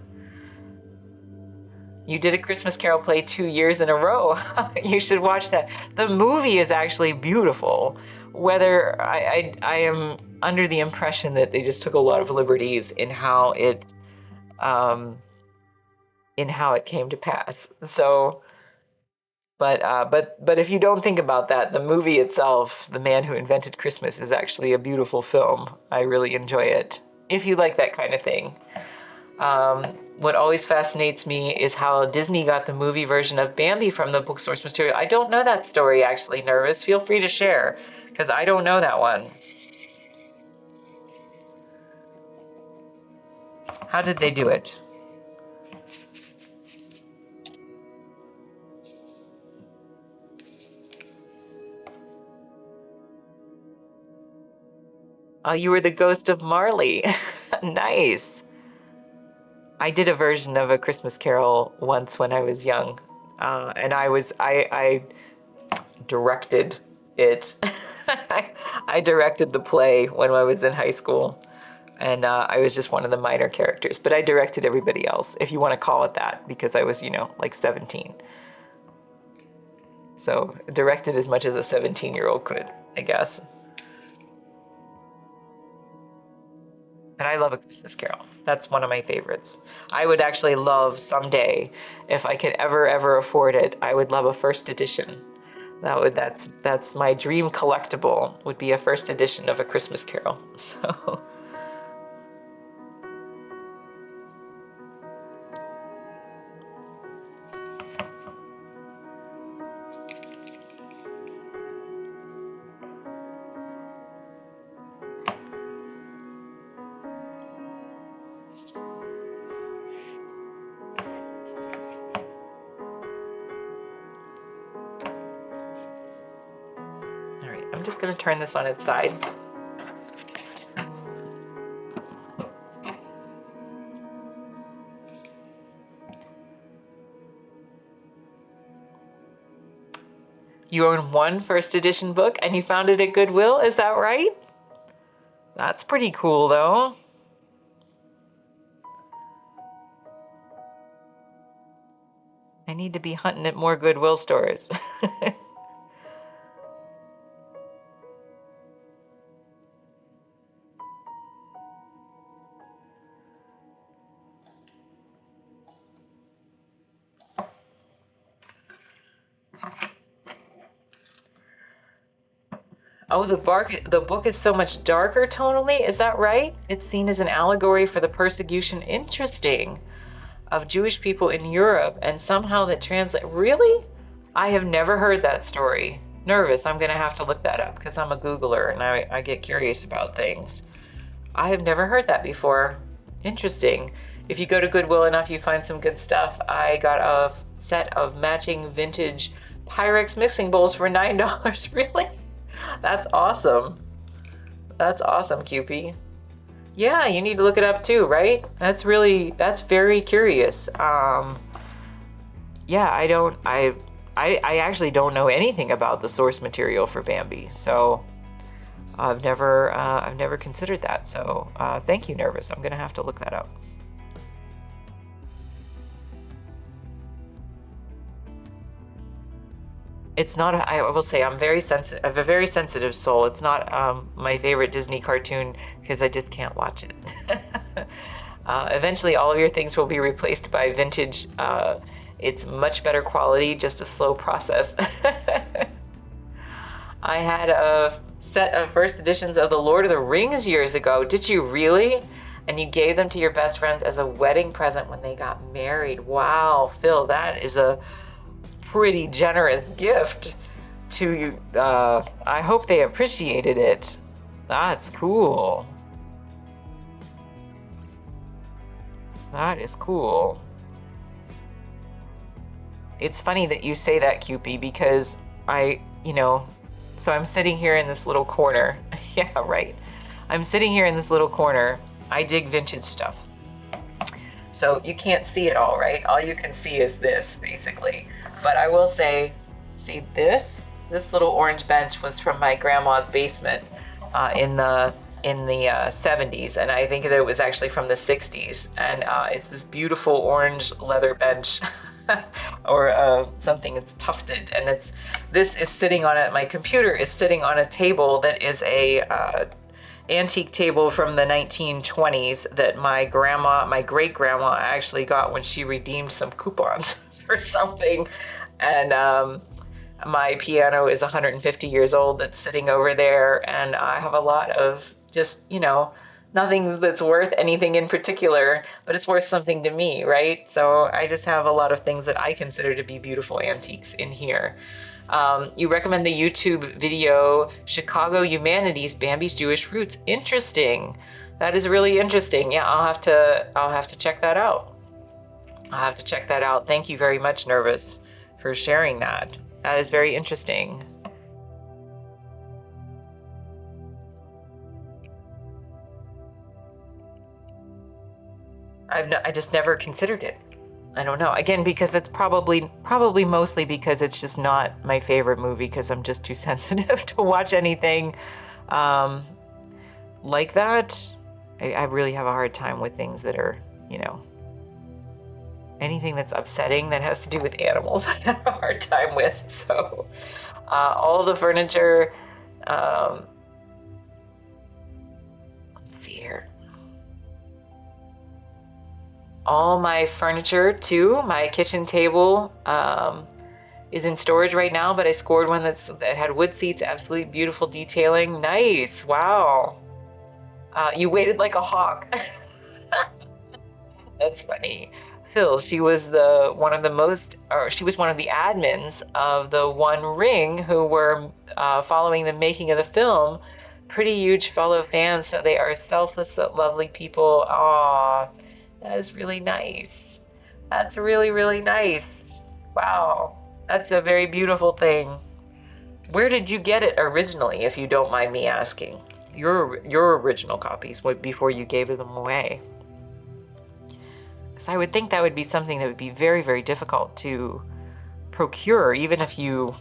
You did A Christmas Carol play 2 years in a row. You should watch that. The movie is actually beautiful. Whether I am under the impression that they just took a lot of liberties um, in how it came to pass. So, but if you don't think about that, the movie itself, The Man Who Invented Christmas, is actually a beautiful film. I really enjoy it. If you like that kind of thing. What always fascinates me is how Disney got the movie version of Bambi from the book source material. I don't know that story actually, Nervous. Feel free to share, because I don't know that one. How did they do it? Oh, you were the ghost of Marley. Nice. I did a version of A Christmas Carol once when I was young, and I directed it. I directed the play when I was in high school, and I was just one of the minor characters. But I directed everybody else, if you want to call it that, because I was, like 17. So directed as much as a 17-year-old could, I guess. And I love A Christmas Carol. That's one of my favorites. I would actually love someday, if I could ever afford it, I would love a first edition. That's my dream collectible, would be a first edition of A Christmas Carol. So, all right, I'm just gonna turn this on its side. You own one first edition book and you found it at Goodwill, is that right? That's pretty cool though. I need to be hunting at more Goodwill stores. Oh, the book is so much darker tonally, is that right? It's seen as an allegory for the persecution, interesting, of Jewish people in Europe, and somehow that translate. Really? I have never heard that story. Nervous, I'm gonna have to look that up because I'm a Googler and I get curious about things. I have never heard that before. Interesting. If you go to Goodwill enough, you find some good stuff. I got a set of matching vintage Pyrex mixing bowls for $9. Really? That's awesome. That's awesome, Cupie. Yeah, you need to look it up too, right? That's very curious. Yeah, I actually don't know anything about the source material for Bambi, so I've never considered that. So thank you, Nervous. I'm gonna have to look that up. It's not, I will say I'm very sensitive, I have a very sensitive soul. It's not my favorite Disney cartoon because I just can't watch it. Eventually all of your things will be replaced by vintage. It's much better quality, just a slow process. I had a set of first editions of The Lord of the Rings years ago. Did you really? And you gave them to your best friends as a wedding present when they got married. Wow, Phil, that is a pretty generous gift to you. I hope they appreciated it. That's cool. That is cool. It's funny that you say that, Cupie, because so I'm sitting here in this little corner. Yeah, right. I'm sitting here in this little corner. I dig vintage stuff. So you can't see it all, right? All you can see is this, basically. But I will say, see this little orange bench was from my grandma's basement in the 70s, and I think that it was actually from the 60s. And it's this beautiful orange leather bench, or something. It's tufted, and this is sitting on it. My computer is sitting on a table that is a antique table from the 1920s that my great grandma actually got when she redeemed some coupons for something. And my piano is 150 years old that's sitting over there, and I have a lot of just, nothing that's worth anything in particular, but it's worth something to me, right? So I just have a lot of things that I consider to be beautiful antiques in here. You recommend the YouTube video, Chicago Humanities, Bambi's Jewish Roots. Interesting. That is really interesting. Yeah, I'll have to check that out. I'll have to check that out. Thank you very much, Nervous, for sharing that. That is very interesting. I just never considered it. I don't know. Again, because it's probably mostly because it's just not my favorite movie, because I'm just too sensitive to watch anything like that. I really have a hard time with things that are, anything that's upsetting that has to do with animals. I have a hard time with. So all the furniture. Let's see here. All my furniture too. My kitchen table is in storage right now, but I scored one that had wood seats, absolutely beautiful detailing. Nice. Wow. You waited like a hawk. That's funny. Phil, she was one of the admins of the One Ring, who were following the making of the film. Pretty huge fellow fans, so they are selfless, lovely people. Aww. That is really nice. That's really, really nice. Wow. That's a very beautiful thing. Where did you get it originally, if you don't mind me asking? Your original copies, before you gave them away. Because I would think that would be something that would be very, very difficult to procure, even if you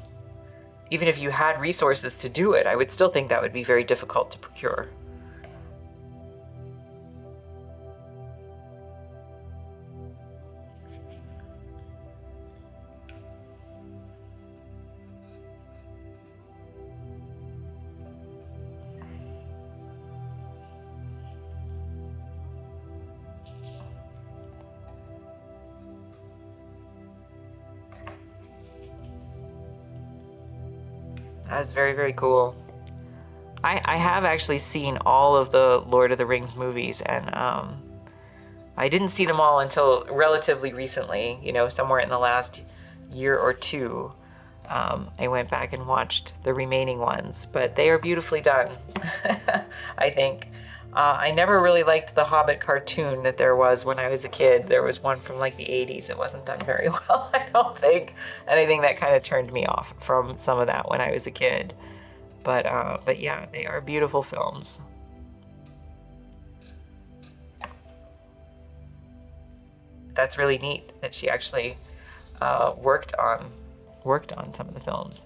even if you had resources to do it, I would still think that would be very difficult to procure. That is very, very cool. I have actually seen all of the Lord of the Rings movies, and I didn't see them all until relatively recently, you know, somewhere in the last year or two. I went back and watched the remaining ones, but they are beautifully done, I think. I never really liked the Hobbit cartoon that there was when I was a kid. There was one from like the 80s. It wasn't done very well, I don't think. And I think that kind of turned me off from some of that when I was a kid. But yeah, they are beautiful films. That's really neat that she actually worked on some of the films.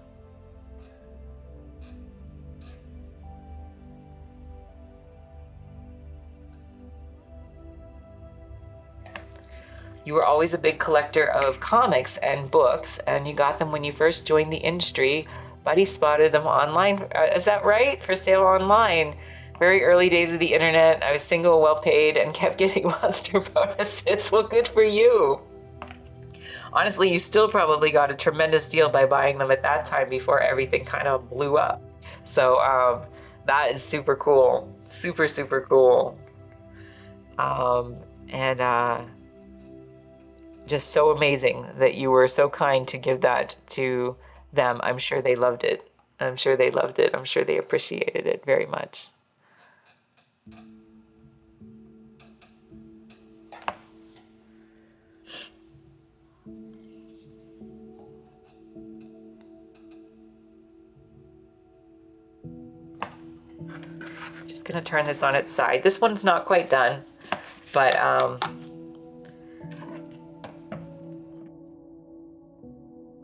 You were always a big collector of comics and books, and you got them when you first joined the industry. Buddy spotted them online. Is that right? For sale online. Very early days of the internet. I was single, well paid, and kept getting monster bonuses. Well, good for you. Honestly, you still probably got a tremendous deal by buying them at that time before everything kind of blew up. So that is super cool. Super, super cool. And just so amazing that you were so kind to give that to them. I'm sure they loved it. I'm sure they loved it. I'm sure they appreciated it very much. Just gonna turn this on its side. This one's not quite done, but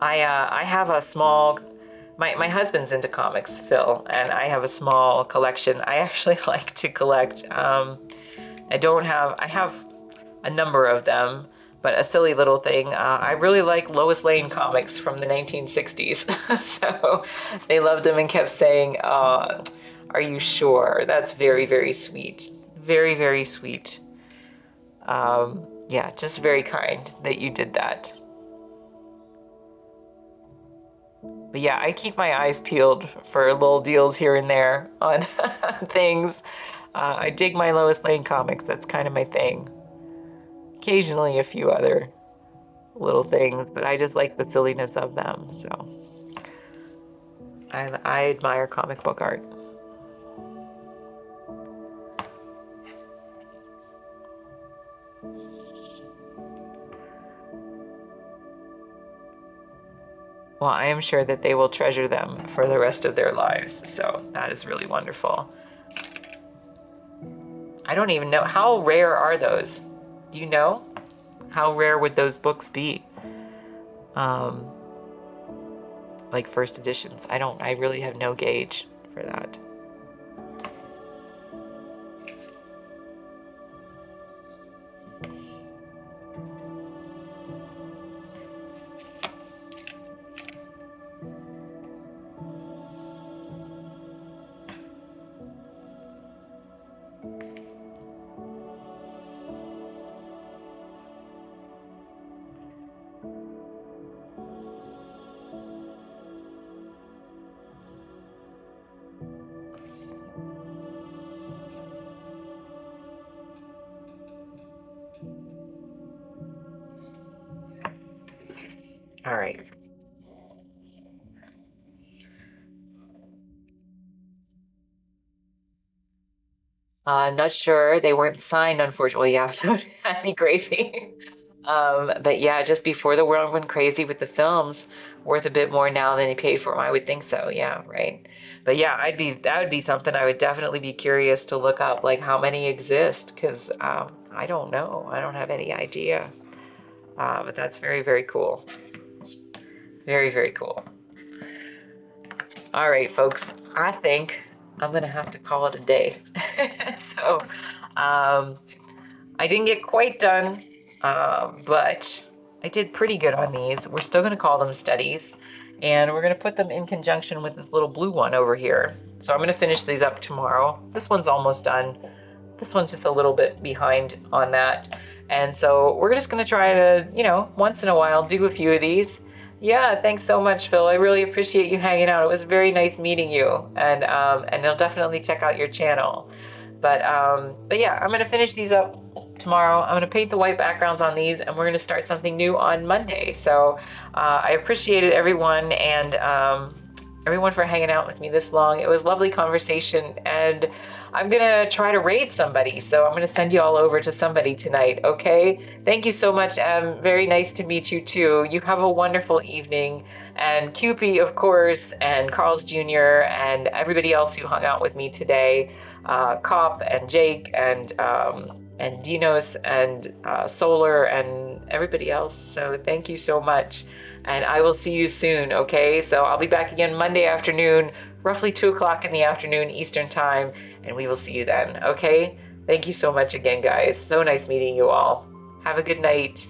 I have a small. My husband's into comics, Phil, and I have a small collection. I actually like to collect. I have a number of them, but a silly little thing. I really like Lois Lane comics from the 1960s. So they loved them and kept saying, are you sure? That's very, very sweet. Very, very sweet. Yeah, just very kind that you did that. But yeah, I keep my eyes peeled for little deals here and there on things. I dig my Lois Lane comics. That's kind of my thing. Occasionally a few other little things, but I just like the silliness of them. So I admire comic book art. Well, I am sure that they will treasure them for the rest of their lives. So that is really wonderful. I don't even know, how rare are those? Do you know? How rare would those books be? Um, like first editions. I really have no gauge for that. All right. I'm not sure. They weren't signed, unfortunately. Yeah, that'd be crazy. But yeah, just before the world went crazy with the films, worth a bit more now than they paid for them. I would think so. Yeah, right. But yeah, that would be something I would definitely be curious to look up, like how many exist, because I don't know. I don't have any idea. But that's very, very cool. Very, very cool. All right, folks, I think I'm gonna have to call it a day. So, I didn't get quite done, but I did pretty good on these. We're still gonna call them studies, and we're gonna put them in conjunction with this little blue one over here. So I'm gonna finish these up tomorrow. This one's almost done. This one's just a little bit behind on that. And so we're just gonna try to, once in a while do a few of these. Yeah, thanks so much, Phil. I really appreciate you hanging out. It was very nice meeting you, and I'll definitely check out your channel. But yeah, I'm gonna finish these up tomorrow. I'm gonna paint the white backgrounds on these, and we're gonna start something new on Monday. So I appreciated everyone and everyone for hanging out with me this long. It was lovely conversation, and I'm gonna try to raid somebody. So I'm gonna send you all over to somebody tonight. Okay? Thank you so much, Em. Very nice to meet you too. You have a wonderful evening. And QP, of course, and Carl's Jr. and everybody else who hung out with me today. Cop and Jake and Dinos and Solar and everybody else. So thank you so much. And I will see you soon, okay? So I'll be back again Monday afternoon, roughly 2 o'clock in the afternoon Eastern time, and we will see you then, okay? Thank you so much again, guys. So nice meeting you all. Have a good night.